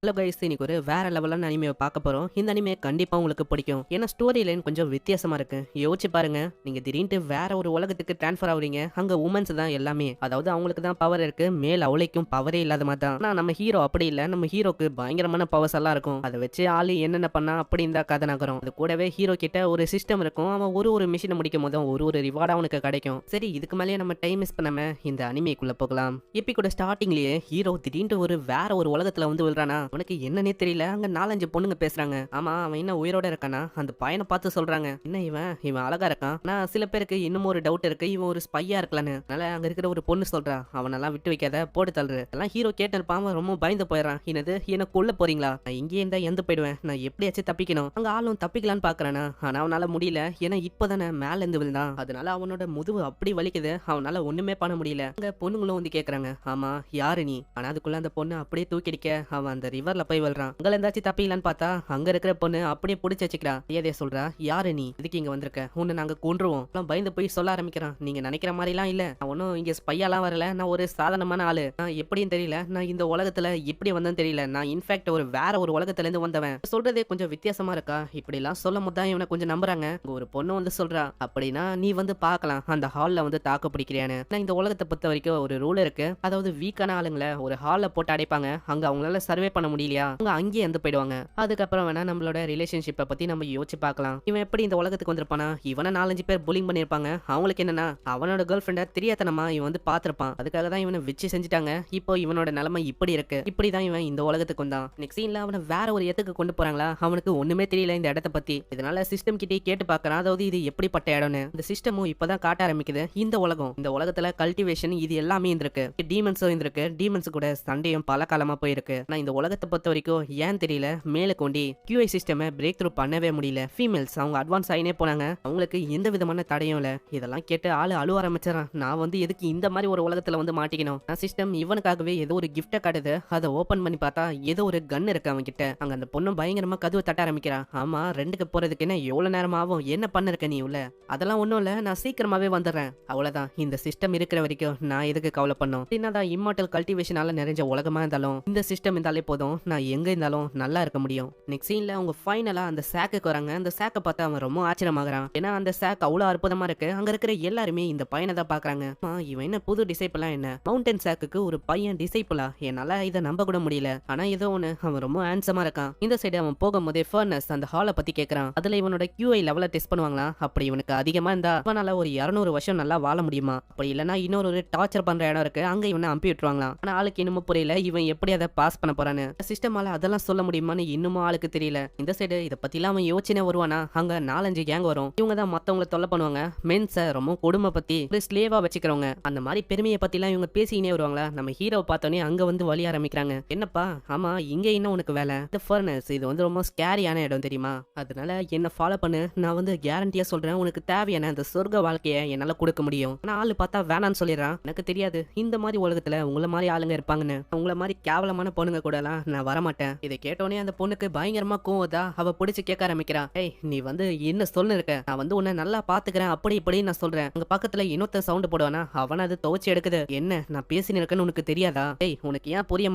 Hello guys, இன்னைக்கு ஒரு வேற லெவலான அனிமே பார்க்க போறோம். இந்த அனிமே கண்டிப்பா உங்களுக்கு பிடிக்கும். ஏன்னா ஸ்டோரி லைன் கொஞ்சம் வித்தியாசமா இருக்கு. யோசிச்சு பாருங்க, நீங்க திடீர்னு வேற ஒரு உலகத்துக்கு டிரான்ஸ்ஃபர் ஆகுறீங்க. அங்க உமன்ஸ் தான் எல்லாமே, அதாவது அவங்களுக்கு தான் பவர் இருக்கு. மேல் அவளைக்கும் பவரே இல்லாத மாதிரி தான். ஆனா நம்ம ஹீரோ அப்படி இல்ல. நம்ம ஹீரோக்கு பயங்கரமான பவர்ஸ் எல்லாம் இருக்கும். அதை வச்சு ஆளு என்னென்ன பண்ணா அப்படி இந்த கதை நகரும். அது கூடவே ஹீரோ கிட்ட ஒரு சிஸ்டம் இருக்கும். அவன் ஒரு மிஷினை முடிக்கும் போதும் ஒரு ரிவார்ட் அவனுக்கு கிடைக்கும். சரி, இதுக்கு மேலேயே நம்ம டைம் மிஸ் பண்ணாம இந்த அனிமேக்குள்ள போகலாம். எப்பிக்கோட ஸ்டார்டிங்லயே ஹீரோ திடீர்னு வேற ஒரு உலகத்துல வந்து விழுறானா. அவனுக்கு என்னன்னே தெரியல. அங்க 4-5 பொண்ணுங்க பேசுறாங்க. ஆமா, அவன் என்ன உயிரோட இருக்கானா? அந்த பையனை பார்த்து சொல்றாங்க, என்ன இவன் அழகா இருக்கான். நான் சில பேருக்கு இன்னும் ஒரு டவுட் இருக்கு, இவன் ஒரு ஸ்பையா இருக்கலான்னு. அதனால அங்க இருக்கிற ஒரு பொண்ணு சொல்றா, அவனெல்லாம் விட்டு வைக்காத, போட்டு தள்ளுற. எல்லாம் ஹீரோ கேட்டிருப்பான். ரொம்ப பயந்து போயிடறான். என்னது, என்ன கொல்ல போறீங்களா? நான் இங்கே இருந்தா எந்த போயிடுவேன். நான் எப்படியாச்சும் தப்பிக்கணும். அங்க ஆளும் தப்பிக்கலான்னு பாக்குறானா. ஆனா அவனால முடியல. ஏன்னா இப்பதானே மேல இருந்து விழுந்தான். அதனால அவனோட முதுகு அப்படி வலிக்குது. அவனால ஒண்ணுமே பண்ண முடியல. அங்க பொண்ணுங்களும் வந்து கேக்குறாங்க, ஆமா யாரு நீ? ஆனா அதுக்குள்ள அந்த பொண்ணு அப்படியே தூக்கிடிக்க அவன் அந்த ரிவர்ல போய் விழுறான். அங்க இருந்தாச்சும் தப்பிக்கலான்னு பார்த்தா அங்க இருக்கிற பொண்ணு அப்படியே புடிச்சு வச்சுக்கிறா. ஏதே சொல்றா, யாரு நீ? இதுக்கு இங்க வந்திருக்க? உன்னை நாங்க கொன்றுவோம். பயந்து போய் சொல்ல ஆரம்பிக்கிறான். நீங்க நினைக்கிற மாதிரி எல்லாம் இல்ல. நான் ஒன்னும் இங்க ஸ்பையாலாம் வரல. நான் ஒரு சாதாரணமான ஆளு. நான் எப்படின்னு தெரியல. நான் இந்த உலகத்துல எப்படி வந்தேன்னு தெரியல. நான் இன்ஃபேக்ட் வேற ஒரு உலகத்துல இருந்து வந்தவன். சொல்றதே கொஞ்சம் வித்தியாசமா இருக்கா? இப்படி எல்லாம் சொல்லும் போது தான் இவனை கொஞ்சம் நம்புறாங்க. ஒரு பொண்ணு வந்து சொல்றா, அப்படின்னா நீ வந்து பார்க்கலாம் அந்த ஹால்ல வந்து தாக்கு பிடிக்கிறியான்னு. நான் இந்த உலகத்தை பொறுத்த வரைக்கும் ஒரு ரூல் இருக்கு. அதாவது வீக்கான ஆளுங்களை ஒரு ஹால்ல போட்டு அடைப்பாங்க. அங்க அவங்களால சர்வே பண்ண முடியலையா அவங்க அங்கேயே வந்து போயிடுவாங்க. அதுக்கப்புறம் வேணா நம்மளோட ரிலேஷன்ஷிப்பை பத்தி நம்ம யோசிச்சு பார்க்கலாம். இவன் எப்படி இந்த உலகத்துக்கு வந்திருப்பானா? இவனை 4-5 பேர் புல்லிங் பண்ணிருப்பாங்க. அவங்களுக்கு என்னன்னா, அவனோட கேர்ள் ஃபிரெண்ட தெரியாதனமா இவன் வந்து பாத்திருப்பான். அதுக்காக தான் இவனை வச்சு செஞ்சுட்டாங்க. இப்போ இவனோட நிலைமை இப்படி இருக்கு. இப்படிதான் இவன் இந்த உலகத்துக்கு வந்தான். நெக்ஸ்ட் சீன்ல அவனை வேற ஒரு இடத்துக்கு கொண்டு போறாங்களா. அவனுக்கு ஒண்ணுமே தெரியல இந்த இடத்தை பத்தி. இதனால சிஸ்டம் கிட்டே கேட்டு பாக்குறான். அதாவது இது எப்படிப்பட்ட இடம்னு. இந்த சிஸ்டமும் இப்பதான் காட்ட ஆரம்பிக்குது. இந்த உலகத்துல கல்டிவேஷன் இது எல்லாமே இருந்திருக்கு. டீமன்ஸும் இருந்திருக்கு. டீமன்ஸ் கூட சண்டையும் பல காலமா போயிருக்கு. நான் இந்த உலகத்தை பொறுத்த வரைக்கும் ஏன் தெரியல, மேல கொண்டி QI சிஸ்டம் பிரேக் த்ரூ பண்ணவே முடியல. ஃபீமேல்ஸ் அவங்க அட்வான்ஸ் ஆயினே போனாங்க. அவங்களுக்கு எந்த விதமான தடையும் இல்ல. இதெல்லாம் கேட்டு ஆளு அழுவ ஆரம்பிச்சான். நான் வந்து எதுக்கு இந்த மாதிரி ஒரு உலகத்துல வந்து மாட்டிக்கணும்? நான் சிஸ்டம் இவனுக்காகவே ஏதோ ஒரு கிஃப்ட காட்டுது. அதை ஓபன் பண்ணி பார்த்தா ஏதோ ஒரு கன் இருக்கு அவன் கிட்ட. அங்க அந்த பொண்ணும் பயங்கரமா கதவை தட்ட ஆரம்பிக்கிறான். ஆமா, 2க்கு போறதுக்கு என்ன எவ்வளவு நேரம் ஆகும்? என்ன பண்ணிருக்க நீ உள்ள? அதெல்லாம் ஒண்ணும் இல்ல, நான் சீக்கிரமாவே வந்துடுறேன். அவ்வளவுதான். இந்த சிஸ்டம் இருக்கிற வரைக்கும் நான் எதுக்கு கவலை பண்ணும்? என்னதான் இம்மார்டல் கல்டிவேஷனால நிறைஞ்ச உலகமா இருந்தாலும் இந்த சிஸ்டம் இருந்தாலே போதும், நான் எங்க இருந்தாலும் நல்லா இருக்க முடியும். நெக்ஸ்ட் சீன்ல அவங்க ஃபைனலா அந்த சாக்குக்கு வராங்க. அந்த சாக்கை பார்த்து அவன் ரொம்ப ஆச்சரியமாகறான். ஏன்னா அந்த சாக் அவ்வளவு அற்புதமா இருக்கு. அங்க இருக்கிற எல்லாருமே இந்த பையனை தான் பாக்குறாங்க. இவன் என்ன புது டிசைபிளா? என்ன மவுண்டன் சாக்குக்கு ஒரு பையன் டிசைபிளா? என்னால இதை நம்ப கூட முடியல. ஆனா ஏதோ ஒண்ணு, அவன் ரொம்ப ஹேண்ட்ஸமா இருக்கான். இந்த சைடு அவன் போகும்போதே ஃபர்னஸ் அந்த ஹாலை பத்தி கேட்கறான். அதுல இவனோட QI லெவல டெஸ்ட் பண்ணுவாங்களா? அப்படி இவனுக்கு அதிகமா இருந்தா இவனால ஒரு 200 வருஷம் நல்லா வாழ முடியுமா? அப்படி இல்லனா இன்னொரு டார்ச்சர் பண்ற இடம் இருக்கு, அங்க இவனை அனுப்பி விட்டுருவாங்களா? ஆனா ஆளுக்கு இன்னமும் புரியல இவன் எப்படி அதை பாஸ் பண்ண போறான்னு. சிஸ்டமால அதெல்லாம் சொல்ல முடியுமான்னு இன்னமும் ஆளுக்கு தெரியல. இந்த சைடு இதை பத்திலாம் அவன் யோசனை வருவானா? அங்க 4-5 கேங் வரும். இவங்க தான் மத்தவங்களை தொல்லை பண்ணுவாங்க. மென்ஸ ரொம்ப கொடுமை பத்தி ஒரு ஸ்லேவா வச்சுக்கிறவங்க. அந்த மாதிரி பெருமையை பத்திலாம் இவங்க பேசினே வருவாங்களா. நம்ம ஹீரோ பார்த்தோன்னே அங்க வந்து வழி ஆரம்பிக்கிறாங்க. என்னப்பா, ஆமா இங்க இன்னும் உனக்கு வேலை? இந்த ஃபர்னஸ் இது வந்து ரொம்ப ஸ்கேரியான இடம் தெரியுமா? அதனால என்ன ஃபாலோ பண்ணு. நான் வந்து கேரண்டியா சொல்றேன், உனக்கு தேவையான அந்த சொர்க்க வாழ்க்கையை என்னால கொடுக்க முடியும். ஆனா ஆளு பார்த்தா வேணான்னு சொல்லிடுறான். எனக்கு தெரியாது இந்த மாதிரி உலகத்துல உங்களை மாதிரி ஆளுங்க இருப்பாங்கன்னு. உங்களை மாதிரி கேவலமான பொண்ணுங்க கூட எல்லாம் நான் வரமாட்டேன். இதை கேட்டோன்னே அந்த பொண்ணுக்கு பயங்கரமா கோவதா. அவ பிடிச்சு கேட்க ஆரம்பிக்கிறா, ஏய் நீ வந்து என்ன சொல்லு இருக்க? நான் வந்து உன்னை நல்லா பாத்துக்கிறேன் அப்படி இப்படி நான் சொல்றேன். அங்க பக்கத்துல இன்னொருத்த சவுண்ட் போடுவானா, அவன அது துவச்சு எடுக்குது. என்ன நான் பேசினு இருக்கேன்னு உனக்கு தெரியாதா? ஏய் உனக்கு ஏன் புரிய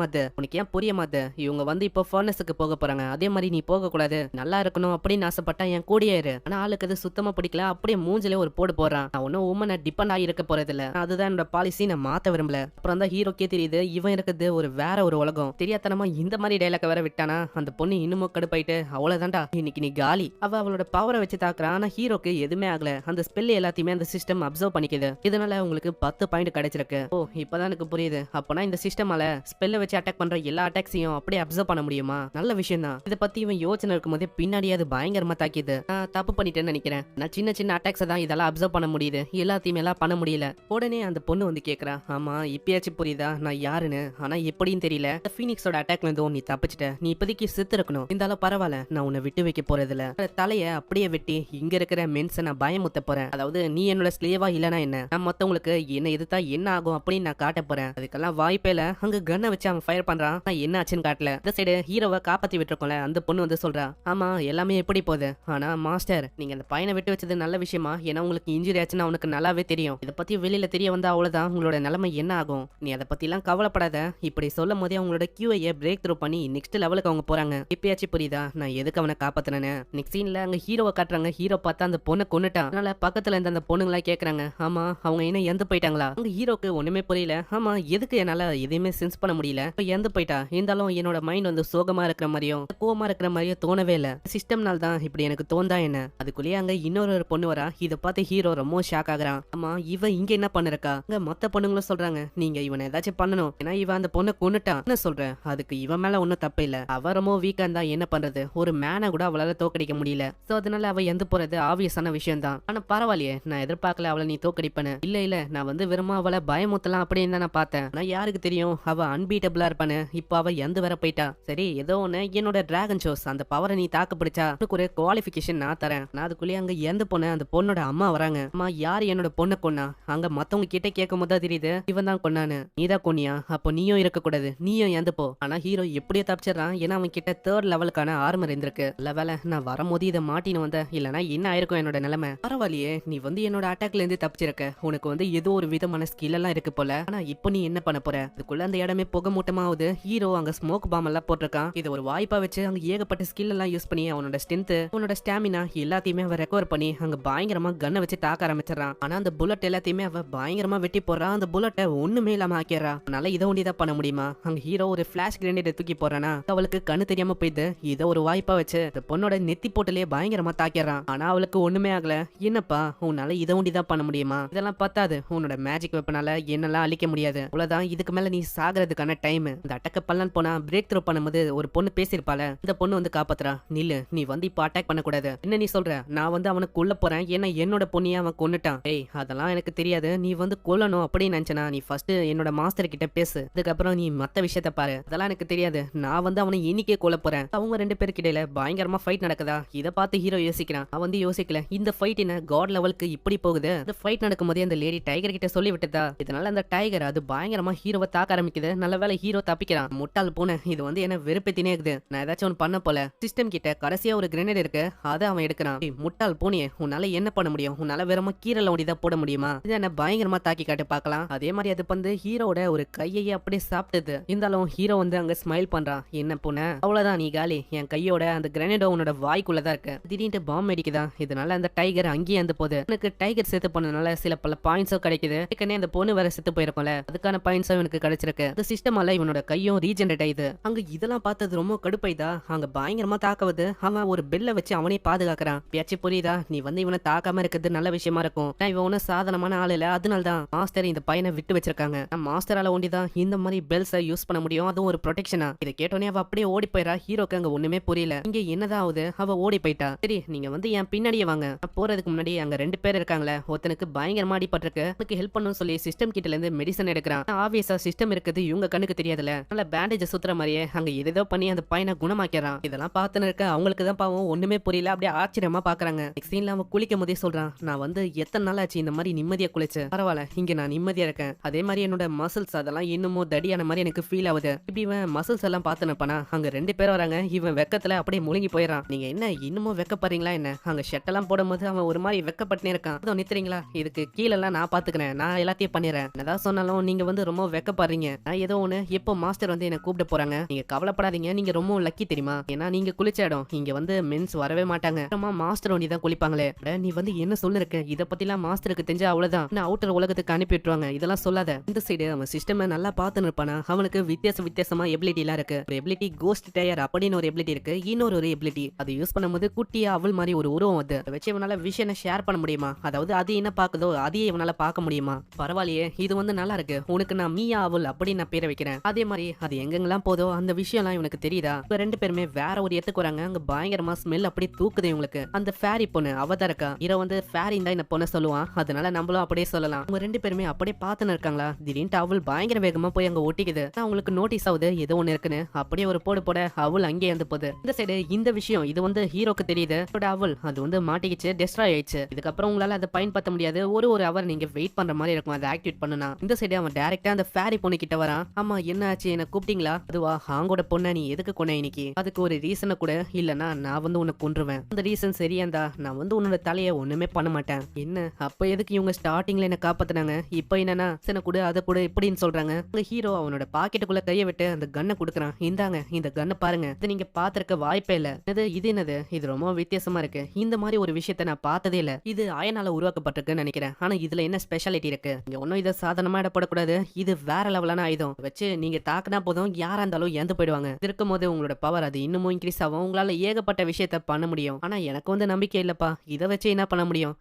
மாத்து? இவங்க வந்து இப்போ ஃபர்னஸுக்கு போக போறாங்க. அதே மாதிரி நீ போக கூடாது, நல்லா இருக்கணும் அப்படின்னு ஆசைப்பட்டா என் கூடியே இரு. ஆனா ஆளுக்கு அது சுத்தமா பிடிக்கல. அப்படியே மூஞ்சிலே ஒரு போடு போடுறான். நான் ஒன்னும் உமனை டிபெண்ட் ஆகி இருக்க போறது இல்ல. அதுதான் என்னோட பாலிசி, நான் மாத்த விரும்பல. அப்புறம் தான் ஹீரோக்கே தெரியுது இவன் இருக்குது வேற ஒரு உலகம். தெரியாதனமா இந்த மாதிரி டைலாக் வேற விட்டானா அந்த பொண்ணு இன்னமும் கடுப்பாயிட்டு, அவ்வளவுதான்டா இன்னைக்கு நீ காலி. அவளோட பவரை வச்சு தாக்குறான். ஆனா ஹீரோக்கு எதுவுமே ஆகல. அந்த ஸ்பெல் எல்லாத்தையுமே அந்த சிஸ்டம் அப்சர்வ் பண்ணிக்குது. இதனால உங்களுக்கு 10 பாயிண்ட் கிடைச்சிருக்கு. ஓ இப்பதான் எனக்கு புரியுது. அப்பனா இந்த சிஸ்டமால ஸ்பெல்ல வச்சு அட்டாக் பண்ற எல்லா அட்டாக்ஸையும் அப்படியே அப்சர்வ் பண்ண முடியுமா? நல்ல விஷயம் தான். இதை பத்தி இவன் யோசனை இருக்கும்போதே பின்னாடி அது பயங்கரமா தாக்கிது. நான் தப்பு பண்ணிட்டேன்னு நினைக்கிறேன். நான் சின்ன அட்டாக்ஸ் தான் இதெல்லாம் அப்சர்வ் பண்ண முடியுது, எல்லாத்தையுமே எல்லாம் பண்ண முடியல. உடனே அந்த பொண்ணு வந்து கேக்குறா, ஆமா இப்பயாச்சும் புரியுதா நான் யாருன்னு? ஆனா எப்படின்னு தெரியல. ஃபீனிக்ஸோட அட்டாக்ல இருந்தும் நீ தப்பிச்சிட்ட. நீ இப்போதைக்கு செத்து இருக்கணும். இருந்தாலும் பரவாயில்ல, நான் உன்னை விட்டு வைக்க போறதில்ல. தலைய அப்படியே வெட்டி இங்க இருக்கிற மென்ஸை நான் பயமுத்த போறேன். அதாவது நீ என்னோட ஸ்லேவா இல்லனா என்ன, நான் மத்தவங்களுக்கு என்ன எதிர்த்தா என்ன ஆகும் அப்படின்னு நான் காட்ட போறேன். அதுக்கெல்லாம் வாய்ப்பே இல்ல. அங்க கன்னை வச்சு அவன் ஃபயர் பண்றான். நான் என்ன ஆச்சுன்னு காட்டல. இந்த சைடு ஹீரோவை காப்பாத்தி விட்டுருக்கோம்ல, அந்த பொண்ணு வந்து சொல்றா, ஆமா எல்லாமே எப்படி போகுது? ஆனா மாஸ்டர் நீங்க அந்த பையனை விட்டு வச்சது நல்ல விஷயமா? ஏன்னா உங்களுக்கு இன்ஜுரி ஆச்சுன்னு அவனுக்கு நல்லாவே தெரியும். இதை பத்தி வெளியில தெரிய வந்தா அவ்வளவுதான், உங்களோட நிலைமை என்ன ஆகும்? நீ அதை பத்தி எல்லாம் கவலைப்படாத. இப்படி சொல்லும் போதே அவங்களோட QI பிரேக் த்ரூ பண்ணி நெக்ஸ்ட் லெவலுக்கு அவங்க போறாங்க. இப்பயாச்சும் புரியுதா நான் எதுக்கு அவனை காப்பாத்தினேன்னு. நெக்ஸ்ட் சீன்ல அங்க ஹீரோவை காட்டுறாங்க. ஹீரோ பார்த்தா அந்த பொண்ணை கொன்னுட்டான். அதனால பக்கத்துல இருந்த அந்த பொண்ணுங்களா கேக்குறாங்க, ஆமா அவங்க என்ன இறந்து போயிட்டாங்களா? அங்க ஹீரோக்கு ஒண்ணுமே புரியல. ஆமா எதுக்கு என்னால எதையுமே சென்ஸ் பண்ண முடியல. இப்ப இறந்து போயிட்டா இருந்தாலும் என்னோட மைண்ட் வந்து சோகமா இருக்கிற மாதிரியும் கோவமா இருக்கிற மாதிரியும் தோணவே இல்ல. சிஸ்டம்னால தான் இப்படி எனக்கு தோந்தா என்ன. அதுக்குள்ளேயே அங்க இன்னொரு பொண்ணு வரா. இதை பார்த்து ஹீரோ ரொம்ப ஷாக் ஆகுறான். ஆமா இவ இங்க என்ன பண்ணிருக்கா? அங்க மொத்த பொண்ணுங்களும் சொல்றாங்க, நீங்க இவனை ஏதாச்சும் பண்ணணும், ஏன்னா இவன் அந்த பொண்ணை கொன்னுட்டான். என்ன சொல்ற? அதுக்கு இவன் மேல ஒன்னும் தப்பு இல்ல. அவ ரொம்ப வீக்கா இருந்தா என்ன பண்றது? ஒரு மேனை கூட அவளால தோக்கடிக்க முடியல. சோ அதனால அவ எந்த போறது ஆப்வியஸான விஷயம் தான். ஆனா பரவாயில்லையே, நான் எதிர்பார்க்கல அவளை நீ தோக்கடிப்பேன்னு. இல்ல நான் வந்து வெறுமா அவளை பயமுத்தலாம் அப்படின்னு தான் நான் பார்த்தேன். ஆனா யாருக்கு தெரியும் அவ அன்பீட்டபிளா இருப்பானு. இப்ப அவ எந்த வர போயிட்டா. சரி ஏதோ ஒண்ணு, என்னோட டிராகன் ஷோஸ் அந்த பவரை நீ தாக்கு பிடிச்சா உனக்கு ஒரு குவாலிஃபிகேஷன் நான் தரேன். நான் அதுக்குள்ளேயே அங்க எந்த பொண்ணு அந்த பொண்ணோட அம்மா வராங்க. அம்மா யாரு என்னோட பொண்ணை கொன்னா? அங்க மத்தவங்க கிட்ட கேட்கும் போது தெரியுது இவன் தான் கொன்னானு. நீதான் கொன்னியா? அப்போ நீயும் இருக்க கூடாது, நீயும் எந்த போ. ஆனா ஹீரோ எப்படியோ தப்பிச்சிடறான். ஏன்னா அவன் கிட்ட 3rd லெவலுக்கான ஆர்மர் இருந்திருக்கு. நல்ல வேலை நான் வரும்போது இதை மாட்டின்னு வந்த, இல்லனா என்ன ஆயிருக்கும் என்னோட நிலைமை. பரவாயில்லையே, நீ வந்து என்னோட அட்டாக்ல இருந்து தப்பிச்சிருக்க. உனக்கு வந்து ஏதோ ஒரு விதமான ஸ்கில் எல்லாம் இருக்கு போல. ஆனா இப்போ நீ என்ன பண்ண போற? அதுக்குள்ள அந்த இடமே புகை மூட்டமாவது. ஹீரோ அங்க ஸ்மோக் பாம் எல்லாம் போட்டிருக்கான். இது ஒரு வாய்ப்பா வச்சு அங்க ஏகப்பட்ட ஸ்கில் எல்லாம் யூஸ் பண்ணி அவனோட ஸ்ட்ரென்த், அவனோட ஸ்டாமினா எல்லாத்தையுமே அவன் ரெக்கவர் பண்ணி அங்க பயங்கரமா கன்னை வச்சு தாக்க ஆரம்பிச்சிடறான். ஆனா அந்த புல்லட் எல்லாத்தையுமே அவ பயங்கரமா வெட்டி போடுறான். அந்த புல்லட்டை ஒண்ணுமே இல்லாம ஆக்கிடுறா. அதனால இதை ஒண்டிதான் பண்ண முடியுமா? அங்க ஹீரோ ஒரு பிளாஷ் கிரேனேட் தூக்கி போறானா, அவளுக்கு கண்ணு தெரியாம போயிது. இதை ஒரு வாய்ப்பா வச்சு இந்த பொண்ணோட நெத்தி போட்டுலயே பயங்கரமா தாக்கிடுறான். ஆனா அவளுக்கு ஒண்ணுமே ஆகல. என்னப்பா உன்னால இதை ஒண்டிதான் பண்ண முடியுமா? இதெல்லாம் பத்தாது, உன்னோட மேஜிக் வெப்பனால என்னெல்லாம் அழிக்க முடியாது. அவ்வளவுதான், இதுக்கு மேல நீ சாகிறதுக்கான டைம். இந்த அட்டாக்க பண்ணலான்னு போனா பிரேக் த்ரூ பண்ணும்போது ஒரு பொண்ணு பேசிருப்பால, இந்த பொண்ணு வந்து காப்பாத்துறா. நில்லு, நீ வந்து இப்ப அட்டாக் பண்ணக்கூடாது. என்ன நீ சொல்ற? நான் வந்து அவனுக்கு கொல்ல போறேன், ஏன்னா என்னோட பொண்ணியா அவன் கொன்னுட்டான். ஏய் அதெல்லாம் எனக்கு தெரியாது. நீ வந்து கொல்லணும் அப்படின்னு நினைச்சனா நீ ஃபர்ஸ்ட் என்னோட மாஸ்டர் கிட்ட பேசு, அதுக்கப்புறம் நீ மத்த விஷயத்த பாரு. அதெல்லாம் எனக்கு தெரியாது. நான் வந்து அவனை இன்னைக்கே கொல்ல போறேன். அவங்க 2 பேருக்கு இடையில பயங்கரமா ஃபைட் நடக்குதா. இதை பார்த்து ஹீரோ யோசிக்கிறான். அவன் வந்து யோசிக்கல, இந்த ஃபைட் என்ன காட் லெவலுக்கு இப்படி போகுது. இந்த ஃபைட் நடக்கும் போதே அந்த லேடி டைகர் கிட்ட சொல்லி விட்டுதா. இதனால அந்த டைகர் அது பயங்கரமா ஹீரோவை தாக்க ஆரம்பிக்குது. நல்ல வேலை ஹீரோ தப்பிக்கிறான். முட்டாள் பூனை இது வந்து என்ன வெறுப்பத்தினே இருக்குது. நான் ஏதாச்சும் ஒன்று பண்ண போல. சிஸ்டம் கிட்ட கடைசியா ஒரு கிரனேட் இருக்கு, அதை அவன் எடுக்கிறான். முட்டாள் பூனையே, உன்னால என்ன பண்ண முடியும்? உன்னால வெறுமா கீரல ஒண்டிதான் போட முடியுமா? இது என்ன பயங்கரமா தாக்கி காட்டு பார்க்கலாம். அதே மாதிரி அது வந்து ஹீரோட ஒரு கையையே அப்படியே சாப்பிட்டது. இருந்தாலும் ஹீரோ வந்து அங்க ஸ்மைல் பண்றான். என்ன பூனை, அவ்வளவுதான் நீ காலி. என் கையோட அந்த கிரனேடோ உன்னோட வாய்க்குள்ளதான் இருக்கு. திடீர்னு பாம் அடிக்குதா. இதனால அந்த டைகர் அங்கேயே அந்த போது எனக்கு டைகர் செத்து போனதுனால சில பல பாயிண்ட்ஸும் கிடைக்குது. ஏற்கனவே அந்த பொண்ணு வேற செத்து போயிருக்கோம்ல, அதுக்கான பாயிண்ட்ஸும் இவனுக்கு கிடைச்சிருக்கு. அந்த சிஸ்டமால இவனோட கையும் ரீஜெனரேட் ஆயிடுது. அங்க இதெல்லாம் பார்த்தது ரொம்ப கடுப்பாயிதா. அங்க பயங்கரமா தாக்குவது. அவன் ஒரு பெல்ல வச்சு அவனே பாதுகாக்கிறான். பேச்சு புரியுதா? நீ வந்து இவனை தாக்காம இருக்கிறது நல்ல விஷயமா இருக்கும். நான் இவன் ஒன்னும் சாதாரணமான ஆள் இல்ல, அதனால்தான் மாஸ்டர் இந்த பையனை விட்டு வச்சிருக்காங்க. மாஸ்டரால ஒண்டிதான் இந்த மாதிரி பெல்ஸை யூஸ் பண்ண முடியும், அதுவும் ஒரு ப்ரொடெக்ஷனா. இதை கேட்டோன்னே அவ அப்படியே ஓடி போயிடா. ஹீரோக்கு அங்க ஒண்ணுமே புரியல. இங்க என்னதான் ஆகுது? அவ ஓடி போயிட்டா. சரி நீங்க வந்து என் பின்னாடியே வாங்க. போறதுக்கு முன்னாடி அங்க 2 பேர் இருக்காங்களே, ஒருத்தனுக்கு பயங்கரமா அடிபட்டிருக்கு, அதுக்கு ஹெல்ப் பண்ணணும்னு சொல்லி சிஸ்டம் கிட்ட இருந்து மெடிசன் எடுக்கிறான். ஆப்வியஸா சிஸ்டம் இருக்குது இவங்க கண்ணுக்கு தெரியாதுல, நல்ல பேண்டேஜ் சுத்துற மாதிரியே அங்க ஏதோ பண்ணி அந்த பையனை குணமாக்கிறான். இதெல்லாம் பார்த்துன்னு இருக்க அவங்களுக்கு தான் பாவம் ஒண்ணுமே புரியல. அப்படியே ஆச்சரியமா பாக்குறாங்க. நெக்ஸ்ட் சீன்ல அவன் குளிக்கும் போதே சொல்றான், நான் வந்து எத்தனை நாள் ஆச்சு இந்த மாதிரி நிம்மதியா குளிச்சு. பரவாயில்ல, இங்க நான் நிம்மதியா இருக்கேன். அதே மாதிரி என்னோட மசில்ஸ் அதெல்லாம் இன்னமும் தடியான மாதிரி எனக்கு ஃபீல் ஆகுது. இப்படி இவன் மசில்ஸ் எல்லாம் பார்த்துனப்பானா அங்க 2 பேர் வராங்க. இவன் வெக்கத்துல அப்படியே முழுங்கி போயிடறான். நீங்க என்ன இன்னமும் வெக்கப்படுறீங்களா என்ன? அங்க ஷெட்டெல்லாம் போடும்போது அவன் ஒரு மாதிரி வெக்கப்பட்டுனே இருக்கான். அதோ நித்துறீங்களா? இதுக்கு கீழெல்லாம் நான் பாத்துக்கிறேன், நான் எல்லாத்தையும் பண்ணிடுறேன். என்னதான் சொன்னாலும் நீங்க வந்து ரொம்ப வெக்கப்படுறீங்க. நான் ஏதோ ஒண்ணு எப்போ மாஸ்டர் வந்து என்ன கூப்பிட போறாங்க, நீங்க கவலைப்படாதீங்க. நீங்க ரொம்ப லக்கி தெரியுமா? ஏன்னா நீங்க குளிச்ச இடம் இங்க வந்து மென்ஸ் வரவே மாட்டாங்க. மாஸ்டர் ஒண்டி தான் குளிப்பாங்களே. நீ வந்து என்ன சொல்லிருக்க? இத பத்திலாம் மாஸ்டருக்கு தெரிஞ்சா அவ்வளவுதான், நான் அவுட்டர் உலகத்துக்கு அனுப்பி விட்டுருவாங்க. இதெல்லாம் சொல்லாத. இந்த சைடு அவன் சிஸ்டம் நல்லா பார்த்து இருப்பானா. அவனுக்கு வித்தியாசமா எபிலிட்டி எல்லாம் இருக்கு. ஒரு எபிலிட்டி கோஸ்ட் டயர் அப்படின்னு ஒரு எபிலிட்டி இருக்கு. இன்னொரு ஒரு எபிலிட்டி அதை யூஸ் பண்ணும்போது குட்டியா அவள் மாதிரி ஒரு உருவம் வந்து அதை வச்சு இவனால விஷயம் ஷேர் பண்ண முடியுமா? அதாவது அது என்ன பாக்குதோ அதையே இவனால பார்க்க முடியுமா? பரவாயில்லையே, இது வந்து நல்லா இருக்கு. உனக்கு நான் மீயா அவள் அப்படின்னு நான் பேரை வைக்கிறேன். அதே மாதிரி அது எங்கெங்கெல்லாம் போதோ அந்த விஷயம் எல்லாம் இவனுக்கு தெரியுதா? இப்ப 2 பேருமே வேற ஒரு இடத்துக்கு வராங்க. அங்க பயங்கரமா ஸ்மெல் அப்படி தூக்குது இவங்களுக்கு. அந்த ஃபேரி பொண்ணு அவதான் இருக்கா. இரோ வந்து ஃபேரி தான் இந்த பொண்ணை சொல்லுவான். அதனால நம்மளும் அப்படியே சொல்லலாம். அவங்க 2 பேருமே அப்படியே பார்த்துன்னு இருக்காங்களா. திடீர்னு அவள் பயங்கர வேகமா போய் அங்க ஒட்டிக்குது. அவங்களுக்கு நோட்டீஸ் ஆகுது ஏதோ ஒண்ணு இருக்குன்னு. அப்படியே ஒரு போட அவள் அங்கே இருந்து போகுது. இந்த சைடு இந்த விஷயம் இது வந்து ஹீரோக்கு தெரியுது. அவள் அது வந்து மாட்டிக்கிச்சு, டெஸ்ட்ராய் ஆயிடுச்சு. இதுக்கப்புறம் உங்களால அதை பயன்படுத்த முடியாது. ஒரு அவர் நீங்க வெயிட் பண்ற மாதிரி இருக்கும் அதை ஆக்டிவேட் பண்ணுனா. இந்த சைடு அவன் டைரக்டா அந்த ஃபேரி பொண்ணு கிட்ட வரான். ஆமா என்ன ஆச்சு, என்ன கூப்பிட்டீங்களா? அதுவா ஹாங்கோட பொண்ணை நீ எதுக்கு கொன்ன இன்னைக்கு? அதுக்கு ஒரு ரீசனை கூட இல்லனா நான் வந்து உன்னை கொன்றுவேன். அந்த ரீசன் சரியாந்தா நான் வந்து உன்னோட தலையை ஒண்ணுமே பண்ண மாட்டேன். என்ன அப்ப எதுக்கு இவங்க ஸ்டார்டிங்ல என்ன காப்பாத்தினாங்க? இப்ப என்னன்னா சின்ன கூட அதை கூட இப்படின்னு சொல்றாங்க. அந்த ஹீரோ அவனோட பாக்கெட்டுக்குள்ள கையை விட்டு அந்த கன்னை குடுக்குறான். இந்தாங்க இந்த கன்னை பாருங்க, இது நீங்க பாத்திருக்க வாய்ப்பே இல்ல. இது என்னது, இது ரொம்ப வித்தியாசமா இருக்கு. இந்த மாதிரி ஒரு விஷயத்த நான் பார்த்ததே இல்ல. இது அயனால உருவாக்கப்பட்டிருக்குன்னு நினைக்கிறேன். ஆனா இதுல என்ன ஸ்பெஷாலிட்டி இருக்கு? இங்க ஒன்னும் இதை சாதாரணமா இடப்படக்கூடாது. இது வேற லெவலான ஆயுதம். வச்சு நீங்க தாக்குனா போதும், யாரா இருந்தாலும் இறந்து போயிடுவாங்க. இருக்கும் போது உங்களோட பவர் அது இன்னமும் இன்க்ரீஸ் ஆகும். உங்களால ஏகப்பட்ட விஷயத்த பண்ண முடியும். ஆனா எனக்கு நம்பிக்கை இல்லப்பா. இதை வச்சு என்ன பண்ண முடியும்?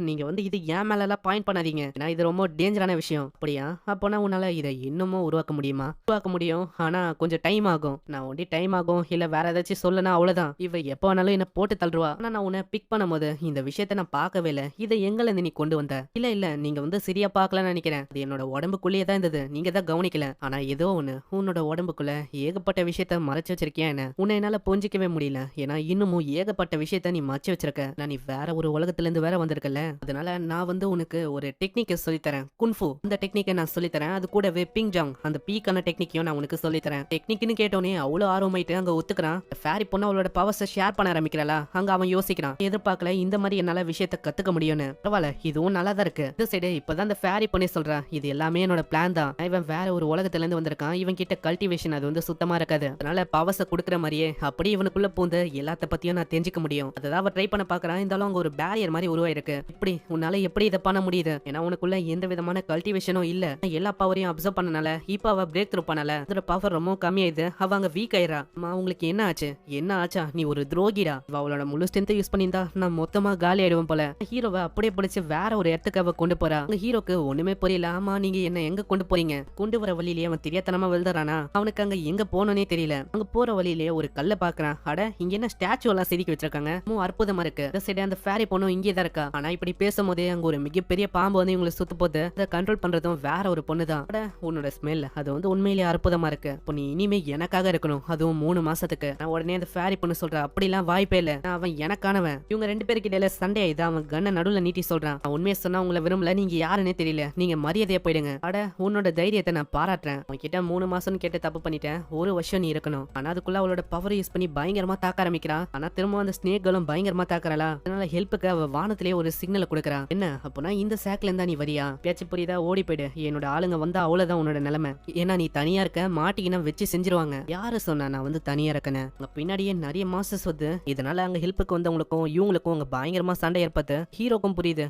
நீங்க இது ஏன் மேல எல்லாம் பாயிண்ட் பண்ணாதீங்க. ஏன்னா இது ரொம்ப டேஞ்சரான விஷயம். அப்படியா? அப்போனா உன்னால இதை இன்னமும் உருவாக்க முடியுமா? உருவாக்க முடியும், ஆனா கொஞ்சம் டைம் ஆகும். நான் ஒண்டி டைம் ஆகும் இல்ல வேற ஏதாச்சும் சொல்லனா அவ்வளவுதான். இவ எப்ப வேணாலும் என்ன போட்டு தள்ளுவா. ஆனா நான் உன்னை பிக் பண்ணும்போது இந்த விஷயத்த நான் பார்க்கவே இல்ல. இதை எங்க இருந்து நீ கொண்டு வந்த? இல்ல நீங்க சரியா பார்க்கலன்னு நினைக்கிறேன். அது என்னோட உடம்புக்குள்ளேயே தான் இருந்தது. நீங்க தான் கவனிக்கல. ஆனா ஏதோ ஒண்ணு உன்னோட உடம்புக்குள்ள ஏகப்பட்ட விஷயத்த மறைச்சு வச்சிருக்கியா என்ன? உன்னை என்னால புரிஞ்சிக்கவே முடியல. ஏன்னா இன்னமும் ஏகப்பட்ட விஷயத்த நீ மறைச்சு வச்சிருக்க. நான் நீ வேற ஒரு உலகத்துல இருந்து வேற வந்திருக்கல. அதனால நான் உனக்கு ஒரு டெக்னிக் சொல்லித்தரேன். குன்ஃபு அந்த டெக்னிக்கை நான் சொல்லித்தரேன். அது கூடவே பிங் ஜாங் அந்த பீக்கான டெக்னிக்கையும் நான் உனக்கு சொல்லித்தரேன். டெக்னிக்னு கேட்டோன்னே அவ்வளவு ஆர்வமாயிட்டு அங்க ஒத்துக்கிறான். ஃபேரி பொண்ணு அவளோட பவர்ஸை ஷேர் பண்ண ஆரம்பிக்கிறாளா? அங்க அவன் யோசிக்கிறான், எதிர்பார்க்கல இந்த மாதிரி என்னால விஷயத்த கத்துக்க முடியும்னு. பரவாயில்ல, இதுவும் நல்லா தான் இருக்கு. இந்த சைடு இப்பதான் அந்த ஃபேரி பொண்ணு சொல்றா, இது எல்லாமே என்னோட பிளான் தான். இவன் வேற ஒரு உலகத்துல இருந்து வந்திருக்கான். இவன் கிட்ட கல்டிவேஷன் அது சுத்தமா இருக்காது. அதனால பவர்ஸை கொடுக்குற மாதிரியே அப்படி இவனுக்குள்ள பூந்து எல்லாத்த பத்தியும் நான் தெரிஞ்சுக்க முடியும். அதான் அவ ட்ரை பண்ண பாக்குறான். இருந்தாலும் அங்க ஒரு பேரியர் மாதிரி உருவாயிருக்கு. இப்படி உன்னால எப்படி இதை பண்ண முடியுது? ஏன்னா உனக்குள்ள எந்த விதமான கல்டிவேஷனும் இல்ல. எல்லா பவரையும் அப்சர்வ் பண்ணனால இப்ப அவ பிரேக் த்ரூ பண்ணல. அதோட பவர் ரொம்ப கம்மியாயுது. அவ அங்க வீக் ஆயிரா. உங்களுக்கு என்ன ஆச்சு? என்ன ஆச்சா? நீ ஒரு துரோகிடா. அவளோட முழு ஸ்ட்ரென்த் யூஸ் பண்ணியிருந்தா நான் மொத்தமா காலி ஆயிடுவேன் போல. ஹீரோவை அப்படியே பிடிச்சு வேற ஒரு இடத்துக்கு அவ கொண்டு போறா. அங்க ஹீரோக்கு ஒண்ணுமே புரியல. ஆமா, நீங்க என்ன எங்க கொண்டு போறீங்க? கொண்டு வர வழியிலேயே அவன் தெரியாதனமா விழுந்துறானா? அவனுக்கு அங்க எங்க போனோனே தெரியல. அங்க போற வழியிலேயே ஒரு கல்ல பாக்குறான். அட, இங்க என்ன ஸ்டாச்சு எல்லாம் செதுக்கி வச்சிருக்காங்க. அற்புதமா இருக்கு. சரி, அந்த ஃபேரி பொண்ணும் இங்கே தான் இருக்கா. ஆனா இப்படி பேசும்போதே அங்க ஒரு மிகப்பெரிய பாம்பு இவங்களை சுத்து போது அதை கண்ட்ரோல் பண்றதும் வேற ஒரு பொண்ணு தான். உன்னோட ஸ்மெல் அது உண்மையிலேயே அற்புதமா இருக்கு. இப்போ நீ இனிமே எனக்காக இருக்கணும், அதுவும் 3 மாசத்துக்கு. நான் உடனே அந்த ஃபேரி பொண்ணு சொல்ற, அப்படிலாம் வாய்ப்பே இல்ல, அவன் எனக்கானவன். இவங்க 2 பேருக்கு இடையில சண்டே ஆயிதா. அவன் கண்ண நடுவுல நீட்டி சொல்றான், உண்மையை சொன்னா உங்களை விரும்பல, நீங்க யாருன்னே தெரியல, நீங்க மரியாதையா போயிடுங்க. உன்னோட தைரியத்தை நான் பாராட்டுறேன். அவன் கிட்ட 3 மாசம் கேட்டு தப்பு பண்ணிட்டேன். 1 வருஷம் நீ இருக்கணும். ஆனா அதுக்குள்ள அவளோட பவர் யூஸ் பண்ணி பயங்கரமா தாக்க ஆரம்பிக்கிறான். ஆனா திரும்ப அந்த ஸ்னேக்களும் பயங்கரமா தாக்குறா. அதனால ஹெல்ப்புக்கு அவ வானத்திலேயே ஒரு சிக்னல் கொடுக்கறா. என்ன அப்பனா இந்த சாக்ல இருந்தா நீ வரியா? பேச்சு புரியுதா? ஓடி போயிடு. என்னோட ஆளுங்க வந்தா அவ்வளவுதான் உன்னோட நிலைமை. ஏன்னா நீ தனியா இருக்க, மாட்டிக்கினா வச்சு செஞ்சிருவாங்க. யாரு சொன்னா நான் தனியா இருக்கேன்னு? அங்க பின்னாடியே நிறைய மாஸ்டர்ஸ் வந்து, இதனால அங்க ஹெல்ப்புக்கு வந்தவங்களுக்கும் இவங்களுக்கும் அங்க பயங்கரமா சண்டை ஏற்பட்டு ஹீரோக்கும் புரியுது.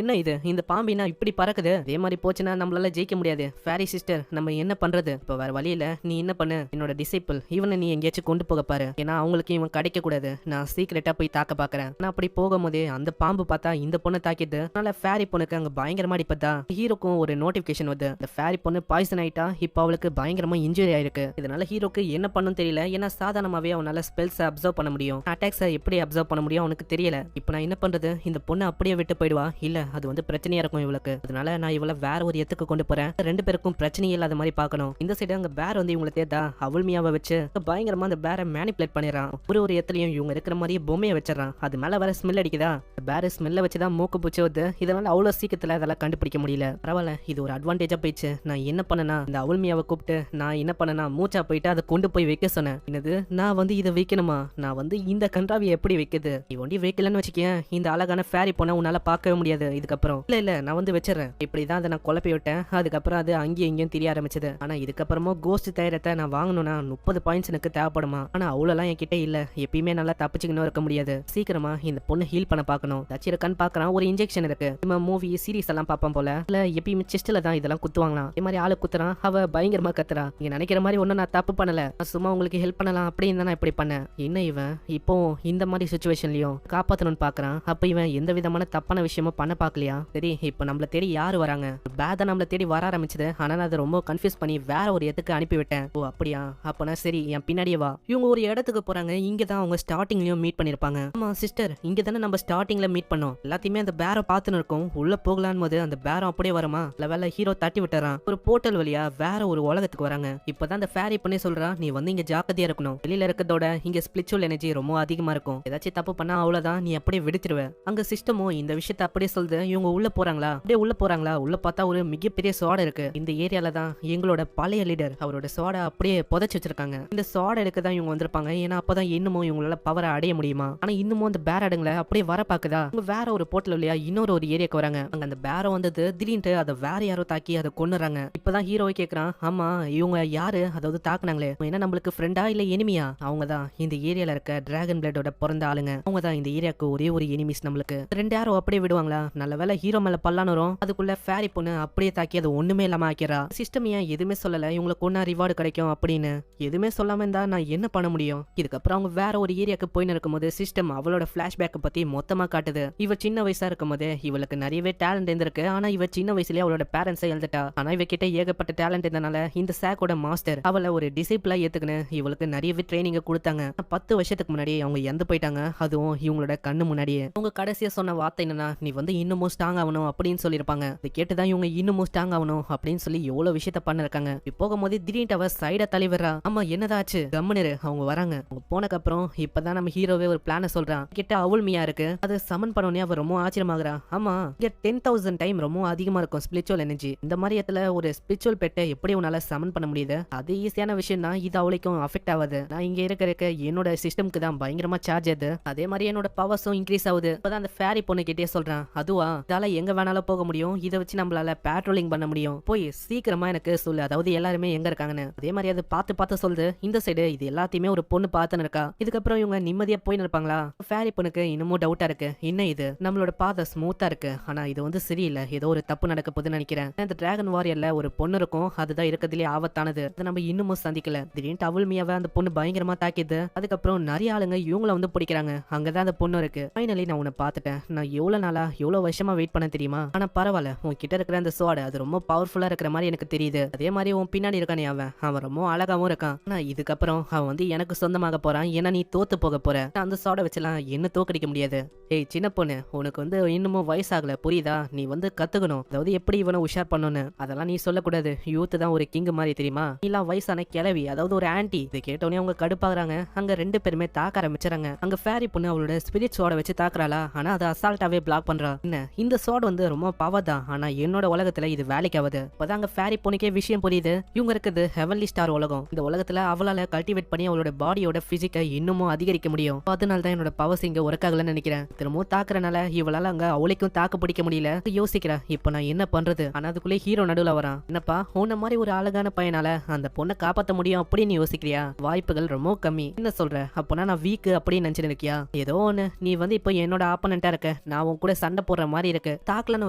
என்ன இது, இந்த பாம்பினா இப்படி பறக்குது? அதே மாதிரி போச்சுன்னா நம்மளால ஜெயிக்க முடியாது. ஃபேரி சிஸ்டர், நம்ம என்ன பண்றது? இப்ப வேற வழியில நீ என்ன பண்ணு, என்னோட டிசைபிள் இவனை நீ எங்கேயாச்சும் கொண்டு போக பாரு. ஏன்னா அவங்களுக்கு இவன் கிடைக்க கூடாது. நான் சீக்கிரட்டா போய் தாக்க பாக்குறேன். நான் அப்படி போகும்போதே அந்த பாம்பு பார்த்தா இந்த பொண்ணை தாக்கிது. அதனால ஃபேரி பொண்ணுக்கு அங்க பயங்கரமா அடிப்பதா. ஹீரோக்கும் ஒரு நோட்டிபிகேஷன் வருது, இந்த ஃபேரி பொண்ணு பாய்சன் ஆயிட்டா. இப்ப அவளுக்கு பயங்கரமா இன்ஜுரி ஆயிருக்கு. இதனால ஹீரோக்கு என்ன பண்ணும் தெரியல. ஏன்னா சாதாரணமாவே அவனால ஸ்பெல்ஸ் அப்சர்வ் பண்ண முடியும், அட்டாக்ஸை எப்படி அப்சர்வ் பண்ண முடியும் அவனுக்கு தெரியல. இப்ப நான் என்ன பண்றது? இந்த பொண்ணு அப்படியே விட்டு போயிடுவா? இல்ல, அது பிரச்சனையா இருக்கும் இவளுக்கு. அதனால நான் இவளை வேற ஒரு இடத்துக்கு கொண்டு போறேன். 2 பேருக்கும் பிரச்சனை இல்லாத மாதிரி பார்க்கணும். இந்த சைடு அங்க பேர் இவங்களை தேடா அவள்மியாவை வச்சு பயங்கரமா அந்த பேரை மேனிபுலேட் பண்ணிடுறான். ஒரு இடத்துலயும் இவங்க இருக்கிற மாதிரியே பொம்மையை வச்சிடறான். அது மேல வேற ஸ்மெல் அடிக்குதா. பேர் ஸ்மெல்ல வச்சுதான் மூக்கு பூச்சி வருது. இதனால அவ்வளவு சீக்கிரத்துல அதெல்லாம் கண்டுபிடிக்க முடியல. பரவாயில்ல, இது ஒரு அட்வான்டேஜா போயிடுச்சு. நான் என்ன பண்ணனா, இந்த அவள்மியாவை கூப்பிட்டு நான் என்ன பண்ணனா, மூச்சா போயிட்டு அதை கொண்டு போய் வைக்க சொன்னேன். என்னது, நான் இதை வைக்கணுமா? நான் இந்த கன்றாவியை எப்படி வைக்குது? நீ ஒண்டி வைக்கலன்னு வச்சுக்கேன், இந்த அழகான ஃபேரி பொண்ணை உன்னால பார்க்கவே முடியாது இதுக்கப்புறம். இல்ல நான் வச்சிடறேன். இப்படிதான் அதை நான் குழப்பி விட்டேன். அதுக்கப்புறம் அது அங்கேயும் இங்கேயும் தெரிய ஆரம்பிச்சது. ஆனா இதுக்கப்புறமா கோஸ்ட் தைரத்தை நான் வாங்கணும்னா 30 பாயிண்ட்ஸ் எனக்கு தேவைப்படுமா? ஆனா அவ்வளவுலாம் என்கிட்ட இல்ல. எப்பயுமே நல்லா தப்பிச்சுக்கணும் இருக்க முடியாது. சீக்கிரமா இந்த பொண்ணு ஹீல் பண்ண பாக்கணும். தச்சிருக்கான்னு பாக்குறான். ஒரு இன்ஜெக்ஷன் இருக்கு. நம்ம மூவி சீரிஸ் எல்லாம் பாப்போம் போல. இல்ல எப்பயுமே செஸ்ட்ல தான் இதெல்லாம் குத்துவாங்களாம். இதே மாதிரி ஆளு குத்துறான். அவ பயங்கரமா கத்துறா. நீங்க நினைக்கிற மாதிரி ஒன்னும் நான் தப்பு பண்ணல, சும்மா உங்களுக்கு ஹெல்ப் பண்ணலாம் அப்படின்னு தான் நான் இப்படி பண்ணேன். என்ன இவன் இப்போ இந்த மாதிரி சுச்சுவேஷன்லயும் காப்பாத்தணும்னு பாக்குறான். அப்ப இவன் எந்த விதமான தப்பான விஷயமும் பண்ண பாக்கலையா? சரி, இப்ப நம்மள தேடி யாரு வராங்க? பேத நம்மள தேடி வர ஆரம்பிச்சது. ஆனா நான் அதை ரொம்ப கன்ஃபியூஸ் பண்ணி வேற ஒரு இடத்துக்கு அனுப்பி விட்டேன். ஓ அப்படியா? அப்பனா சரி, என் பின்னாடியே வா. இவங்க ஒரு இடத்துக்கு போறாங்க. இங்கதான் அவங்க ஸ்டார்டிங்லயும் மீட் பண்ணிருப்பாங்க. ஆமா சிஸ்டர், இங்க தானே நம்ம ஸ்டார்டிங்ல மீட் பண்ணோம். எல்லாத்தையுமே அந்த பேரை பார்த்துன்னு இருக்கும். உள்ள போகலான்னு போது அந்த பேரம் அப்படியே வரமா? வேலை ஹீரோ தட்டி விட்டுறான். ஒரு போர்ட்டல் வழியா வேற ஒரு உலகத்துக்கு வராங்க. இப்பதான் அந்த ஃபேரி பண்ணி சொல்றா, நீ இங்க ஜாக்கிரதையா இருக்கணும். வெளியில இருக்கிறதோட இங்க ஸ்பிரிச்சுவல் எனர்ஜி ரொம்ப அதிகமா இருக்கும். ஏதாச்சும் தப்பு பண்ணா அவ்வளவுதான், நீ அப்படியே விடுத்துருவ. அங்க சிஸ்டமும் இந்த விஷயத்த அப்படியே சொல்லுது. இவங்க உள்ள போறாங்களா? அப்படியே உள்ள போறாங்களா? உள்ள பார்த்தா ஒரு மிகப்பெரிய சோடை இருக்கு. இந்த ஏரியால தான் எங்களோட பழைய லீடர் அவரோட சோடை அப்படியே புதைச்சு வச்சிருக்காங்க. இந்த சோடை எடுக்க தான் இவங்க வந்திருப்பாங்க. ஏன்னா அப்பதான் இன்னமும் இவங்களால பவரை அடைய முடியுமா? ஆனா இன்னமும் அந்த பேரடுங்களை அப்படியே வர பாக்குதா. இவங்க வேற ஒரு போர்ட்டல் வழியா இன்னொரு ஒரு ஏரியாக்கு வராங்க. அங்க அந்த பேரம் வந்தது திடீர்னு அதை வேற யாரோ தாக்கி அதை கொன்னுறாங்க. இப்பதான் ஹீரோவை கேக்குறான், ஆமா இவங்க யார் யாரு அதாவது தாக்குனாங்களே என்ன நம்மளுக்கு ஃப்ரெண்டா இல்ல எனிமியா? அவங்க தான் இந்த ஏரியால இருக்க டிராகன் பிளேடோட பிறந்த ஆளுங்க. அவங்க தான் இந்த ஏரியாக்கு ஒரே ஒரு எனிமிஸ் நம்மளுக்கு. 2 யாரோ அப்படியே விடுவாங்களா? நல்ல வேலை ஹீரோ மேல பல்லான்னு வரும். அதுக்குள்ள ஃபேரி பொண்ணு அப்படியே தாக்கி அது ஒண்ணுமே இல்லாம ஆக்கிறா. சிஸ்டம் ஏன் எதுவுமே சொல்லல இவங்களுக்கு ஒன்னா ரிவார்டு கிடைக்கும் அப்படின்னு? எதுவுமே சொல்லாம இருந்தா நான் என்ன பண்ண முடியும்? இதுக்கப்புறம் அவங்க வேற ஒரு ஏரியாக்கு போயின்னு இருக்கும்போது சிஸ்டம் அவளோட பிளாஷ்பேக் பத்தி மொத்தமா காட்டுது. இவ சின்ன வயசா இருக்கும்போது இவளுக்கு நிறையவே டேலண்ட் இருந்திருக்கு. ஆனா இவ சின்ன வயசுலயே அவளோட பேரண்ட்ஸை எழுந்துட்டா. ஆனா இவ கிட்ட ஏகப்பட்ட டேலண்ட் இருந்தனால இந்த சாக்கோட மாஸ்டர் அவளை ஒரு டிசிப்ளா ஏத்துக்குன்னு இவளுக்கு நிறையவே ட்ரைனிங் கொடுத்தாங்க. 10 வருஷத்துக்கு முன்னாடி அவங்க இறந்து போயிட்டாங்க. அதுவும் இவங்களோட கண்ணு முன்னாடியே. அவங்க கடைசியா சொன்ன வார்த்தை என்னன்னா, நீ வந்து இன்னமும் ஸ்ட்ராங் ஆகணும் அப்படின்னு சொல்லியிருப்பாங்க. இதை கேட்டுதான் இவங்க இன்னமும் ஸ்ட்ராங் ஆகணும் அப்படின்னு சொல்லி எவ்வளவு விஷயத்த பண்ணிருக்காங்க. போகும்போது திடீர்னு அவ சைட தலைவரா, ஆமா என்னதாச்சு கம்முனரு அவங்க வராங்க. அவங்க போனக்கு அப்புறம் இப்பதான் நம்ம ஹீரோவே ஒரு பிளான சொல்றான். கிட்ட அவுல்மியா இருக்கு. அது சமன் பண்ணோன்னே அவ ரொம்ப ஆச்சரியமாகறா. ஆமா இங்க 10,000 டைம் ரொம்ப அதிகமா இருக்கும் ஸ்பிரிச்சுவல் எனர்ஜி. இந்த மாதிரி இடத்துல ஒரு ஸ்பிரிச்சுவல் பெட்டை எப்படி உன்னால சமன் பண்ண முடியுது? அது ஈஸியான விஷயம் தான். இது அவளைக்கும் அஃபெக்ட் ஆகுது. நான் இங்க இருக்க என்னோட சிஸ்டம்க்கு தான் பயங்கரமா சார்ஜ் ஆகுது. அதே மாதிரி என்னோட பவர்ஸும் இன்க்ரீஸ் ஆகுது. இப்பதான் அந்த ஃபேரி பொண்ணு கிட்டே சொல்றான், அதுவா இதால எங்க வேணாலும் போக முடியும். இதை வச்சு நம்மளால பேட்ரோலிங் பண்ண முடியும். போய் சீக்கிரமா எனக்கு சொல்லு, அதாவது எல்லாருமே எங்க இருக்காங்கன்னு. அதே மாதிரி அது பார்த்து சொல்லுது. இந்த சைடு இது எல்லாத்தையுமே ஒரு பொண்ணு பார்த்துன்னு இருக்கா. இதுக்கப்புறம் இவங்க நிம்மதியா போயின்னு இருப்பாங்களா? ஃபேரி பொண்ணுக்கு இன்னமும் டவுட்டா இருக்கு. என்ன இது நம்மளோட பாதை ஸ்மூத்தா இருக்கு, ஆனா இது வந்து சரியில்லை. ஏதோ ஒரு தப்பு நடக்க போகுதுன்னு நினைக்கிறேன். இந்த டிராகன் வாரியர்ல ஒரு பொண்ணு இருக்கும். அதுதான் இருக்கிறதுலே ஆபத்தானது. அதை நம்ம இன்னமும் சந்திக்கல. திடீர்னு அவல்மியாவை அந்த பொண்ணு பயங்கரமா தாக்கிது. அதுக்கப்புறம் நிறைய ஆளுங்க இவங்கள வந்து பிடிக்கிறாங்க. அங்கதான் அந்த பொண்ணு இருக்கு. ஃபைனலி நான் உன்னை பார்த்துட்டேன். நான் எவ்வளவு நாளா எவ்வளவு வருஷமா வெயிட் பண்ண தெரியுமா? ஆனா பரவாயில்ல, உன் கிட்ட இருக்கிற அந்த சோடு அது ரொம்ப பவர்ஃபுல்லா இருக்கிற மாதிரி எனக்கு தெரியுது. அதே மாதிரி உன் பின்னாடி இருக்கானே அவன் ரொம்ப அழகாவும் இருக்கான். ஆனா இதுக்கப்புறம் அவன் வந்து எனக்கு சொந்தமாக போறான். ஏன்னா நீ தோத்து போக போற. அந்த சோட வச்சலாம் என்ன தோக்கடிக்க முடியாது. ஏய் சின்ன பொண்ணு, உனக்கு வந்து இன்னமும் வயசாகல புரியுதா? நீ வந்து கத்துக்கணும். அதாவது எப்படி இவனை உஷார் பண்ணணும்னு. அதெல்லாம் நீ சொல்லக்கூடாது. யூத் தான் ஒரு கிங் மாதிரி தெரியுமா? நீலாம் வயசான கிளவி, அதாவது ஒரு ஆன்டி. இதை கேட்டோடனே அவங்க கடுப்பாகிறாங்க. அங்க 2 பேருமே தாக்க ஆரம்பிச்சாங்க. அங்க ஃபேரி பொண்ணு அவளோட ஸ்பிரிட் சோட வச்சு தாக்குறாளா? ஆனா அதை அசால்ட்டாவே பிளாக் பண்றா. என்ன இந்த சோட் வந்து ரொம்ப பவர் தான், ஆனா என்னோட உலகத்துல இது வேலைக்கு ஆகுது. இப்பதான் அங்க ஃபேரி பொண்ணுக்கே விஷயம் புரியுது. இவங்க இருக்குது ஹெவன்லி ஸ்டார் உலகம். இந்த உலகத்துல அவளால கல்டிவேட் பண்ணி அவளோட பாடியோட பிசிக்கை இன்னமும் அதிகரிக்க முடியும். அதனால தான் என்னோட பவர்ஸ் இங்க ஒர்க் ஆகலன்னு நினைக்கிறேன். திரும்பவும் தாக்குறனால இவளால அங்க அவளைக்கும் தாக்கு பிடிக்க முடியல. யோசிக்கிறா இப்ப நான் என்ன பண்றது? ஆனா அதுக்குள்ளே ஹீரோ நடுவுல வரான். என்னப்பா உன்ன மாதிரி ஒரு அழகான பையனால அந்த பொண்ணை காப்பாத்த முடியும் அப்படின்னு யோசிக்கிறியா? வாய்ப்புகள் ரொம்ப கம்மி. என்ன சொல்ற? அப்பனா நான் வீக் அப்படின்னு நினைச்சு இருக்கியா? ஏதோ ஒண்ணு, நீ வந்து இப்போ என்னோட ஆப்பனண்டா இருக்க. நான் உன் கூட சண்டை போடுற மாதிரி இருக்கு. தாக்கலன்னு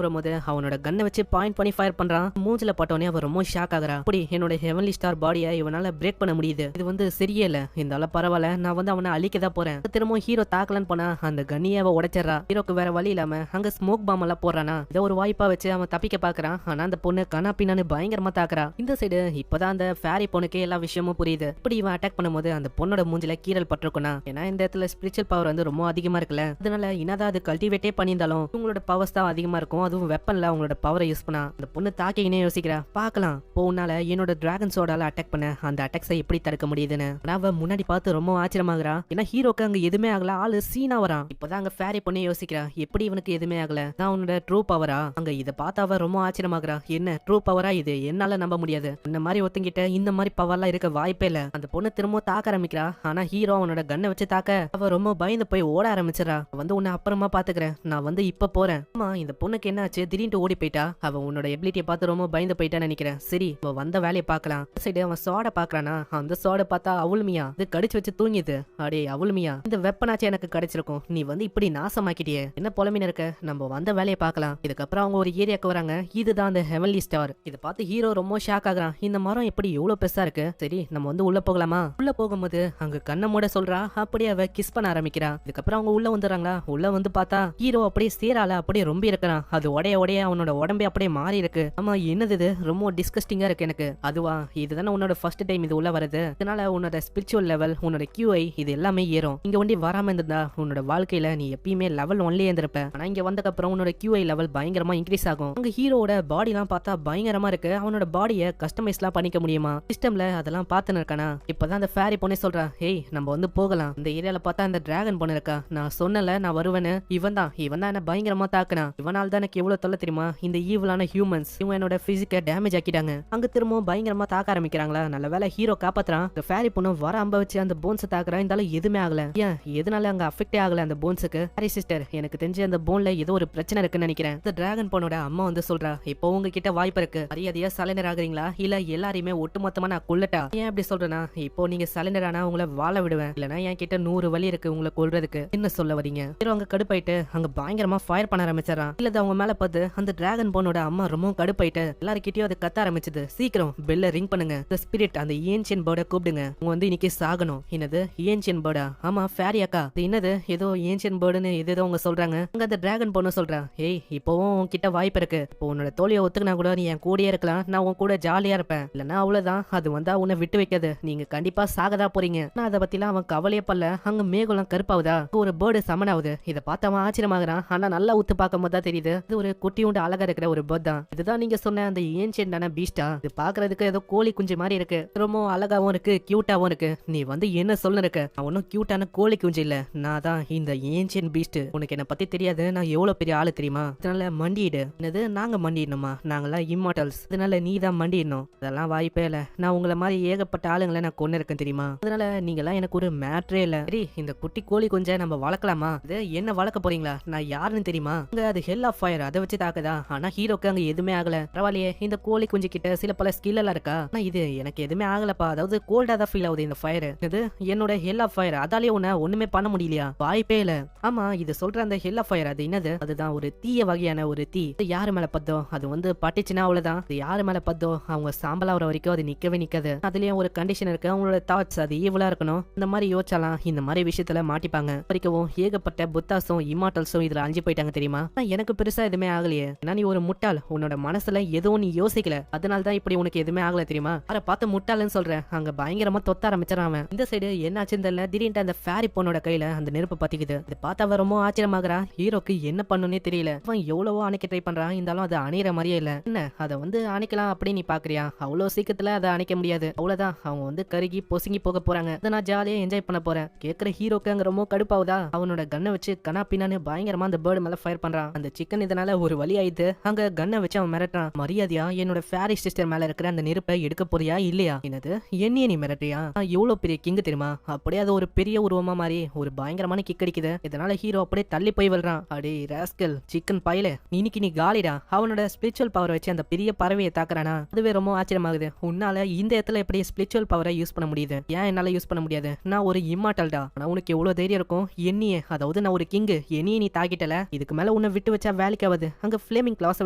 வரும்போது அவனோட கண்ணை வச்சு பாயிண்ட் பண்ணி ஃபயர் பண்றான். மூஞ்சில பட்டோனே அவ ரொம்ப ஷாக் ஆகுறா. அப்படி என்னோட ஹெவன்லி ஸ்டார் பாடியை இவனால பிரேக் பண்ண முடியுது. இது வந்து சரியே இல்ல. இருந்தாலும் பரவாயில்ல, நான் வந்து அவனை அழிக்கதான் போறேன். திரும்ப ஹீரோ தாக்கலன்னு போனா அந்த கண்ணியை அவ உடைச்சிடறா. ஹீரோக்கு வேற வழி இல்லாம அங்க ஸ்மோக் பாம் எல்லாம் போடுறானா. இதை ஒரு வாய்ப்பா வச்சு அவன் தப்பிக்க பாக்குறான். ஆனா அந்த பொண்ணு கண்ணா பின்னான்னு பயங்கரமா தாக்குறா. இந்த சைடு இப்பதான் அந்த ஃபேரி பொண்ணுக்கே எல்லா விஷயமும் புரியுது. இப்படி இவன் அட்டாக் பண்ணும்போது அந்த பொண்ணோட மூஞ்சில கீரல் பட்டிருக்குனா. ஏன்னா இந்த இடத்துல ஸ்பிரிச்சுவல் பவர் வந்து ரொம்ப அதிகமா இருக்குல்ல. அதனால என்னதான் அது கல்டிவேட்டே பண்ணியிருந்தாலும் உங்களோட பவர்ஸ் தான் அதிகமா இருக்கும். அதுவும் வெப்பன்ல அவங்களோட பவரை யூஸ் பண்ணா அந்த பொண்ணு தாக்கினே யோசிக்கிறா. பாக்கலாம் போனால என்னோட டிராகன் சோடால அட்டாக் பண்ண அந்த அட்டாக்ஸை எப்படி தடுக்க முடியுதுன்னு. ஆனா அவ முன்னாடி பார்த்து ரொம்ப ஆச்சரியமாகறா. ஏன்னா ஹீரோக்கு அங்க எதுவுமே ஆகல. ஆளு சீனா வரான். இப்பதான் அங்க ஃபேரி பொண்ணே யோசிக்கிறா, எப்படி இவனுக்கு எதுவுமே ஆகல? நான் உன்னோட ட்ரூ பவரா? அங்க இதை பார்த்து அவ ரொம்ப ஆச்சரியமாகறா. என்ன ட்ரூ பவரா இது? என்னால நம்ப முடியாது. இந்த மாதிரி ஒருத்தங்கிட்ட இந்த மாதிரி பவர்லாம் இருக்க வாய்ப்பே இல்ல. அந்த பொண்ணு திரும்ப தாக்க ஆரம்பிக்கிறா. ஆனா ஹீரோ அவனோட கண்ணை வச்சு தாக்க அவ ரொம்ப பயந்து போய் ஓட ஆரம்பிச்சிடறா. வந்து உன்னை அப்புறமா பாத்துக்கிறேன், நான் வந்து இப்ப போறேன். ஆமா இந்த பொண்ணுக்கு என்ன ஆச்சு? திடீர்னு ஓடி போயிட்டா. அவ உன்னோட எபிலிட்டியை பார்த்து ரொம்ப பயந்து போயிட்டான்னு நினைக்கிறேன். சரி அவ வந்த வேலையை பார்க்கலாம். சைடு அவன் சோட பாக்குறானா. அந்த சோட பார்த்தா அவுல்மியா இது கடிச்சு வச்சு தூங்கிது. அடே அவுல்மியா, இந்த வெப்பனாச்சு எனக்கு கிடைச்சிருக்கும். நீ வந்து இப்படி நாசமாக்கிட்டியே. என்ன புலமின்னு இருக்க? நம்ம வந்த வேலையை பார்க்கலாம். இதுக்கப்புறம் அவங்க ஒரு ஏரியாக்கு வராங்க. இதுதான் அந்த ஹெவன்லி ஸ்டார். இதை பார்த்து ஹீரோ ரொம்ப ஷாக் ஆகுறான். இந்த மரம் எப்படி எவ்வளவு பெருசா இருக்கு? சரி நம்ம வந்து உள்ள போகலாமா? உள்ள போகும்போது அங்க கண்ணை மூட சொல்றா. அப்படியே அவ கிஸ் பண்ண ஆரம்பிக்கிறா. இதுக்கப்புறம் அவங்க உள்ள வந்துடுறாங்களா. உள்ள வந்து பார்த்தா ஹீரோ அப்படியே சேரால அப்படியே ரொம்ப இருக்கிறான். அது உடைய அவனோட உடம்பே அப்படியே மாறி இருக்கு. ஆமா என்னது இது? ரொம்ப டிஸ்கஸ்டிங்கா இருக்கு எனக்கு. அதுவா இதுதானே உன்னோட ஃபர்ஸ்ட் டைம் இது உள்ள வருது. அதனால உன்னோட ஸ்பிரிச்சுவல் லெவல், உன்னோட QI இது எல்லாமே ஏறும். இங்க ஒண்டி வராம இருந்தா உன்னோட வாழ்க்கையில நீ எப்பயுமே லெவல் 1லயே இருந்திருப்ப. ஆனா இங்க வந்ததுக்கு அப்புறம் உன்னோட QI லெவல் பயங்கரமா இன்க்ரீஸ் ஆகும். அங்க ஹீரோட பாடி எல்லாம் பார்த்தா பயங்கரமா இருக்கு. அவனோட பாடியை கஸ்டமைஸ் எல்லாம் பண்ணிக்க முடியுமா சிஸ்டம்ல? அதெல்லாம் பார்த்துன்னு இருக்கானா. இப்பதான் அந்த ஃபேரி பொண்ணே சொல்றா, ஹேய் நம்ம வந்து போகலாம். இந்த ஏரியால பார்த்தா அந்த டிராகன் பொண்ணு இருக்கா. நான் சொன்னல நான் வருவேன்னு. இவன் தான் என்ன பயங்கரமா தாக்குனா. இவனால தான் எனக்கு எவ்வளவு தொல்லை தெரியுமா? இந்த ஈவலான ஹியூமன்ஸ் இவன் என்னோட பிசிக்க டேமேஜ் ஆக்கிட்டாங்க. அங்க திரும்பவும் பயங்கரமா தாக்க ஆரம்பிக்கிறாங்களா. நல்ல வேலை ஹீரோ காப்பாத்துறான். இந்த ஃபேரி பொண்ணு வர அம்ப வச்சு அந்த போன்ஸ் தாக்குறா. இருந்தாலும் எதுவுமே ஆகல. ஏன் எதனால அங்க அஃபெக்டே ஆகல அந்த போன்ஸுக்கு? ஹரி சிஸ்டர், எனக்கு தெரிஞ்சு அந்த போன்ல ஏதோ ஒரு பிரச்சனை இருக்குன்னு நினைக்கிறேன். இந்த டிராகன் பொண்ணோட அம்மா வந்து சொல்றா, இப்போ உங்ககிட்ட வாய்ப்பு இருக்கு. மரியாதையா சலைனர் ஆகுறீங்களா இல்ல எல்லாரையுமே ஒட்டு ஒட்டுமொத்தமா நான் கொல்லட்டா? ஏன் அப்படி சொல்றேன்னா, இப்போ நீங்க சரண்டர் ஆனா உங்களை வாழ விடுவேன், இல்லனா என் கிட்ட 100 வழி இருக்கு உங்களை கொல்றதுக்கு. என்ன சொல்ல வரீங்க? ஹீரோ அங்க கடுப்பாயிட்டு அங்க பயங்கரமா ஃபயர் பண்ண ஆரம்பிச்சாராம். இல்ல அவங்க மேல பார்த்து அந்த டிராகன் போனோட அம்மா ரொம்ப கடுப்பாயிட்டு எல்லார்கிட்டயும் அது கத்த ஆரம்பிச்சது. சீக்கிரம் பெல்ல ரிங் பண்ணுங்க, the spirit அந்த ஏன்ஷியன் பேர்டை கூப்பிடுங்க, அவங்க வந்து இன்னைக்கு சாகணும். என்னது ஏன்ஷியன் பேர்டா? ஆமா ஃபேரி அக்கா. இது என்னது ஏதோ ஏன்ஷியன் பேர்டுன்னு ஏதோ அவங்க சொல்றாங்க. அங்க அந்த டிராகன் பொண்ணு சொல்றா, ஏய் இப்பவும் உன்கிட்ட வாய்ப்பு இருக்கு, இப்போ உன்னோட தோழியை ஒத்துக்கினா கூட நீ என் கூடயே இருக்கலாம், நான் உன் கூட ஜாலியா இருப்பேன், இல்லன்னா அவ்வளவுதான், அது வந்தா உன்னை விட்டு வைக்காது, நீங்க கண்டிப்பா சாகதா போறீங்க. நான் அதை பத்திலாம் அவன் கவலையே பல்ல. அங்க மேகலாம் கருப்பாவுதா, ஒரு பேர்டு சமன் ஆகுது. இதை பார்த்து அவன் ஆச்சரியமாகறான். ஆனா நல்லா ஊத்து பார்க்கும் போது தான் தெரியுது இது ஒரு குட்டியுண்டு அழகா இருக்கிற ஒரு பேர்ட் தான். இதுதான் நீங்க சொன்ன அந்த ஏன்ஷியன்டான பீஸ்டா? இது பாக்குறதுக்கு ஏதோ கோழி குஞ்சு மாதிரி இருக்கு, ரொம்ப அழகாவும் இருக்கு, கியூட்டாவும் இருக்கு. நீ வந்து என்ன சொல்ல இருக்க? அவனும் கியூட்டான கோழி குஞ்சு இல்ல, நான் தான் இந்த ஏன்ஷியன் பீஸ்ட். உனக்கு என்ன பத்தி தெரியாது, நான் எவ்வளவு பெரிய ஆளு தெரியுமா? அதனால மண்டிடு. என்னது நாங்க மண்டிடணுமா? நாங்களாம் இம்மார்டல்ஸ், அதனால நீ தான் மண்டிடணும். அதெல்லாம் வாய்ப்பே இல்ல, நான் உங்களை மாதிரி ஏகப்பட்ட ஆளுங்களை நான் கொண்டு இருக்கேன் தெரியுமா? அதனால நீங்களாம் எனக்கு ஒரு மேட்ரே இல்ல. சரி இந்த குட்டி கோழி கொஞ்சம் நம்ம வளர்க்கலாமா? இது என்ன வளர்க்க போறீங்களா? நான் யாருன்னு தெரியுமா? அங்க அது ஹெல் ஆஃப் ஃபயர், அதை வச்சு தாக்குதா. ஆனா ஹீரோக்கு அங்க எதுவுமே ஆகல. பரவாயில்லையே, இந்த கோழி குஞ்சு கிட்ட சில பல ஸ்கில் எல்லாம் இருக்கா? ஆனா இது எனக்கு எதுவுமே ஆகலப்பா. அதாவது கோல்டா தான் ஃபீல் ஆகுது இந்த ஃபயர். இது என்னோட ஹெல் ஆஃப் ஃபயர், அதாலேயே உன்னை ஒண்ணுமே பண்ண முடியலையா? வாய்ப்பே இல்ல. ஆமா இது சொல்ற அந்த ஹெல் ஆஃப் ஃபயர் அது என்னது? அதுதான் ஒரு தீய வகையான ஒரு தீ. யாரு மேல பத்தோ அது வந்து பட்டுச்சுன்னா அவ்வளவுதான். அது யாரு மேல பத்தோ அவங்க சாம்பலா வர வரைக்கும் அது நிக்கவே நிக்காது. அதுலயும் ஒரு கண்டிஷன் இருக்கு, அவங்களோட தாட்ஸ் அது ஈவலா இருக்கணும். இந்த மாதிரி யோசிச்சாலாம் இந்த மாதிரி விஷயத்துல மாட்டிப்பாங்க. வரைக்கும் ஏகப்பட்ட புத்தாசும் இம்மார்டல்ஸும் இதுல அஞ்சு போயிட்டாங்க தெரியுமா? எனக்கு பெருசா எதுவுமே ஆகலையே. ஏன்னா நீ ஒரு முட்டாள், உன்னோட மனசுல எதுவும் நீ யோசிக்கல, அதனாலதான் இப்படி உனக்கு எதுவுமே ஆகல தெரியுமா? அத பார்த்து முட்டாள்னு சொல்றேன். அங்க பயங்கரமா தொத்த ஆரம்பிச்சான் அவன். இந்த சைடு என்னாச்சுன்னு தெரியல, திடீர்னு அந்த ஃபேரி பொண்ணோட கையில அந்த நெருப்பு பத்திக்குது. இதை பார்த்து அவன் ரொம்ப ஆச்சரியமாகறா. ஹீரோக்கு என்ன பண்ணுன்னே தெரியல. அவன் எவ்வளவோ அணைக்க ட்ரை பண்றான், இருந்தாலும் அது அணையிற மாதிரியே இல்ல. என்ன அதை வந்து அணைக்கலாம் அப்படின்னு நீ பாக்குறியா? அவ்வளவு சீக்கிரத்துல அதை அணைக்க முடியாது, அவ்வளவுதான். அவங்க வந்து கருகி பொசுங்கி போக போறாங்க. அதை நான் ஜாலியா என்ஜாய் பண்ண போறேன். கேக்குற ஹீரோக்கு அங்க ரொம்ப கடுப்பாவுதா. அவனோட கண்ணை வச்சு கண்ணா பின்னான்னு பயங்கரமா அந்த பேர்டு மேல ஃபயர் பண்றான். அந்த சிக்கன் இதனால ஒரு வழி ஆயிடுது. அங்க கண்ணை வச்சு அவன் மிரட்டான். மரியாதையா என்னோட ஃபேரி சிஸ்டர் மேல இருக்கிற அந்த நெருப்பை எடுக்க போறியா இல்லையா? என்னது என்னைய நீ மிரட்டியா? எவ்வளவு பெரிய கிங் தெரியுமா? அப்படியே அது ஒரு பெரிய உருவமா மாறி ஒரு பயங்கரமான கிக் அடிக்குது. இதனால ஹீரோ அப்படியே தள்ளி போய் விழுறான். அடே ராஸ்கல் சிக்கன் பயல, இன்னைக்கு நீ காலிடா. அவனோட ஸ்பிரிச்சுவல் பவர் வச்சு அந்த பெரிய பறவையை தாக்குறானா? அதுவே ரொம்ப ஆச்சரியமாகுது. உன்னால இந்த இடத்துல எப்படி ஸ்பிரிச்சுவல் பவரை யூஸ் பண்ண முடியுது? ஏன் என்னால யூஸ் பண்ண முடியாது? நான் ஒரு இம்மார்டல்டா. ஆனா உனக்கு எவ்வளவு தைரியம் இருக்கும் என்னையே, அதாவது நான் ஒரு கிங், என்னையே நீ தாக்கிட்டல, இதுக்கு மேல உன்னை விட்டு வச்சா வேலைக்காவது. அங்க ஃபிளேமிங் கிளாஸ்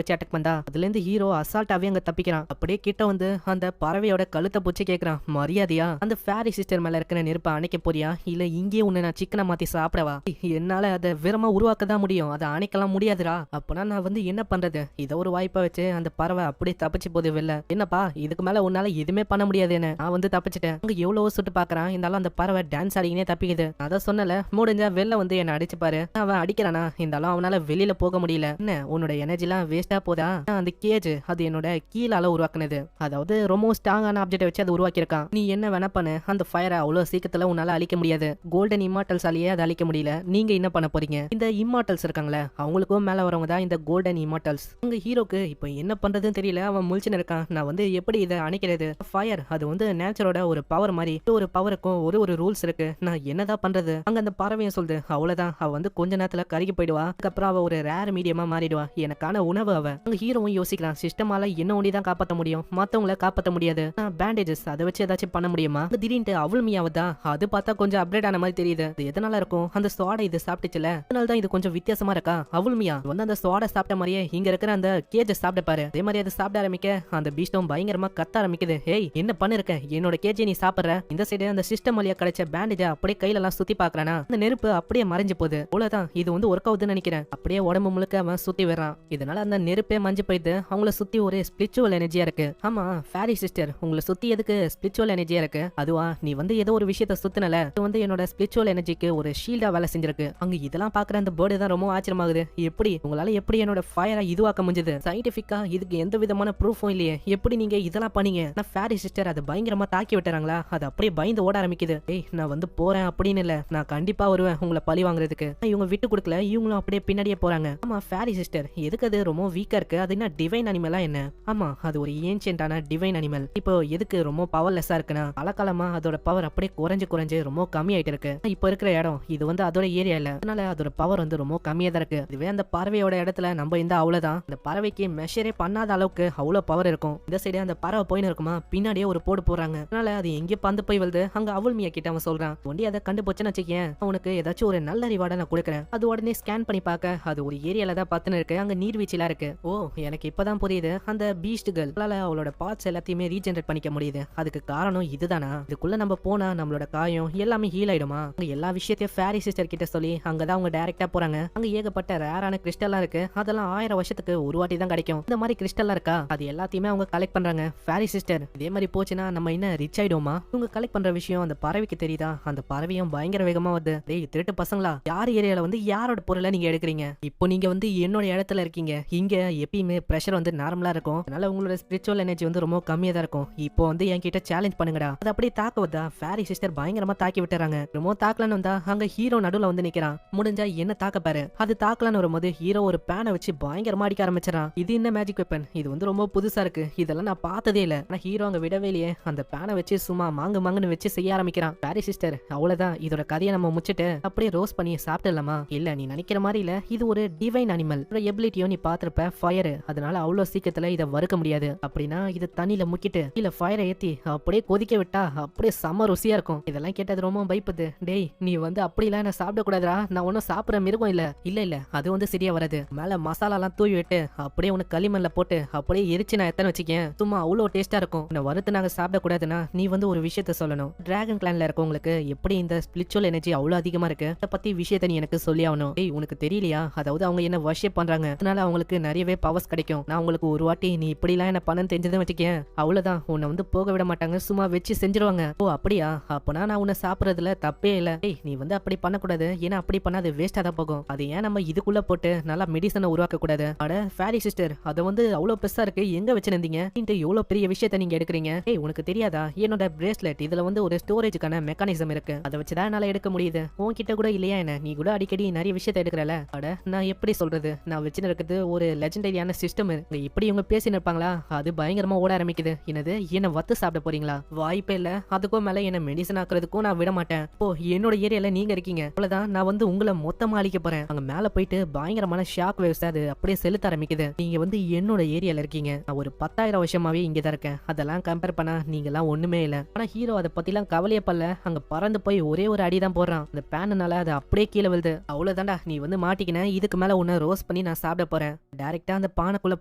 வச்சு அட்டாக் பண்ணா அதுல இருந்து ஹீரோ அசால்ட்டாவே அங்க தப்பிக்கிறான். அப்படியே கிட்ட வந்து அந்த பறவையோட கழுத்தை பூச்சி கேக்குறான், மரியாதையா அந்த ஃபேரி சிஸ்டர் மேல இருக்கிற நெருப்பை அணைக்க போறியா இல்ல இங்கே உன்னை நான் சிக்கனை மாத்தி சாப்பிடவா? என்னால அதை விரமா உருவாக்க தான் முடியும், அதை அணைக்கலாம் முடியாதுடா. அப்பனா நான் வந்து என்ன பண்றது? இதை ஒரு வாய்ப்பா வச்சு அந்த பறவை அப்படியே தப்பிச்சு போது வெளில. என்னப்பா இதுக்கு மேல உன்னால எதுவுமே பண்ண முடியாது, என்ன நான் வந்து தப்பிச்சிட்டேன். அங்க எவ்வளவோ சுட்டு பாக்குறான், இருந்தாலும் அந்த பறவை டான்ஸ் ஆடினே தப்பிக்குது. அதான் சொன்னல, முடிஞ்சா வெளில வந்து என்ன அடிச்சு பாரு. அவன் அடிக்கிறானா, இருந்தாலும் அவனால வெளியில போக முடியல. என்ன உன்னோட எனர்ஜி எல்லாம் வேஸ்டா போதா? அந்த கேஜ் அது என்னோட கீழால உருவாக்குனது, அதாவது ரொம்ப ஸ்ட்ராங்கான ஆப்ஜெக்ட் வச்சு அதை உருவாக்கியிருக்கான். நீ என்ன வேணா பண்ணு, அந்த ஃபயரை அவ்வளவு சீக்கிரத்துல உன்னால அழிக்க முடியாது. கோல்டன் இம்மார்டல்ஸாலேயே அதை அழிக்க முடியல. நீங்க என்ன பண்ண போறீங்க? இந்த இம்மார்டல்ஸ் இருக்காங்களே அவங்களுக்கும் மேல வரவங்க தான் இந்த கோல்டன் இம்மார்டல்ஸ். உங்க ஹீரோக்கு இப்போ என்ன பண்றதுன்னு தெரியல. அவன் முழிச்சுன்னு இருக்கான். நான் வந்து எப்படி இதை அணைக்கிறது? ஃபயர் அது வந்து நேச்சரோட ஒரு பவர் மாதிரி, ஒரு பவருக்கும் ஒரு ரூல்ஸ் இருக்கு. நான் என்னதான் பண்றது? அங்க அந்த பறவையும் சொல்லுது, அவ்வளவுதான், அவ வந்து கொஞ்ச நேரத்துல கருகி போயிடுவா, அதுக்கப்புறம் அவ ஒரு ரேர் மீடியமா மாறிடுவா, எனக்கான உணவு அவ. அங்க ஹீரோவும் யோசிக்கிறான், சிஸ்டமால என்ன ஒண்டிதான் காப்பாற்ற முடியும், மத்தவங்கள காப்பாற்ற முடியாது. பேண்டேஜஸ் அதை வச்சு ஏதாச்சும் பண்ண முடியுமா? திடீர்னு அவள்மியாவதா, அது பார்த்தா கொஞ்சம் அப்டேட் ஆன மாதிரி தெரியுது. அது எதனால இருக்கும்? அந்த சோடை இது சாப்பிட்டுச்சுல, அதனாலதான் இது கொஞ்சம் வித்தியாசமா இருக்கா. அவள்மியா வந்து அந்த சோடை சாப்பிட்ட மாதிரியே இங்க இருக்கிற அந்த கேஜ சாப்பிட பாரு. அதே மாதிரி அதை சாப்பிட ஆரம்பிக்க அந்த பீஸ்டும் பயங்கரமா கத்த ஆரம்பிக்குது. ஹேய் என்ன பண்ணிருக்க? என்னோட கேஜை நீ சாப்பிடுற. இந்த சைடு அந்த சிஸ்டம் வழியா கிடைச்ச பேண்டேஜ அப்படியே கையில எல்லாம் சுத்தி பாக்குறானா, அந்த நெருப்பு அப்படியே மறைஞ்சு போகுது. அவ்வளவுதான், இது வந்து ஒர்க் ஆகுதுன்னு நினைக்கிறேன். அப்படியே உடம்பு முழுக்க அவன் சுத்தி வர்றான். இதனால அந்த நெருப்பே மஞ்சு போயிட்டு அவங்கள சுத்தி ஒரு ஸ்பிரிச்சுவல் எனர்ஜியா இருக்கு. ஆமா ஃபேரி சிஸ்டர், உங்களை சுத்தி எதுக்கு ஸ்பிரிச்சுவல் எனர்ஜியா இருக்கு? அதுவா நீ வந்து ஏதோ ஒரு விஷயத்த சுத்தினல, இது வந்து என்னோட ஸ்பிரிச்சுவல் எனர்ஜிக்கு ஒரு ஷீல்டா வேலை செஞ்சிருக்கு. அங்க இதெல்லாம் பாக்குற அந்த பேர்டு தான் ரொம்ப ஆச்சரியமாகுது. எப்படி உங்களால எப்படி என்னோட ஃபயரை இதுவாக்க முடிஞ்சது? சயின்டிபிக்கா இதுக்கு எந்த விதமான ப்ரூஃபும் இல்லையே, எப்படி நீங்க இதெல்லாம் பண்ணீங்க? நான் ஃபேரி சிஸ்டர் அதை பயங்கரமா தாக்கி விட்டுறாங்களா, அது அப்படியே பயந்து ஓட ஆரம்பிக்குது. ஏய் நான் வந்து போறேன் அப்படின்னு இல்ல, நான் கண்டிப்பா வருவேன் உங்களை பழி வாங்குறதுக்கு. இவங்க விட்டு கொடுக்கல, இவங்களும் அப்படியே பின்னாடியே போறாங்க. ஆமா ஃபேரி சிஸ்டர் எதுக்கு அது ரொம்ப வீக்கா இருக்கு? அது என்ன டிவைன் அனிமலா என்ன? ஆமா அது ஒரு ஏன்ஷியன்டான டிவைன் அனிமல். இப்போ எதுக்கு ரொம்ப பவர்லெஸ்ஸா இருக்குன்னா, பலகாலமா அதோட பவர் அப்படியே குறைஞ்சு ரொம்ப கம்மி ஆயிட்டு இருக்கு. இப்போ இருக்கிற இடம் இது வந்து அதோட ஏரியா இல்ல, அதனால அதோட பவர் வந்து ரொம்ப கம்மியா தான் இருக்கு. இதுவே அந்த பறவையோட இடத்துல நம்ம இந்த அவ்வளவுதான், இந்த பறவைக்கு மெஷரே பண்ணாத அளவுக்கு அவ்வளவு பவர் இருக்கும். இந்த சைடு அந்த பறவை போயின்னு இருக்கும். இருக்குமா பின்னாடியே ஒரு போடு போறாங்க. அதனால அது எங்கேயோ பந்து போய் வருது. அங்க அவுல்மியா கிட்ட அவன் சொல்றான், ஒண்டி அதை கண்டுபிடிச்சுன்னு வச்சுக்கேன், அவனுக்கு ஏதாச்சும் ஒரு நல்ல ரிவார்டை நான் கொடுக்குறேன். அது உடனே ஸ்கேன் பண்ணி பார்க்க அது ஒரு ஏரியால தான் பார்த்துன்னு இருக்கு. அங்க நீர்வீழ்ச்சிலாம் இருக்கு. ஓ எனக்கு இப்பதான் புரியுது, அந்த பீஸ்ட்கள் அவளோட பார்ட்ஸ் எல்லாத்தையுமே ரீஜெனரேட் பண்ணிக்க முடியுது. அதுக்கு காரணம் இதுதானா? இதுக்குள்ள நம்ம போனா நம்மளோட காயம் எல்லாமே ஹீல் ஆயிடுமா? அங்க எல்லா விஷயத்தையும் ஃபேரி சிஸ்டர் கிட்ட சொல்லி அங்கதான் அவங்க டைரக்டா போறாங்க. அங்க ஏகப்பட்ட ரேரான கிறிஸ்டல்லாம் இருக்கு. அதெல்லாம் 1000 வருஷத்துக்கு ஒரு வாட்டி தான் கிடைக்கும். இந்த மாதிரி கிறிஸ்டல்லாம் இருக்கா? அது எல்லாத்தையுமே அவங்க கலெக்ட் பண்றாங்க. ஃபேரி சிஸ்டர் இதே மாதிரி போச்சுன்னா நம்ம என்ன ரிச் ஆயிடுமா? இவங்க கலெக்ட் பண்ற விஷயம் அந்த பறவைக்கு தெரியுதா? அந்த பறவையும் பயங்கர வேகமா வருது. டேய் திருட்டு பசங்களா, யார் ஏரியால வந்து யாரோட பொருளை நீங்க எடுக்கிறீங்க? இப்போ நீங்க வந்து என்னோட இடத்துல இருக்கீங்க. இங்க எப்பயுமே பிரஷர் வந்து நார்மலா இருக்கும். அதனால உங்களோட ஸ்பிரிச்சுவல் எனர்ஜி வந்து ரொம்ப கம்மியா தான் இருக்கும். இப்போ வந்து என்கிட்ட சேலஞ்ச் பண்ணுங்கடா. அது அப்படியே தாக்க வந்தா ஃபேரி சிஸ்டர் பயங்கரமா தாக்கி விட்டுறாங்க. ரொம்ப தாக்கலன்னு வந்தா அங்க ஹீரோ நடுவுல வந்து நிக்கிறான். முடிஞ்சா என்ன தாக்க பாரு. அது தாக்கலன்னு வரும்போது ஹீரோ ஒரு பேனை வச்சு பயங்கரமா அடிக்க ஆரம்பிச்சிடறான். இது என்ன மேஜிக் வெப்பன்? இது வந்து ரொம்ப புதுசா இருக்கு. இதெல்லாம் நான் பார்த்ததே இல்ல. ஆனா ஹீரோ அங்க விடவே இல்லையே. அந்த பேனை வச்சு சும்மா மாங்குன்னு வச்சு செய்ய ஆரம்பிக்கிறான். ஃபேரி சிஸ்டர் அவ்வளவுதான், இதோட கதையை நம்ம முடிச்சிட்டு அப்படியே ரோஸ் பண்ணி சாப்பிடலாமா? இல்ல நீ நினைக்கிற மாதிரி இல்ல, இது ஒரு டிவைன் அனிமல். எபிலிட்டியோ நீ பாத்திருப்ப ஃபயர். அதனால அவ்வளவு சீக்கிரத்துல இதை வறுக்க முடியாது. அப்படின்னா இது தண்ணியில முக்கிட்டு இல்ல ஃபயரை ஏத்தி அப்படியே கொதிக்க விட்டா அப்படியே செம்ம ருசியா இருக்கும். இதெல்லாம் கேட்டது ரொம்ப பயப்புது. டேய் நீ வந்து அப்படிலாம் நான் சாப்பிட கூடாதுடா. நான் ஒன்னும் சாப்பிட மிருகம் இல்ல. இல்ல அது வந்து சரியா வராது. மேல மசாலா எல்லாம் தூவி விட்டு அப்படியே உனக்கு களிமண்ல போட்டு அப்படியே எரிச்சு நான் எத்தனை வச்சுக்கேன், சும்மா அவ்வளவு டேஸ்டா இருக்கும். உன்னை வறுத்து நாங்க சாப்பிட கூடாதுன்னா நீ வந்து ஒரு விஷயத்த சொல்லணும். டிராகன் கிளான்ல இருக்கவங்களுக்கு எப்படி இந்த ஸ்பிரிச்சுவல் எனர்ஜி அவ்வளவு அதிகமா இருக்கு, அதை பத்தி விஷயத்த நீ எனக்கு சொல்லி ஆகணும். டேய் உனக்கு தெரியலையா? அதாவது அவங்க என்ன வர்ஷிப் பண்றாங்க. அதனால அவங்களுக்கு நிறையவே பவர்ஸ் கிடைக்கும். நான் உங்களுக்கு ஒரு வாட்டி நீ இப்படி எல்லாம் என்ன பண்ணன்னு தெரிஞ்சதை வச்சுக்கேன், அவ்வளவுதான், உன்னை வந்து போக விட மாட்டாங்க. சும்மா வச்சு செஞ்சிருவாங்க. ஓ அப்படியா? அப்பனா நான் உன்னை சாப்பிடறதுல தப்பே இல்ல. டேய் நீ வந்து அப்படி பண்ணக்கூடாது. ஏன்னா அப்படி பண்ணா அது வேஸ்டா தான் போகும். அது ஏன் நம்ம இதுக்குள்ள போட்டு நல்லா மெடிசனை உருவாக்க கூடாது? அட ஃபேரி சிஸ்டர், அது வந்து அவ்வளவு பெருசா இருக்கு, எங்க வச்சிருந்தீங்க? எவ்வளவு பெரிய விஷயத்த நீங்க எடுக்கிறீங்க? ஏய் உனக்கு தெரியாதா? என்னோட பிரேஸ்லெட் இதுல வந்து ஒரு ஸ்டோரேஜுக்கான மெக்கானிசம் இருக்கு. அதை வச்சுதான் என்னால எடுக்க முடியுது. உன்கிட்ட கூட இல்லையா என்ன? நீ கூட அடிக்கடி நிறைய விஷயத்த எடுக்கிறல. அட நான் எப்படி சொல்றது, நான் வச்சுன்னு இருக்கிறது ஒரு லெஜெண்டரியான சிஸ்டம். இப்படி இவங்க பேசின்னு இருப்பாங்களா? அது பயங்கரமா ஓட ஆரம்பிக்குது. என்னது, என்ன வத்து சாப்பிட போறீங்களா? வாய்ப்பே இல்ல. அதுக்கும் மேல என்ன மெடிசன் ஆக்குறதுக்கும் நான் விட மாட்டேன். ஓ என்னோட ஏரியால நீங்க இருக்கீங்க, அவ்வளவுதான், நான் வந்து உங்களை மொத்தமா அழிக்க போறேன். அங்க மேல போயிட்டு பயங்கரமான ஷாக் வேவ்ஸ் அது அப்படியே செலுத்த ஆரம்பிக்குது. நீங்க வந்து என்னோட ஏரியால இருக்கீங்க. நான் ஒரு 10,000 வருஷமாவே இங்கதான் இருக்கேன். அதெல்லாம் கம்பேர் பண்ணா நீங்க எல்லாம் ஒண்ணுமே இல்ல. ஆனா ஹீரோ அதை பத்தி எல்லாம் கவலையே படல. அங்க பறந்து போய் ஒரே ஒரு அடிதான் போடுறான். அந்த பேனால அது அப்படியே கீழே விழுது. அவ்வளவுதான்டா, நீ வந்து மாட்டிக்கின. இதுக்கு மேல உன்னை ரோஸ் பண்ணி நான் சாப்பிட போறேன். டைரக்டா அந்த பானைக்குள்ள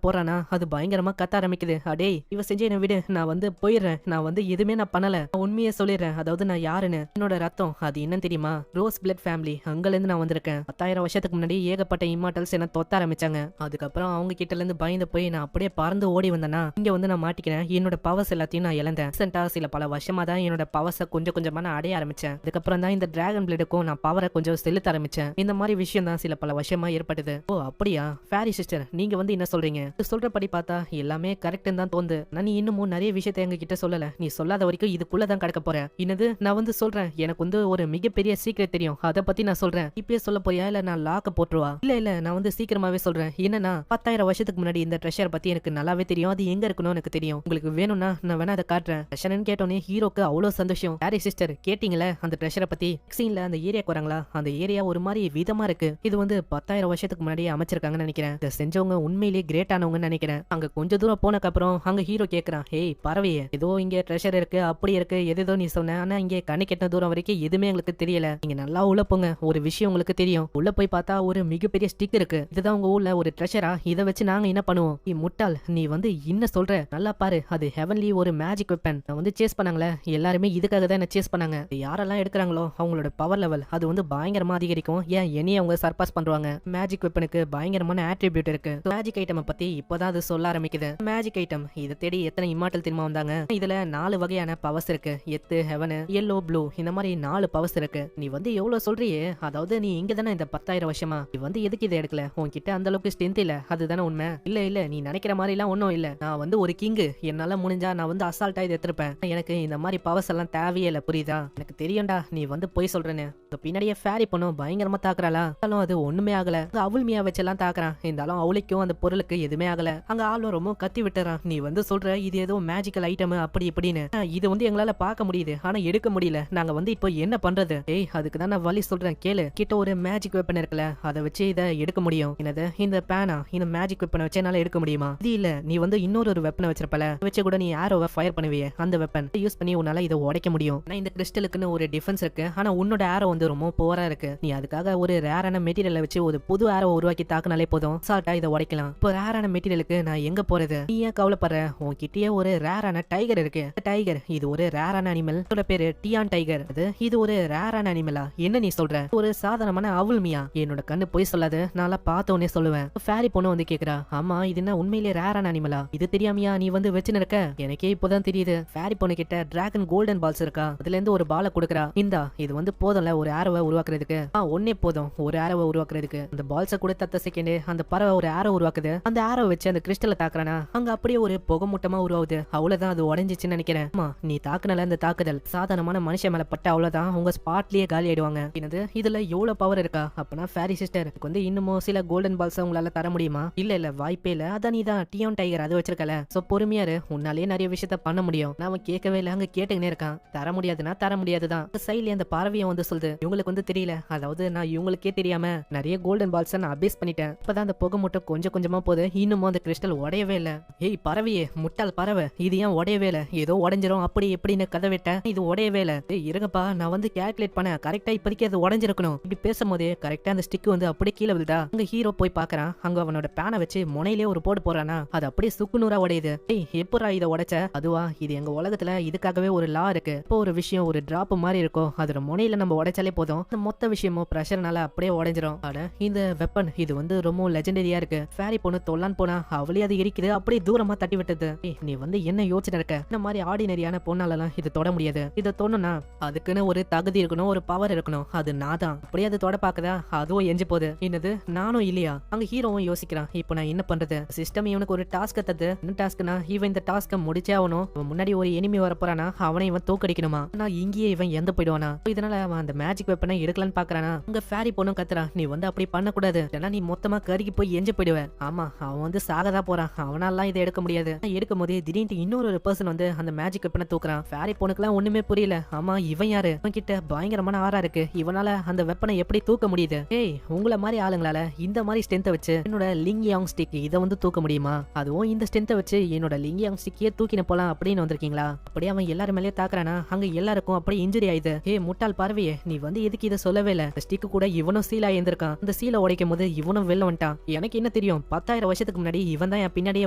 போறானா அது பயங்கரமா கத்த ஆரம்பிக்குது. அடே இவ செஞ்சு என்ன விடு, நான் வந்து போயிடுறேன். நான் வந்து எதுவுமே நான் பண்ணல. நான் உண்மையை சொல்லிடுறேன். அதாவது நான் யாருன்னு, என்னோட ரத்தம் அது என்னன்னு தெரியுமா? Rose blood family. அங்கல இருந்து நான் வந்திருக்கேன். 10,000 வருஷத்துக்கு முன்னாடி ஏகப்பட்ட இம்மார்டல்ஸ் என்ன தொத்த ஆரம்பிச்சாங்க. அதுக்கப்புறம் அவங்க கிட்ட இருந்து பயந்து போய் நான் அப்படியே பறந்து ஓடி வந்தேன்னா இங்க வந்து நான் மாட்டிக்கிறேன். என்னோட பவர்ஸ் எல்லாத்தையும் நான் இழந்தேன். சில பல வருஷமா தான் என்னோட பவர்ஸை கொஞ்சம் கொஞ்சமா நான் அடைய ஆரம்பிச்சேன். அதுக்கப்புறம் தான் இந்த டிராகன் பிளேடுக்கும் நான் பவரை கொஞ்சம் செலுத்த ஆரம்பிச்சேன். இந்த மாதிரி விஷயம் தான் சில பல வருஷமா ஏற்பட்டது. ஓ அப்படியா ஃபேரி சிஸ்டர், நீங்க வந்து என்ன சொல்றீங்க? சொல்றபடி பார்த்தா எல்லாமே கரெக்ட் தான் தோணுது. நான் இன்னமும் நிறைய விஷயத்தை எங்க கிட்ட சொல்லல. நீ சொல்லாத வரைக்கும் இதுக்குள்ளதான் கிடக்க போறேன். என்னது, நான் வந்து சொல்றேன், எனக்கு வந்து ஒரு மிகப்பெரிய சீக்ரெட் தெரியும். அதை பத்தி நான் சொல்றேன். இப்பயே சொல்ல போறியா இல்ல நான் லாக்க போட்டுருவா? இல்ல நான் வந்து சீக்கிரமாவே சொல்றேன். என்னன்னா 10,000 வருஷத்துக்கு முன்னாடி இந்த ட்ரெஷர் பத்தி எனக்கு நல்லாவே தெரியும். அது எங்க இருக்கணும் எனக்கு தெரியும். உங்களுக்கு வேணும்னா நான் வேணா அதை காட்டுறேன். ட்ரெஷர்னு கேட்டோன்னே ஹீரோக்கு அவ்வளவு சந்தோஷம். ஹாரி சிஸ்டர் கேட்டீங்களே அந்த ட்ரெஷரை பத்தி? சீன்ல அந்த ஏரியாக்கு வராங்களா? அந்த ஏரியா ஒரு மாதிரி விதமா இருக்கு. இது வந்து 10,000 வருஷத்துக்கு முன்னாடி அமைச்சிருக்காங்கன்னு நினைக்கிறேன். இதை செஞ்சவங்க உண்மையிலேயே கிரேட் ஆனவங்கன்னு நினைக்கிறேன். அங்க கொஞ்ச தூரம் போனக்கு அப்புறம் அங்க ஹீரோ கேக்குறான், ஏய் பறவையே, ஏதோ இங்க ட்ரெஷர் இருக்கு அப்படி இருக்கு எதோ நீ சொன்ன, ஆனா இங்க கண்ணு கெட்ட தூரம் வரைக்கும் எதுவுமே எங்களுக்கு தெரியல. நீங்க நல்லா உள்ள போங்க, ஒரு விஷயம் உங்களுக்கு தெரியும். உள்ள போய் பார்த்தா ஒரு மிகப்பெரிய ஸ்டிக் இருக்கு. இதுதான் உங்க ஊர்ல ஒரு ட்ரெஷரா? இதை வச்சு நாங்க என்ன பண்ணுவோம்? நீ முட்டாள், நீ வந்து என்ன சொல்ற? நல்லா பாரு, அது ஹெவன்லி ஒரு மேஜிக் வெப்பன். நான் வந்து சேஸ் பண்ணாங்களே எல்லாருமே இதுக்காக தான் என்ன சேஸ் பண்ணாங்க. யாரெல்லாம் எடுக்கிறாங்களோ அவங்களோட பவர் லெவல் அது வந்து பயங்கரமா அதிகரிக்கும். ஏன் என்னைய அவங்க சர்பாஸ் பண்றாங்க. மேஜிக் வெப்பனுக்கு பயங்கரமான ஆட்ரிபியூட் இருக்கு. மேஜிக் ஐட்டம் பத்தி இப்பதான் அது சொல்ல ஆரம்பிக்குது. மேஜிக் ஐட்டம் இதை தேடி எத்தனை இம்மார்டல் திரும்ப வந்தாங்க. இதுல 4 வகையான பவர்ஸ் இருக்கு. எத்து, ஹெவன், எல்லோ, ப்ளூ, இந்த மாதிரி 4 பவர்ஸ் இருக்கு. நீ வந்து எவ்வளவு சொல்றியே, அதாவது நீ இங்க தானே இந்த 10,000 வருஷமா, நீ வந்து எதுக்கு இதை எடுக்கல? உன்கிட்ட அந்த அளவுக்கு ஸ்ட்ரென்த் இல்ல, அதுதானே உண்மை? இல்ல நீ நினைக்கிற மாதிரி எல்லாம் ஒன்னும் இல்ல. நான் வந்து ஒரு கிங்கு, என்னால முடிஞ்சா நான் வந்து அசால்ட்டா இதை எடுத்திருப்பேன். எனக்கு இந்த மாதிரி பவர்ஸ் எல்லாம் தேவையே இல்ல, புரியுதா? எனக்கு தெரியும்டா நீ வந்து போய் சொல்றேன்னு. பின்னாடியே ஃபேரி பண்ணும் பயங்கரமா தாக்குறாளா? அது ஒண்ணுமே ஆகல. அவள்மியா வச்செல்லாம் தாக்குறான். இருந்தாலும் அவளுக்கும் அந்த பொருளுக்கு எதுவுமே ஆகல. அங்க ஆளும் ரொம்ப கத்தி விட்டுறான். நீ வந்து சொல்ற இது ஏதோ மேஜிக்கல் ஐட்டம் அப்படி இப்படின்னு. இது வந்து எங்களால பார்க்க முடியுது, ஆனா எடுக்க முடியல. நாங்க வந்து இப்போ என்ன பண்றது? ஏய் அதுக்கு தான் நான் வழி சொல்றேன் கேளு. கிட்ட ஒரு மேஜிக் வெப்பன் இருக்குல்ல, அதை வச்சு இதை எடுக்க முடியும். என்னது, இந்த பேனா, இந்த மேஜிக் வெப்பனை வச்சு என்னால எடுக்க முடியுமா? இது இல்ல, நீ வந்து இன்னொரு வெப்பனை வச்சிருப்பல, வச்சு வச்சு கூட நீ ஆரோவை ஃபயர் பண்ணுவியே, அந்த வெப்பன் யூஸ் பண்ணி உன்னால இதை உடைக்க முடியும். ஆனா இந்த கிறிஸ்டலுக்குன்னு ஒரு டிஃபென்ஸ் இருக்கு. ஆனா உன்னோட ஆரோ வந்து ரொம்ப புவரா இருக்கு. நீ அதுக்காக ஒரு ரேரான மெட்டீரியலை வச்சு ஒரு புது ஆரோ உருவாக்கி தாக்குனாலே போதும், சால்ட்டா இதை உடைக்கலாம். இப்போ ரேரான மெட்டீரியலுக்கு நான் எங்க போறது? நீ ஏன் கவலைப்படுற? உன்கிட்டயே ஒரு ரேரான டைகர் இருக்கு. டைகர் இது ஒரு ரேரான அனிமல். இதோட பேரு டியான் டைகர். இது ஒரு ரேரான அனிமலா? என்ன நீ சொல்ற? ஒரு சாதாரணமான அவுல்மியா? என்னோட கண்ணு போய் சொல்லாது, நான் பார்த்தோன்னே சொல்லுவேன். ஃபேரி பொண்ணு வந்து கேக்குறா, ஆமா இது என்ன உண்மையிலே ரேரான அனிமலா? இது தெரியாமையா நீ வந்து வச்சுன்னு இருக்க? எனக்கே இப்போதான் தெரியுது. ஃபேரி பொண்ணு கிட்ட டிராகன் கோல்டன் பால்ஸ் இருக்கா, அதுல இருந்து ஒரு பாலை கொடுக்குறா. இந்தா இது வந்து போதும்ல ஒரு ஆரோவை உருவாக்குறதுக்கு. ஒன்னே போதும் ஒரு ஆரோவை உருவாக்குறதுக்கு. அந்த பால்ஸை கூட தத்த செகண்ட் அந்த பறவை ஒரு ஆரோ உருவாக்குது. அந்த ஆரோ வச்சு அந்த கிறிஸ்டலை தாக்குறானா அங்க அப்படியே ஒரு புகை மூட்டமா உருவாகுது. அவ்வளவுதான், அது உடைஞ்சிச்சுன்னு நினைக்கிறேன். நீ தாக்குனால இந்த தாக்குதல் சாதாரணமான மனுஷன் மேல பட்ட அவ்வளவுதான், உங்க ஸ்பாட்லயே காலி ஆயிடுவாங்க. என்னது இதுல எவ்வளவு பவர் இருக்கா? அப்பனா ஃபேரி சிஸ்டர் வந்து இன்னமும் சில கோல்டன் பால்ஸ் உங்களால தர முடியுமா? இல்ல வாய்ப்பே இல்ல. அதான் நீ தான் டியான் டைகர் அது வச்சிருக்கல. சோ பொறுமையாரு, உன்னாலே நிறைய விஷயத்த பண்ண முடியும். நான் கேட்கவே இல்ல, அங்க கேட்டுக்கினே இருக்கான். தர முடியாதுன்னா தர முடியாதுதான். சைட்ல அந்த பறவையை வந்து சொல்லுது, இவங்களுக்கு வந்து தெரியல, அதாவது நான் இவங்களுக்கே தெரியாம நிறைய கோல்டன் பால்ஸ் நான் அபேஸ் பண்ணிட்டேன். இப்பதான் அந்த புகை மூட்டை கொஞ்சம் கொஞ்சமா போகுது. இன்னமும் அந்த கிறிஸ்டல் உடையவே இல்ல. ஏய் பறவையே, முட்டாள் பறவை, இது ஏன் உடையவே இல்ல? ஏதோ உடைஞ்சிரும் அப்படி எப்படின்னு கதை விட்டேன், இது உடையவே இல்ல. இருங்கப்பா, நான் வந்து கால்குலேட் பண்ண கரெக்டா இப்போதைக்கு அது உடைஞ்சிருக்கணும். இப்படி பேசும்போதே கரெக்டா அந்த ஸ்டிக் வந்து அப்படியே கீழே விழுதா. அங்க ஹீரோ போய் பாக்குறான். அங்க அவனோட பேனை வச்சு முனையிலே ஒரு போடு போறானா, அது அப்படியே சுக்குநூறா உடையுது. ஏய் எப்பரா இதை உடைச்ச? அதுவா, இது எங்க உலகத்துல இதுக்காகவே ஒரு லா இருக்கு. இப்போ ஒரு விஷயம் ஒரு டிராப் மாதிரி இருக்கும், அதோட முனையில நம்ம உடைச்சாலே போதும், அந்த மொத்த விஷயமும் பிரஷர்னால அப்படியே உடைஞ்சிரும். ஆனா இந்த வெப்பன் இது வந்து ரொம்ப லெஜெண்டரியா இருக்கு. ஃபேரி பொண்ணு தொல்லான் போனா அவளே அது இருக்குது, அப்படியே தூரமா தட்டி விட்டது. நீ வந்து என்ன யோசிச்சுட்டு இருக்க? இந்த மாதிரி ஆர்டினரியான பொண்ணாலலாம் இது தொட முடியாது. இதை தொடணும்னா அதுக்குன்னு ஒரு தகுதி இருக்கணும், ஒரு பவர் இருக்கணும். அது நான் தான். அப்படியே அது தொட பாக்குதா, அதுவும் எஞ்சி போகுது. என்னது நானும் இல்லையா? அங்க ஹீரோவும் யோசிக்கிறான், இப்போ நான் என்ன பண்றது? சிஸ்டம் இவனுக்கு ஒரு டாஸ்க் தது. என்ன டாஸ்க்னா, இவன் இந்த டாஸ்க முடிச்சே ஆகணும். முன்னாடி ஒரு எனிமி வரப்போறானா அவனை இவன் தோக்கடிக்கணுமா? நான் இங்கேயே இவன் எந்த போயிடுவானா? இதனால அவன் அந்த மேஜிக் வெப்பனை எடுக்கலான்னு பாக்குறானா. உங்க ஃபேரி பொண்ணும் கத்துறா, நீ வந்து அப்படி பண்ண கூடாது, ஏன்னா நீ மொத்தமா கருகி போய் எஞ்சி போயிடுவ. ஆமா அவன் வந்து சாகதா போறான், அவனாலாம் இதை எடுக்க முடியாது. எடுக்கும் போதே திடீர்னு இன்னொரு பர்சன் வந்து அந்த மேஜிக் வெப்பனை தூக்குறான். ஃபேரி பொண்ணுக்குலாம் ஒண்ணுமே புரியல. ஆமா இவன் யாரு? இவன் கிட்ட பயங்கரமான ஆறா இருக்கு, இவனால அந்த வெப்பனை எப்படி தூக்க முடியுது? ஏய் உங்கள மாதிரி ஆளுங்களால இந்த மாதிரி ஸ்ட்ரென்த்தை வச்சு என்னோட லிங்கியாங் ஸ்டிக் இதை வந்து தூக்க முடியுமா? அதுவும் இந்த ஸ்ட்ரென்த்தை வச்சு என்னோட லிங்கியாங் ஸ்டிக்கே தூக்கின போலாம் அப்படின்னு வந்திருக்கீங்களா? அப்படியே அவன் எல்லாரும் மேலேயே தாக்குறானா, அங்க எல்லாருக்கும் அப்படியே இன்ஜுரி ஆயுது. ஏ முட்டாள் பறவையே, நீ வந்து எதுக்கு இதை சொல்லவே இல்ல? ஸ்டிக் கூட இவனும் சீலா இருந்திருக்கான். அந்த சீலை உடைக்கும் போது இவனும் வெளில வந்துட்டான். எனக்கு என்ன தெரியும், 10,000 வருஷத்துக்கு முன்னாடி இவன் தான் என் பின்னாடியே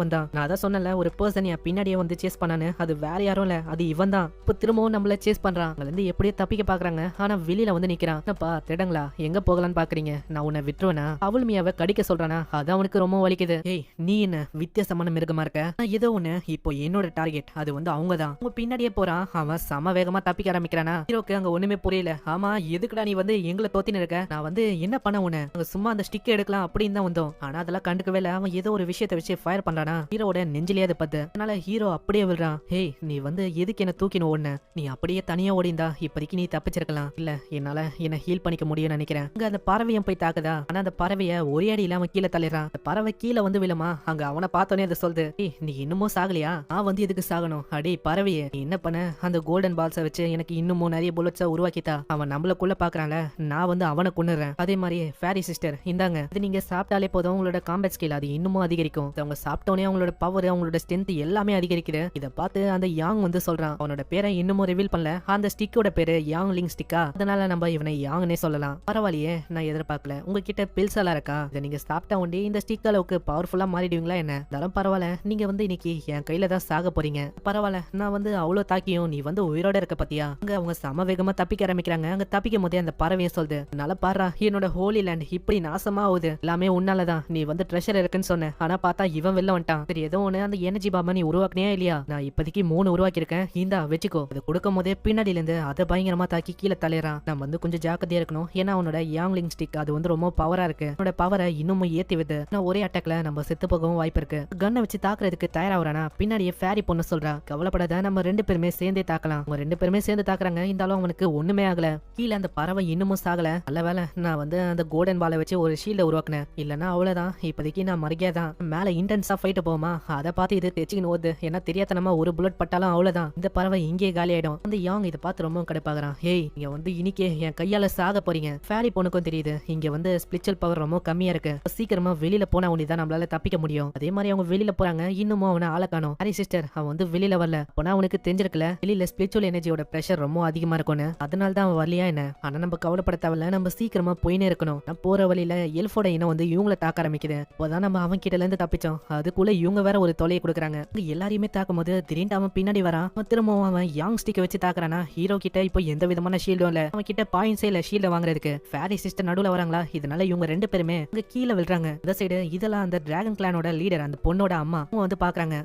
வந்தான். நான் அதான் சொன்னல, ஒரு பர்சன் என் பின்னாடியே வந்து சேஸ் பண்ணானு, அது வேற யாரும் இல்ல, அது இவன் தான். இப்ப திரும்பவும் நம்மள சேஸ் பண்றான். அங்க இருந்து எப்படியே தப்பிக்க பாக்குறாங்க, ஆனா வெளியில வந்து நிக்கிறான். என்னப்பா திடங்களா, எங்க போகலான்னு பாக்குறீங்க? நான் உன்னை விட்டுருவேனா? அவள்மியாவை கடிக்க சொல்றானா, அது அவனுக்கு ரொம்ப வலிக்குது. ஏய் நீ என்ன வித்தியாசமான மிருகமா இருக்க? நான் ஏதோ ஒண்ணு, இப்போ என்னோட டார்கெட் அது வந்து அவங்க தான். உங்க பின்னாடியே போறான். அவன் சம வேகமா தப்பிக்க ஆரம்பிக்கிறானா. ஹீரோக்கு அங்க ஒண்ணுமே புரியல. ஆமா எதுக்குடா நீ வந்து எங்களை தோத்தின்னு இருக்க? நான் வந்து என்ன பண்ண உன்னை? அங்க சும்மா அந்த ஸ்டிக் எடுக்கலாம் அப்படின்னு தான் வந்தோம். ஆனா அதெல்லாம் கண்டுக்கவே இல்ல. அவன் ஏதோ ஒரு விஷயத்தை வச்சு ஃபயர் பண்றானா, ஹீரோட நெஞ்சிலேயே பத்து. அதனால ஹீரோ அப்படியே விழுறான். ஹேய் நீ வந்து எதுக்கு என்ன தூக்கின ஓடுன? நீ அப்படியே தனியா ஓடிந்தா இப்போதைக்கு நீ தப்பிச்சிருக்கலாம். இல்ல என்னால என்ன ஹீல் பண்ணிக்க முடியும்னு நினைக்கிறேன். அங்க அந்த பறவையும் போய் தாக்குதா. ஆனா அந்த பறவைய ஒரே அடி இல்லாம கீழே தள்ளிடுறான். அந்த பறவை கீழே வந்து விழுமா. அங்க அவனை பார்த்தோன்னே அதை சொல்லுது, ஏய் நீ இன்னமும் சாகலையா? நான் வந்து எதுக்கு சாகணும்? அடே பறவையே, நீ என்ன பண்ண? அந்த கோல்டன் பால்ஸை வச்சு எனக்கு இன்னமும் நிறைய புல்லட்ஸை உருவாக்கிட்டா. அவன் நம்மளுக்குள்ள பாக்குறான்ல, நான் வந்து அவனை கொன்னுறேன். அதே மாதிரி ஃபேரி சிஸ்டர் இந்தாங்க, இது நீங்க சாப்பிட்டாலே போதும், உங்களோட காம்பேட் ஸ்கில் அது இன்னமும் அதிகரிக்கும். அவங்க சாப்பிட்டோன்னே அவங்களோட பவர் அவங்களோட ஸ்ட்ரென்த் எல்லாமே அதிகரிக்குது. இதை பார்த்து அந்த யாங் வந்து சொல்றான். அவனோட பேரை இன்னமும் ரிவீல் பண்ணல. அந்த ஸ்டிக்கோட பேரு யாங் லிங் ஸ்டிக்கா, அதனால நம்ம இவனை யாங்னே சொல்லலாம். பரவாயில்லையே, நான் எதிர்பார்க்கல. உங்ககிட்ட பில்ஸ் எல்லாம் இருக்கா? இதை நீங்க சாப்பிட்டா ஒண்டி இந்த ஸ்டிக் அளவுக்கு பவர்ஃபுல்லா மாறிடுவீங்களா என்ன? அதெல்லாம் பரவாயில்ல, நீங்க வந்து இன்னைக்கு என் கையில தான் சாக போறீங்க. பரவாயில்ல, நான் வந்து அவ்வளவு தாக்கியும் நீ வந்து உயிரோட இருக்க பத்தியா? அங்க அவங்க சம வேகமா தப்பிக்க ஆரம்பிக்கிறாங்க. அங்க தப்பிக்கும் போதே அந்த பறவையை சொல்லுது, நல்லா பாரா என்னோட ஹோலி லேண்ட் இப்படி நாசமா ஆகுது, எல்லாமே உன்னாலதான். நீ வந்து ட்ரெஷர் இருக்குன்னு சொன்ன, ஆனா பார்த்தா இவன் வெளில வந்துட்டான். சரி ஏதோ ஒண்ணு, அந்த எனர்ஜி பாம்பை நீ உருவாக்குனியா இல்லையா? நான் இப்போதைக்கு 3 உருவாக்கி இருக்கேன், இந்தா வச்சுக்கோ. அது கொடுக்கும் போதே பின்னாடியில இருந்து அதை பயங்கரமா தாக்கி கீழே தள்ளிறான். நம்ம வந்து கொஞ்சம் ஜாக்கிரதையா இருக்கணும், ஏன்னா அவனோட யாங்லிங் ஸ்டிக் அது வந்து ரொம்ப பவரா இருக்கு. அவனோட பவரை இன்னமும் ஏத்தி விது. ஒரே அட்டாக்ல நம்ம செத்து போகவும் வாய்ப்பு இருக்கு. கண்ணை வச்சு தாக்குறதுக்கு தயாராகிறானா. பின்னாடியே ஃபேரி பொண்ணு சொல்றா, கவலைப்படாத, நம்ம 2 பேருமே சேர்ந்தே தாக்கலாம். அவங்க 2 பேருமே சேர்ந்து தாக்குறாங்க. இருந்தாலும் அவனுக்கு ஒண்ணுமே ஆகல. கீழே அந்த பறவை இன்னமும் சாகல. நல்ல வேலை, நான் வந்து அந்த கோல்டன் பாலை வச்சு ஒரு ஷீல்ட உருவாக்குனேன். இல்லன்னா அவ்வளவுதான், இப்போதைக்கு நான் மறுகியாதான். மேல இன்டென்ஸா ஃபைட் போமா, அதை பார்த்து இது தெச்சுக்கின்னு ஓடுது. ஏன்னா தெரியாதனமா ஒரு புல்லட் பட்டாலும் அவ்வளவுதான், இந்த பறவை இங்கே காலி ஆயிடும். அந்த யாங் இதை பார்த்து ரொம்ப கடுப்பாகிறான். ஏய் இங்க வந்து இன்னைக்கே என் கையால சாக போறீங்க. ஃபேரி பொண்ணுக்கும் தெரியுது இங்க வந்து ஸ்பிரிச்சுவல் பவர் ரொம்ப கம்மியா இருக்கு. சீக்கிரமா வெளியில போனா ஒண்ணுதான் நம்மளால தப்பிக்க முடியும். அதே மாதிரி அவங்க வெளியில போறாங்க. இன்னமும் அவனை ஆள காணோம். ஹாரி சிஸ்டர் அவன் வந்து வெளியில வரல. அப்போனா அவனுக்கு தெரிஞ்சிருக்கல வெளியில ஸ்பிரிச்சுவல் எனர்ஜியோட பிரஷர் ரொம்ப அதிகமா இருக்கும்னு. அதனால தான் அவன் வரலையா என்ன. ஆனா நம்ம கவலைப்பட தேவையில்ல, நம்ம சீக்கிரமா போயினே இருக்கணும். நான் போற வழியில எல்ஃபோட இனம் வந்து இவங்கள தாக்க ஆரம்பிக்குது. அப்போதான் நம்ம அவன் கிட்ட இருந்து தப்பிச்சோம். அதுக்குள்ள இவங்க வேற ஒரு தொலையை கொடுக்குறாங்க. எல்லாரையுமே தாக்கும் போது திடீர்னு அவன் பின்னாடி வரான். திரும்பவும் அவன் யாங் ஸ்டிக்கை வச்சு தாக்குறானா. ஹீரோ கிட்ட இப்போ எந்த விதமான ஷீல்டும் இல்ல. அவன் கிட்ட பாயிண்ட்ஸே இல்ல ஷீல்ட வாங்குறதுக்கு. ஃபேரி சிஸ்டர் நடுவுல வராங்களா, இதனால இவங்க 2 பேருமே அங்க கீழே விழுறாங்க. இந்த சைடு இதெல்லாம் அந்த டிராகன் கிளானோட லீடர் அந்த பொண்ணோட அம்மா வந்து பாக்குறாங்க.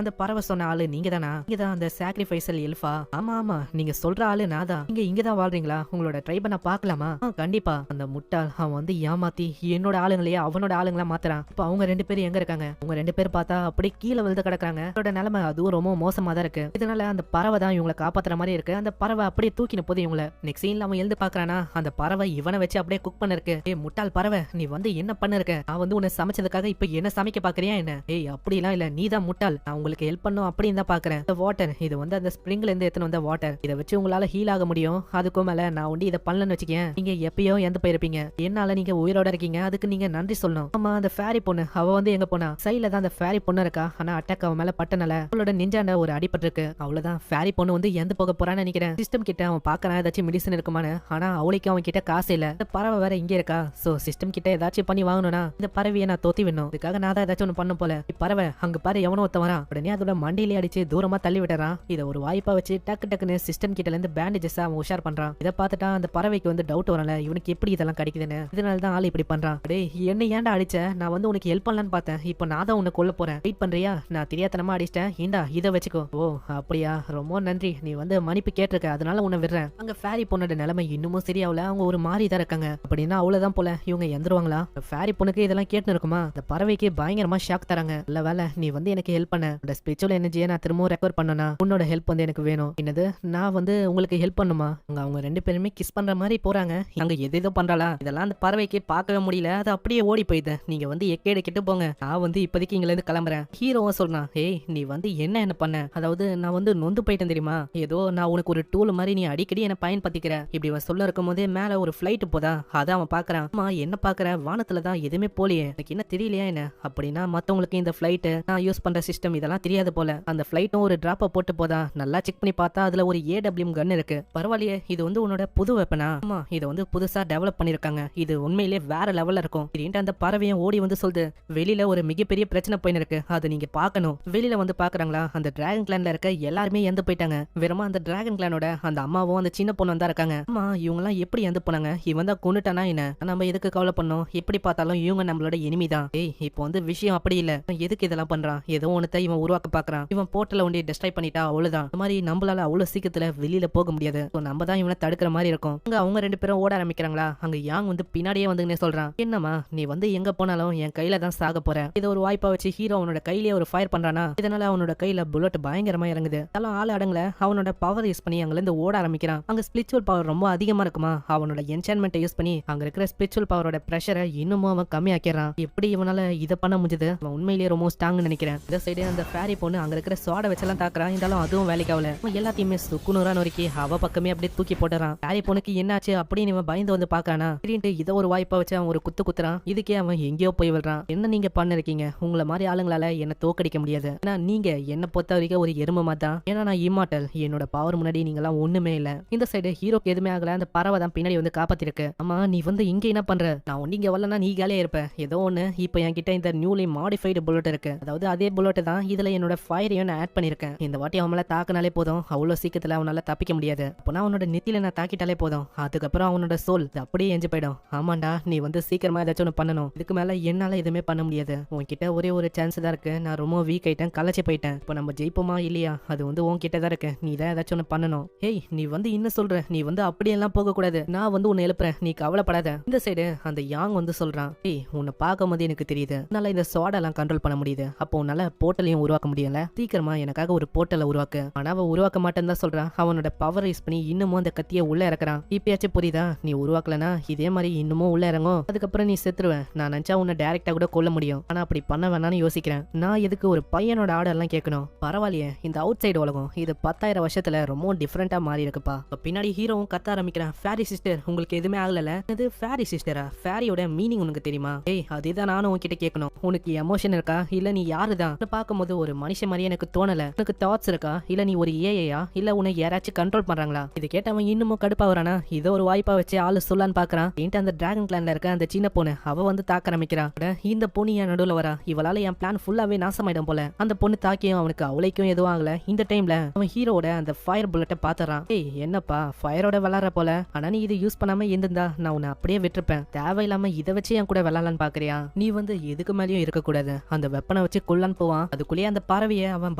அந்த பறவை சொன்ன ஆளு நீங்க தானா? நீங்க தான் அந்த சாக்ரிஃபைசல் எல்ஃபா? ஆமா ஆமா, நீங்க சொல்ற ஆளு நான் தான். நீங்க இங்கதான் வாழ்றீங்களா? உங்களோட ட்ரைபை நான் பாக்கலாமா? கண்டிப்பா. அந்த முட்டாள் அவன் வந்து ஏமாத்தி என்னோட ஆளுங்களையே அவனோட ஆளுங்களா மாத்துறான். இப்ப அவங்க 2 பேரும் எங்க இருக்காங்க? அவங்க 2 பேர் பார்த்தா அப்படியே கீழே விழுந்து கிடக்குறாங்க. அவரோட நிலைமை அதுவும் ரொம்ப மோசமா தான் இருக்கு. இதனால அந்த பறவை தான் இவங்களை காப்பாத்துற மாதிரி இருக்கு. அந்த பறவை அப்படியே தூக்கின போது இவங்களை நெக்ஸ்ட் சீன்ல அவன் எழுந்து பாக்குறானா, அந்த பறவை இவனை வச்சு அப்படியே குக் பண்ண இருக்கு. ஏய் முட்டாள் பறவை, நீ வந்து என்ன பண்ண இருக்க? நான் வந்து உன்னை சமைச்சதுக்காக இப்ப என்ன சமைக்க பாக்குறியா என்ன? ஏய் அப்படிலாம் இல்ல, நீ தான் முட்டாள். நான் உங்களுக்கு ஹெல்ப் பண்ணும் அப்படின்னு தான் பாக்குறேன். இந்த வாட்டர் இது வந்து அந்த ஸ்ப்ரிங்ல இருந்து எத்தனை வந்த வாட்டர், இதை வச்சு உங்களால ஹீல் ஆக முடியும். அதுக்கும் மேல நான் வந்து இதை பண்ணலன்னு வச்சுக்கேன், நீங்க எப்பயோ எந்த போயிருப்பீங்க. என்னால நீங்க உயிரோட இருக்கீங்க, அதுக்கு நீங்க நன்றி சொல்லணும். ஆமா அந்த ஃபேரி பொண்ணு அவ வந்து எங்க போனா? சைட்ல தான் அந்த ஃபேரி பொண்ணு இருக்கா. ஆனா அட்டாக் அவன் மேல பட்டனால அவளோட நெஞ்சாண்ட ஒரு அடிபட்டு இருக்கு. அவ்வளவுதான். ஃபேரி பொண்ணு வந்து எந்த போக போறான்னு நினைக்கிறேன். சிஸ்டம் கிட்ட அவன் பாக்குறான் ஏதாச்சும் மெடிசன் இருக்குமான்னு. ஆனா அவளுக்கு அவன் கிட்ட காசு இல்ல. இந்த பறவை வேற இங்க இருக்கா. சோ சிஸ்டம் கிட்ட ஏதாச்சும் பண்ணி வாங்கணும்னா இந்த பறவையை நான் தோத்தி வேணும். இதுக்காக நான் தான் ஏதாச்சும் ஒண்ணு பண்ண போல. பறவை அங்க பாரு எவனோ ஒருத்த வரான். உடனே அதோட மண்டையிலே அடிச்சு தூரமா தள்ளி விடுறான். இதை ஒரு வாய்ப்பா வச்சு டக்கு டக்குன்னு சிஸ்டம் கிட்ட இருந்து பேண்டேஜஸ் அவன் உஷார் பண்றான். இதை பார்த்துட்டா அந்த பறவைக்கு வந்து டவுட் வரல, இவனுக்கு எப்படி இதெல்லாம் கிடைக்குதுன்னு. இதனால தான் ஆள் இப்படி பண்றான். டேய் என்ன ஏன்டா அடிச்ச? நான் வந்து உனக்கு ஹெல்ப் பண்ணலான்னு பார்த்தேன். இப்போ நான் தான் உன்னை கொல்ல போறேன். வெயிட் பண்றியா? நான் தெரியாதனமா அடிச்சிட்டேன். இந்தா இதை வச்சுக்கோ. ஓ அப்படியா, ரொம்ப நன்றி. நீ வந்து மன்னிப்பு கேட்டிருக்க, அதனால உன்னை விடுறேன். அங்க ஃபேரி பொண்ணோட நிலைமை இன்னமும் சரியாவல. அவங்க ஒரு மாதிரி தான் இருக்காங்க. அப்படின்னா அவ்வளவுதான் போல, இவங்க எந்திருவாங்களா? ஃபேரி பொண்ணுக்கு இதெல்லாம் கேட்டு இருக்குமா? அந்த பறவைக்கு பயங்கரமா ஷாக் தராங்க. இல்ல வேலை, நீ வந்து எனக்கு ஹெல்ப் பண்ண. அந்த ஸ்பிரிச்சுவல் எனர்ஜியை நான் திரும்பவும் ரெக்கவர் பண்ணனா உன்னோட ஹெல்ப் வந்து எனக்கு வேணும். என்னது, நான் வந்து உங்களுக்கு ஹெல்ப் பண்ணுமா? அவங்க 2 பேருமே கிஸ் பண்ற மாதிரி போறாங்க. அங்க எதோ பண்றாளா? இதெல்லாம் அந்த பறவைக்கு பார்க்கவே முடியல. அது அப்படியே ஓடி போயிது. நீங்க வந்து எக்கேடு கிட்ட போங்க, நான் வந்து இப்போதைக்கு இங்க இருந்து கிளம்புறேன். ஹீரோவும் சொல்றான், ஏய் நீ வந்து என்ன பண்ண? அதாவது நான் வந்து நொந்து போயிட்டேன் தெரியுமா? ஏதோ நான் உனக்கு ஒரு டூல் மாதிரி நீ அடிக்கடி என்ன பயன்படுத்திக்கிற. இப்படி அவன் சொல்ல இருக்கும் போதே மேல ஒரு ஃபிளைட் போதா, அதான் அவன் பாக்குறான். அம்மா என்ன பாக்குற? வானத்துல தான் எதுவுமே போலியே, எனக்கு என்ன தெரியலையா என்ன? அப்படின்னா மத்தவங்களுக்கு இந்த ஃபிளைட் நான் யூஸ் பண்ற சிஸ்டம் இதெல்லாம் தெரியாது போல. அந்த ஃபிளைட்டும் ஒரு டிராப்ப போட்டு போதா, நல்லா செக் பண்ணி பார்த்தா அதுல ஒரு AWM கன் இருக்கு. பரவாயில்லையே, இது வந்து உன்னோட புது வெப்பனா? ஆமா, இதை வந்து புதுசா டெவலப் பண்ணிருக்காங்க. இது உண்மையிலேயே வேற லெவல்ல இருக்கும். திடீர்னு அந்த பறவையும் ஓடி வந்து சொல்லுது, வெளியில ஒரு மிகப்பெரிய பிரச்சனை போயின்னு இருக்கு, அதை நீங்க பாக்கணும். வெளியில வந்து பாக்குறாங்களா, அந்த டிராகன் கிளான்ல இருக்க எல்லாருமே இறந்து போயிட்டாங்க. வெறுமா அந்த டிராகன் கிளானோட அந்த அம்மாவும் அந்த சின்ன பொண்ணு தான் இருக்காங்க. அம்மா இவங்க எல்லாம் எப்படி இறந்து போனாங்க? இவன் தான் கொண்டுட்டானா என்ன? நம்ம எதுக்கு கவலை பண்ணோம்? எப்படி பார்த்தாலும் இவங்க நம்மளோட எனிமி தான். ஏய் இப்போ வந்து விஷயம் அப்படி இல்ல, எதுக்கு இதெல்லாம் பண்றான்? ஏதோ ஒன்னத்தை இவன் உருவாக்க பாக்குறான். இவன் போர்ட்டல ஒண்டி டெஸ்ட்ராய் பண்ணிட்டா அவ்வளவுதான். இந்த மாதிரி நம்மளால அவ்வளவு சீக்கிரத்துல வெளியில போக முடியாது. நம்ம தான் இவனை தடுக்கிற மாதிரி இருக்கும். அங்க அவங்க 2 பேரும் ஓட ஆரம்பிக்கிறாங்களா. அங்க யாங் வந்து பின்னாடியே வந்து சொல்றான், என்னமா நீ வந்து எங்க போனாலும் என் கையில தான் சாக போற. இதை ஒரு வாய்ப்பா வச்சு ஹீரோ அவனோட கையிலேயே ஒரு ஃபயர் பண்றானா. இதனால அவனோட கையில புல்லட் பயங்கரமா இறங்குது. அதெல்லாம் ஆள் அடங்கல. அவனோட பவர் யூஸ் பண்ணி அங்க இருந்து ஓட ஆரம்பிக்கிறான். அங்க ஸ்பிரிச்சுவல் பவர் ரொம்ப அதிகமா இருக்குமா. அவனோட என்சான்மெண்ட் யூஸ் பண்ணி அங்க இருக்கிற ஸ்பிரிச்சுவல் பவரோட பிரஷரை இன்னமும் அவன் கம்மியாக்கிறான். எப்படி இவனால இதை பண்ண முடிஞ்சது? அவன் உண்மையிலேயே ரொம்ப ஸ்ட்ராங்னு நினைக்கிறேன். இந்த சைடு அந்த ஃபேரி பொண்ணு அங்க இருக்கிற சோட வச்செல்லாம் தாக்குறான். இருந்தாலும் அதுவும் வேலைக்கு ஆகல. எல்லாத்தையுமே சுக்குநூறா நொறுக்கி அவ பக்கமே அப்படியே தூக்கி போட்டுறான். ஃபேரி பொண்ணுக்கு என்னாச்சு அப்படின்னு இவன் பயந்து வந்து பாக்குறானா. திடீர்னு இதை ஒரு வாய்ப்பா வச்சு அவன் ஒரு குத்துறான். இதுக்கே அவன் எங்கேயோ போய் விடுறான். என்ன நீங்க பண்ணிருக்கீங்க? உங்களை மாதிரி ஆளுங்களால என்ன தோக்கடிக்க முடியாது. ஏன்னா நீங்க என்ன பொறுத்த வரைக்கும் ஒரு எருமை தான். ஏன்னா நான் இம்மார்டல். என்னோட பவர் முன்னாடி நீங்க எல்லாம் ஒண்ணுமே இல்ல. இந்த சைடு ஹீரோக்கு எதுவுமே ஆகல. அந்த பறவை தான் பின்னாடி வந்து காப்பாத்திருக்கு. அம்மா நீ வந்து இங்க என்ன பண்ற? நான் ஒண்ணு இங்க வரலன்னா நீ காலியா இருப்ப. ஏதோ ஒண்ணு இப்ப என்கிட்ட இந்த நியூலி மாடிஃபைடு புல்லட் இருக்கு. அதாவது அதே புல்லட் தான் இதுல என்னோட ஃபயரையும் நான் ஆட் பண்ணிருக்கேன். இந்த வாட்டி அவன் மேல தாக்குனாலே போதும், அவ்வளவு சீக்கிரத்துல அவனால தப்பிக்க முடியாது. அப்பனா அவனோட நெத்தியில நான் தாக்கிட்டாலே போதும், அதுக்கப்புறம் அவனோட சோல் அப்படியே எஞ்சி போயிடும். ஆமாண்டா, நீ வந்து சீக்கிரமா ஏதாச்சும் ஒண்ணு பண்ணணும். இதுக்கு மேல என்னால எதுவுமே பண்ண முடியாது. உன்கிட்ட ஒரே ஒரு சான்ஸ் தான் இருக்கு. நான் ரொம்ப வீக் ஆயிட்டேன், கலைச்சு போயிட்டேன். இப்ப நம்ம ஜெயிப்போமா இல்லையா அது வந்து உன்கிட்ட தான் இருக்கு. நீ தான் ஏதாச்சும் ஒண்ணு பண்ணணும். ஏய் நீ வந்து இன்னும் சொல்ற, நீ வந்து அப்படியெல்லாம் போக கூடாது. நான் வந்து உன்னை எழுப்புறேன், நீ கவலைப்படாத. இந்த சைடு அந்த யாங் வந்து சொல்றான், ஏய் உன்னை பார்க்கும் போது எனக்கு தெரியுது உன்னால இந்த சோடெல்லாம் கண்ட்ரோல் பண்ண முடியுது. அப்போ உன்னால போர்ட்டலையும் உருவாக்க முடியல. சீக்கிரமா எனக்காக ஒரு போர்ட்டலை உருவாக்கு. ஆனா அவன் உருவாக்க மாட்டேன்னு தான் சொல்றான். அவனோட பவர் யூஸ் பண்ணி இன்னமும் அந்த கத்தியை உள்ள இறக்குறான். இப்பயாச்சும் புரியுதா? நீ உருவாக்கலனா இதே மாதிரி இன்னமும் உள்ள இறங்கும். அதுக்கப்புறம் நீ செத்துருவேன். நான் நினைச்சா உன்னை டைரக்டா கூட கொல்ல முடியும். ஆனா அப்படி பண்ண வேணாம்னு யோசிக்கிறேன். நான் எதுக்கு ஒரு பையனோட ஆர்டர்லாம் கேட்கணும்? பரவாயில்லையே, இந்த அவுட் சைடு உலகம் இது 10,000 வருஷத்துல ரொம்ப டிஃபரெண்டா மாறி இருக்குப்பா. பின்னாடி ஹீரோவும் கத்த ஆரம்பிக்கிறான், ஃபேரி சிஸ்டர் உங்களுக்கு எதுவுமே ஆகல. இது ஃபேரி சிஸ்டரா? ஃபேரியோட மீனிங் உனக்கு தெரியுமா? ஏய் அதுதான் நானும் உன்கிட்ட கேட்கணும். உனக்கு எமோஷன் இருக்கா இல்ல நீ யாருதான்? பார்க்கும்போது ஒரு மனுஷன் மாதிரி எனக்கு தோணல. உனக்கு தாட்ஸ் இருக்கா இல்ல நீ ஒரு ஏஐயா இல்ல உன்னை யாராச்சும் கண்ட்ரோல் பண்றாங்களா? இது கேட்டவன் இன்னமும் கடுப்பா வரானா. இதோ ஒரு வாய்ப்பா வச்சு ஆளு சொல்லான்னு பாக்குறான். அந்த டிராகன் கிளான்ல இருக்க அந்த சின்ன பொண்ணு அவ வந்து தாக்க ஆரம்பிக்கிறா. இந்த பொண்ணு என் நடுவுல வரா, இவளால என் பிளான் ஃபுல்லாவே நாசமாயிடும் போல. அந்த பொண்ணு தாக்கியும் அவனுக்கு அவளைக்கும் எதுவும் ஆகல. இந்த டைம்ல அவன் ஹீரோட அந்த ஃபயர் புல்லட்டை பாத்துறான். ஏய் என்னப்பா ஃபயரோட விளாடுற போல, ஆனா நீ இதை யூஸ் பண்ணாம இருந்திருந்தா நான் உன்னை அப்படியே விட்டுருப்பேன். தேவையில்லாம இதை வச்சு என் கூட விளாடலான்னு பாக்குறியா? நீ வந்து எதுக்கு மேலயும் இருக்க கூடாது. அந்த வெப்பனை வச்சு கொல்லான்னு போவான். அதுக்குள்ளேயே அந்த பறவையை அவன்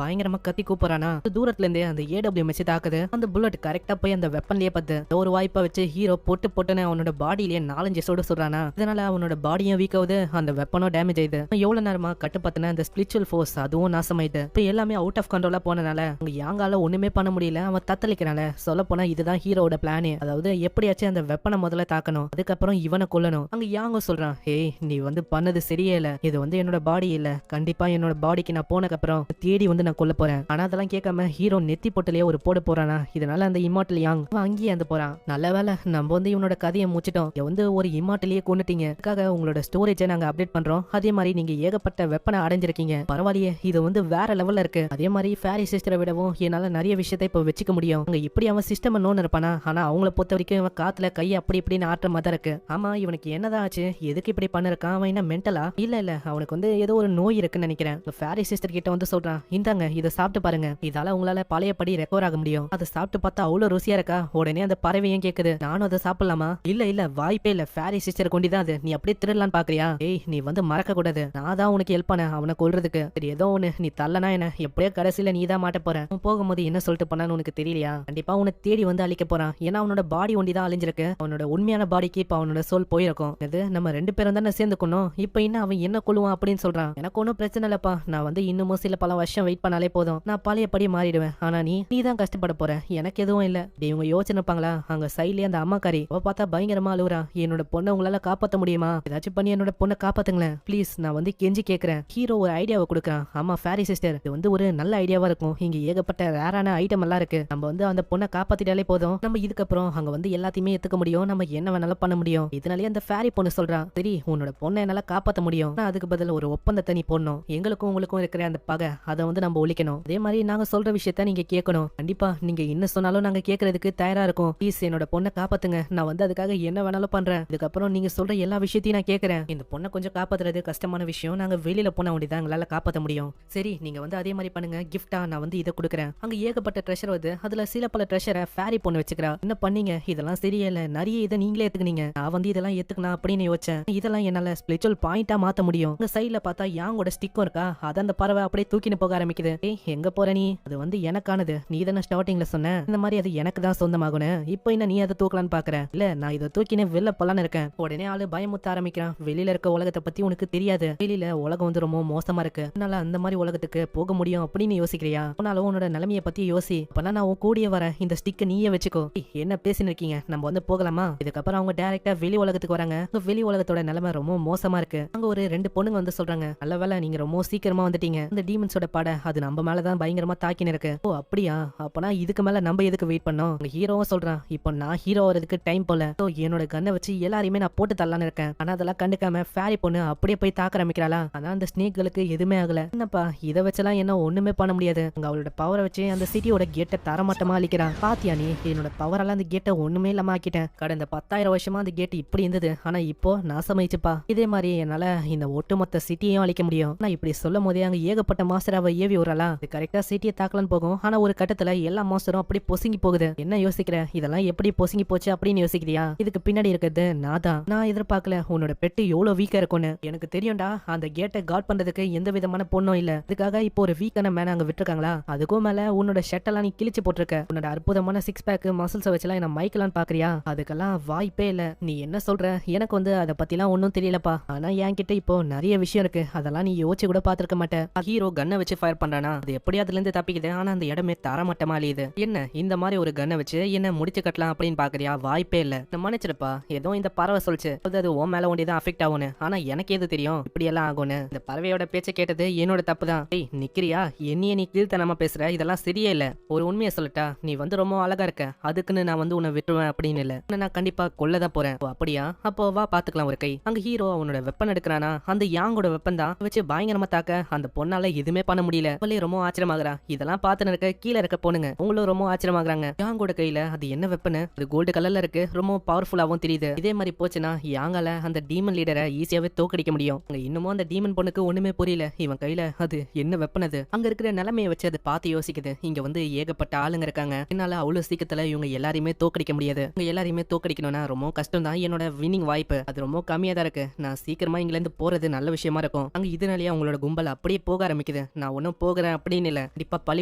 பயங்கரமா கத்தி கூப்பிடுறானா. தூரத்துல இருந்தே அந்த ஏடபிள்யூ வச்சு தாக்குது. அந்த புல்லட் கரெக்டா போய் அந்த வெப்பன்லயே பத்து ஒரு வாய்ப்பா வச்சு ஹீரோ போட்டுன்னு அவனோட பாடியிலேயே 4-5 சோடு சொல்றானா. இதனால அவனோட பாடியும் வீக் ஆகுது, அந்த வெப்பனும் டேமேஜ் ஆயிடுது. எவ்வளவு நேரமா கட்டுப்பத்தின அந்த ஸ்பிரிச்சுவல் ஃபோர்ஸ் அதுவும் நாசமாயிடுது. இப்ப எல்லாமே அவுட் ஆஃப் கண்ட்ரோலா போனனால அங்க யாங்கால ஒண்ணுமே பண்ண முடியல. அவன் தத்தளிக்கிறான. சொல்ல போனா இதுதான் ஹீரோட பிளானே. அதாவது எப்படியாச்சும் அந்த வெப்பனை முதல்ல தாக்கணும், அதுக்கப்புறம் இவனை கொல்லணும். அங்க யாங்க சொல்றான், ஏய் நீ வந்து பண்ணது சரியே இல்ல, இது வந்து என்னோட பாடி இல்ல, கண்டிப்பா என்னோட பாடிக்கு நான் போனக்கு அப்புறம் தேடி வந்து நான் கொல்ல போறேன். ஆனா அதெல்லாம் கேட்காம ஹீரோ நெத்தி போட்டுலயே ஒரு போட போறானா. இதனால அந்த இம்மார்டல் யாங் அங்கேயே அந்த போறான். நல்ல வேலை நம்ம வந்து இவனோட கதையை முடிச்சிட்டோம். வந்து ஒரு இம்மார்டலையே கொண்டுட்டீங்க, அதுக்காக உங்களோட ஸ்டோரேஜை நாங்க அப்டேட் பண்றோம். அதே மாதிரி நீங்க ஏகப்பட்ட வெப்பனை அடைஞ்சிருக்கீங்க, பரவாயில்லையே, இது வந்து வேற லெவல்ல இருக்கு. அதே மாதிரி ஃபேரி சிஸ்டரை விடவும் என்னால நிறைய விஷயத்தை இப்ப வச்சுக்க முடியும். அங்க இப்படி அவன் சிஸ்டம் நோன் இருப்பானா, ஆனா அவங்கள பொறுத்த வரைக்கும் இவன் காத்துல கையை அப்படி இப்படின்னு ஆட்டுற மாதிரி இருக்கு. ஆமா இவனுக்கு என்னதான் ஆச்சு, எதுக்கு இப்படி பண்ணிருக்கான், அவன் என்ன மென்டலா? இல்ல அவனுக்கு வந்து ஏதோ ஒரு நோய் இருக்குன்னு நினைக்கிறேன். ஃபேரி சிஸ்டர் கிட்ட வந்து சொல்றான், இந்தாங்க இதை சாப்பிட்டு பாருங்க, இதால உங்களால பழையபடி ரெக்கவர் ஆக முடியும். அதை சாப்பிட்டு பார்த்தா அவ்வளவு ருசியா இருக்கா. உடனே அந்த பறவையும் கேக்குது, நானும் அதை சாப்பிடலாமா? இல்ல வாய்ப்பே இல்ல, ஃபேரி சிஸ்டர் கொண்டுதான் அது, நீ அப்படியே திருடலான்னு பாக்குறியா? ஏய் நீ வந்து மறக்க கூடாது, நான் தான் உனக்கு ஹெல்ப் பண்ண அவனை கொல்றதுக்கு. சரி ஏதோ ஒண்ணு, நீ தள்ளனா என்ன, எப்படியோ கடைசியில நீ தான் மாட்ட போற. போகும்போது என்ன சொல்லிட்டு பண்ணான்னு உனக்கு தெரியலையா? கண்டிப்பா உன்னை தேடி வந்து அழிக்க போறான். ஏன்னா அவனோட பாடி ஒண்டிதான் அழிஞ்சிருக்கு, அவனோட உண்மையான பாடிக்கு இப்ப அவனோட சோல் போயிருக்கும். இது நம்ம 2 பேரும் தானே சேர்ந்துக்கணும். இப்ப என்ன அவன் என்ன கொள்ளுவான் அப்படின்னு சொல்றான். எனக்கு ஒன்னும் பிரச்சனை இல்லப்பா, நான் வந்து இன்னமும் சில பல வருஷம் வெயிட் பண்ணாலே போதும், நான் பழையபடி மாறிடுவேன். ஆனா நீ தான் கஷ்டப்பட போற, எனக்கு எதுவும் இல்ல. இவங்க யோசனை இருப்பாங்களா? அங்க சைட்லயே அந்த அம்மாக்காரி அவ பார்த்தா பயங்கரமா அழுவுறா. என்னோட பொண்ணை உங்களால காப்பாத்த முடியுமா? ஏதாச்சும் பண்ணி என்னோட பொண்ணை காப்பாத்துங்களேன் ப்ளீஸ், நான் வந்து கெஞ்சி கேக்குறேன். ஹீரோ ஒரு ஐடியாவை கொடுக்குறான். ஆமா ஃபேரி சிஸ்டர், இது வந்து ஒரு நல்ல ஐடியாவா இருக்கும். இங்க ஏகப்பட்ட ரேரான ஐட்டம் எல்லாம் இருக்கு, நம்ம வந்து அந்த பொண்ணை காப்பாத்திட்டாலே போதும், நம்ம இதுக்கப்புறம் அங்க வந்து எல்லாத்தையுமே எடுத்துக்க முடியும், நம்ம என்ன வேணாலும் பண்ண முடியும். இதனாலே அந்த ஃபேரி பொண்ணு சொல்றான், சரி உன்னோட பொண்ணை என்னால காப்பாத்த முடியும், அதுக்கு பதில் ஒரு ஒப்பந்தத்தை நீ போடணும். எங்களுக்கும் உங்களுக்கும் இருக்கிற அந்த பகை அதை வந்து நம்ம ஒழிக்கணும். அதே மாதிரி நாங்க சொல்ற விஷயத்த நீங்க கேட்கணும். கண்டிப்பா நீங்க என்ன சொன்னாலும் நாங்க கேட்கறதுக்கு தயாரா இருக்கும். ப்ளீஸ் என்னோட பொண்ணை காப்பாத்துங்க, நான் வந்து அதுக்காக என்ன வேணாலும் பண்றேன். இதுக்கப்புறம் நீங்க சொல்ற எல்லா விஷயத்தையும் நான் கேட்கறேன். இந்த பொண்ணை கொஞ்சம் காப்பாத்துறது கஷ்டமான விஷயம், நாங்க வெளியில போன வேண்டியதான் எங்களால காப்பாத்த முடியும். சரி நீங்க வந்து அதே மாதிரி பண்ணுங்க, கிஃப்டா நான் வந்து இதை கொடுக்குறேன். அங்க ஏகப்பட்ட ட்ரெஷர் வருது, அதுல சில பல ட்ரெஷரை ஃபேரி பொண்ணு வச்சுக்கிறா. என்ன பண்ணீங்க, இதெல்லாம் சரியில்ல, நிறைய இதை நீங்களே எடுத்துக்கினீங்க, நான் வந்து இதெல்லாம் ஏத்துக்கலாம் அப்படின்னு யோசிச்சேன். இதெல்லாம் என்னால ஸ்பிரிச்சுவல் பாயிண்டா மாத்த முடியும். உங்க சைட்ல பார்த்தா யாங்கோட ஸ்டிக்கும் இருக்கா, அத அந்த பறவை அப்படியே தூக்கின்னு போக ஆரம்பிக்குது. ஏய் எங்க போற நீ, அது வந்து எனக்கானது, நீ தானே ஸ்டார்டிங்ல சொன்ன இந்த மாதிரி அது எனக்கு தான் சொந்தமாகணும், இப்போ என்ன நீ அதை தூக்கலான்னு பாக்குற? இல்ல நான் இதை தூக்கினே வெளில போலான்னு இருக்கேன். உடனே ஆளு பயமுத்த ஆரம்பிக்கிறான். வெளியில இருக்க உலகத்தை பத்தி உனக்கு தெரியாது, வெளியில உலகம் வந்து ரொம்ப மோசமா இருக்கு, அதனால அந்த மாதிரி உலகத்துக்கு போக முடியும் அப்படின்னு யோசிக்கிறியா? உன்னால உன்னோட நிலைமையை பத்தி யோசி, அப்பெல்லாம் நான் உன் கூடிய வர இந்த ஸ்டிக்கை நீயே வச்சுக்கோ. என்ன பேசின்னு இருக்கீங்க, நம்ம வந்து போகலாமா? இதுக்கப்புறம் அவங்க டைரக்டா வெளி உலகத்துக்கு வராங்க. வெளி உலகத்தோட நிலைமை ரொம்ப மோசமா இருக்கு. அங்க ஒரு 2 பொண்ணுங்க வந்து சொல்றாங்க, நல்ல வேலை நீங்க ரொம்ப சீக்கிரமா வந்துட்டீங்க, இந்த டீமன்ஸோட படை அது நம்ம மேலதான் பயங்கரமா தாக்கின்னு இருக்கு. ஓ அப்படியா, அப்பனா இதுக்கு மேல நம்ம எதுக்கு வெயிட் பண்ணோம்? ஹீரோவும் சொல்றான், இப்போ நான் ஹீரோ வரதுக்கு டைம் போல, என்னோட கண்ணை வச்சு எல்லாரையுமே நான் போட்டு தரலான்னு இருக்கேன். ஆனா அதெல்லாம் கண்டுக்காம ஃபேரி பொண்ணு அப்படியே போய் தாக்க ஆரம்பிக்கிறாளா. ஆனா அந்த ஸ்னேக்களுக்கு எதுவுமே ஆகல. என்னப்பா இதை வச்செல்லாம் என்ன ஒண்ணுமே பண்ண முடியாது, அங்க அவளோட பவரை வச்சு அந்த சிட்டியோட கேட்டை தரமாட்டமா அழிக்கிறான். பாத்தியா நீ, என்னோட பவரெல்லாம் அந்த கேட்டை ஒண்ணுமே இல்லாம ஆக்கிட்டேன். கடந்த 10,000 வருஷமா அந்த கேட் இப்படி இருந்தது, ஆனா இப்போ நாசமாயிச்சுப்பா. இதே மாதிரி என்னால இந்த ஒட்டுமொத்த சிட்டியையும் அழிக்க முடியும். ஆனா இப்படி சொல்லும் போதே அங்க ஏகப்பட்ட மாஸ்டர் அவ ஏவி விடுறா. இது கரெக்டா சிட்டியை தாக்கலான்னு போகும், ஆனா ஒரு கட்டத்துல எல்லா மாஸ்டரும் அப்படி பொசுங்கி போகுது. என்ன யோசிக்கிற, இதெல்லாம் எப்படி பொசுங்கி போச்சு அப்படின்னு யோசிக்கிறியா? இதுக்கு பின்னாடி இருக்கிறது நான் தான். நான் எதிர்பார்க்கல உன்னோட பெட்டு எவ்வளவு வீக்கா இருக்கும்னு. எனக்கு தெரியும்டா, அந்த கேட்டை காட் பண்றதுக்கு எந்த விதமான பொண்ணும் இல்ல, அதுக்காக இப்போ ஒரு வீக்கான மேன அங்க விட்டுருக்காங்களா? அதுக்கும் மேல உன்னோட ஷர்ட் எல்லாம் நீ கிழிச்சு போட்டிருக்க, உன்னோட அற்புதமான 6 பேக் மசில்ஸ் வச்சுலாம் என்ன மைக்கலான்னு பாக்குறியா? அதுக்கெல்லாம் வாய்ப்பே இல்ல. நீ என்ன சொல்ற, எனக்கு வந்து அதை பத்திலாம் ஒன்னும் தெரியலப்பா. ஆனா என்கிட்ட இப்போ நிறைய விஷயம் இருக்கு, அதெல்லாம் நீ யோசிச்சு கூட பாத்துருக்க மாட்டேன். ஹீரோ கன்னை வச்சு ஃபயர் பண்றானா, அது எப்படி அதுல இருந்து தப்பிக்குது, ஆனா அந்த இடமே தரமட்டமா அழியுது. என்ன இந்த மாதிரி ஒரு கன்னை வச்சு என்ன முடிச்சு கட்டலாம் அப்படின்னு பாக்குறியா? வாய்ப்பே இல்ல. மன்னிச்சிருப்பா, ஏதோ இந்த பறவை சொல்லிச்சு அது உன் மேல ஒண்டிதான் அஃபெக்ட் ஆகும்னு, ஆனா எனக்கு எது தெரியும் இப்படி எல்லாம் ஆகும்னு. இந்த பறவையோட பேச்ச கேட்டது என்னோட தப்பு தான். ஏய் நிக்கிறியா, என்னைய நீ கீழ்த்தனமா பேசுற, இதெல்லாம் சரியே இல்ல. ஒரு உண்மையை சொல்லட்டா, நீ வந்து ரொம்ப அழகா இருக்க, அதுக்குன்னு நான் வந்து உன்னை விட்டுருவேன் அப்படின்னு இல்ல, நான் கண்டிப்பா கொல்லதான் போறேன். அப்படியா, அப்போ வா பாத்துக்கலாம் ஒரு கை. அங்க ஹீரோ அவனோட வெப்பன் எடுக்கிறானா, அந்த யாங்கோட வெப்பன் தான் வச்சு பயங்கரமா தாக்க அந்த பொண்ணால எதுவுமே பண்ண முடியல. அவளே ரொம்ப ஆச்சரியமாகறா. இதெல்லாம் பார்த்து இருக்க கீழே இருக்க பொண்ணுங்க அவங்களும் ரொம்ப ஆச்சரியமாகறாங்க. யாங்கோட கையில அது என்ன வெப்பன், அது கோல்டு கலர்ல இருக்கு, ரொம்ப பவர்ஃபுல்லாவும் தெரியுது. இதே மாதிரி போச்சுன்னா யாங்கால அந்த டீமன் லீடரை ஈஸியாவே தோக்கடிக்க முடியும். இன்னமும் அந்த டீமன் பொண்ணுக்கு ஒண்ணுமே புரியல. இவன் கையில அது என்ன வெப்பன், அது அங்க இருக்கிற நிலைமையை வச்சு அதை பார்த்து யோசிக்குது. இங்க வந்து ஏகப்பட்ட ஆளுங்க இருக்காங்க, என்னால அவ்வளவு சீக்கிரத்துல இவங்க எல்லாரையுமே தோக்கடிக்க முடியாது. இவங்க எல்லாரையுமே தோக்கடிக்கணும்னா ரொம்ப கஷ்டம் தான். என்னோட வின்னிங் வாய்ப்பு அது ரொம்ப கம்மியா தான் இருக்கு. நான் சீக்கிரமா இங்க இருந்து போறது நல்ல விஷயமா இருக்கும். அங்க இதனாலேயே அவங்களோட கும்பல் அப்படியே போக ஆரம்பிக்குது. நான் ஒன்னும் போகிறேன் அப்படின்னு இல்ல, கண்டிப்பா பழி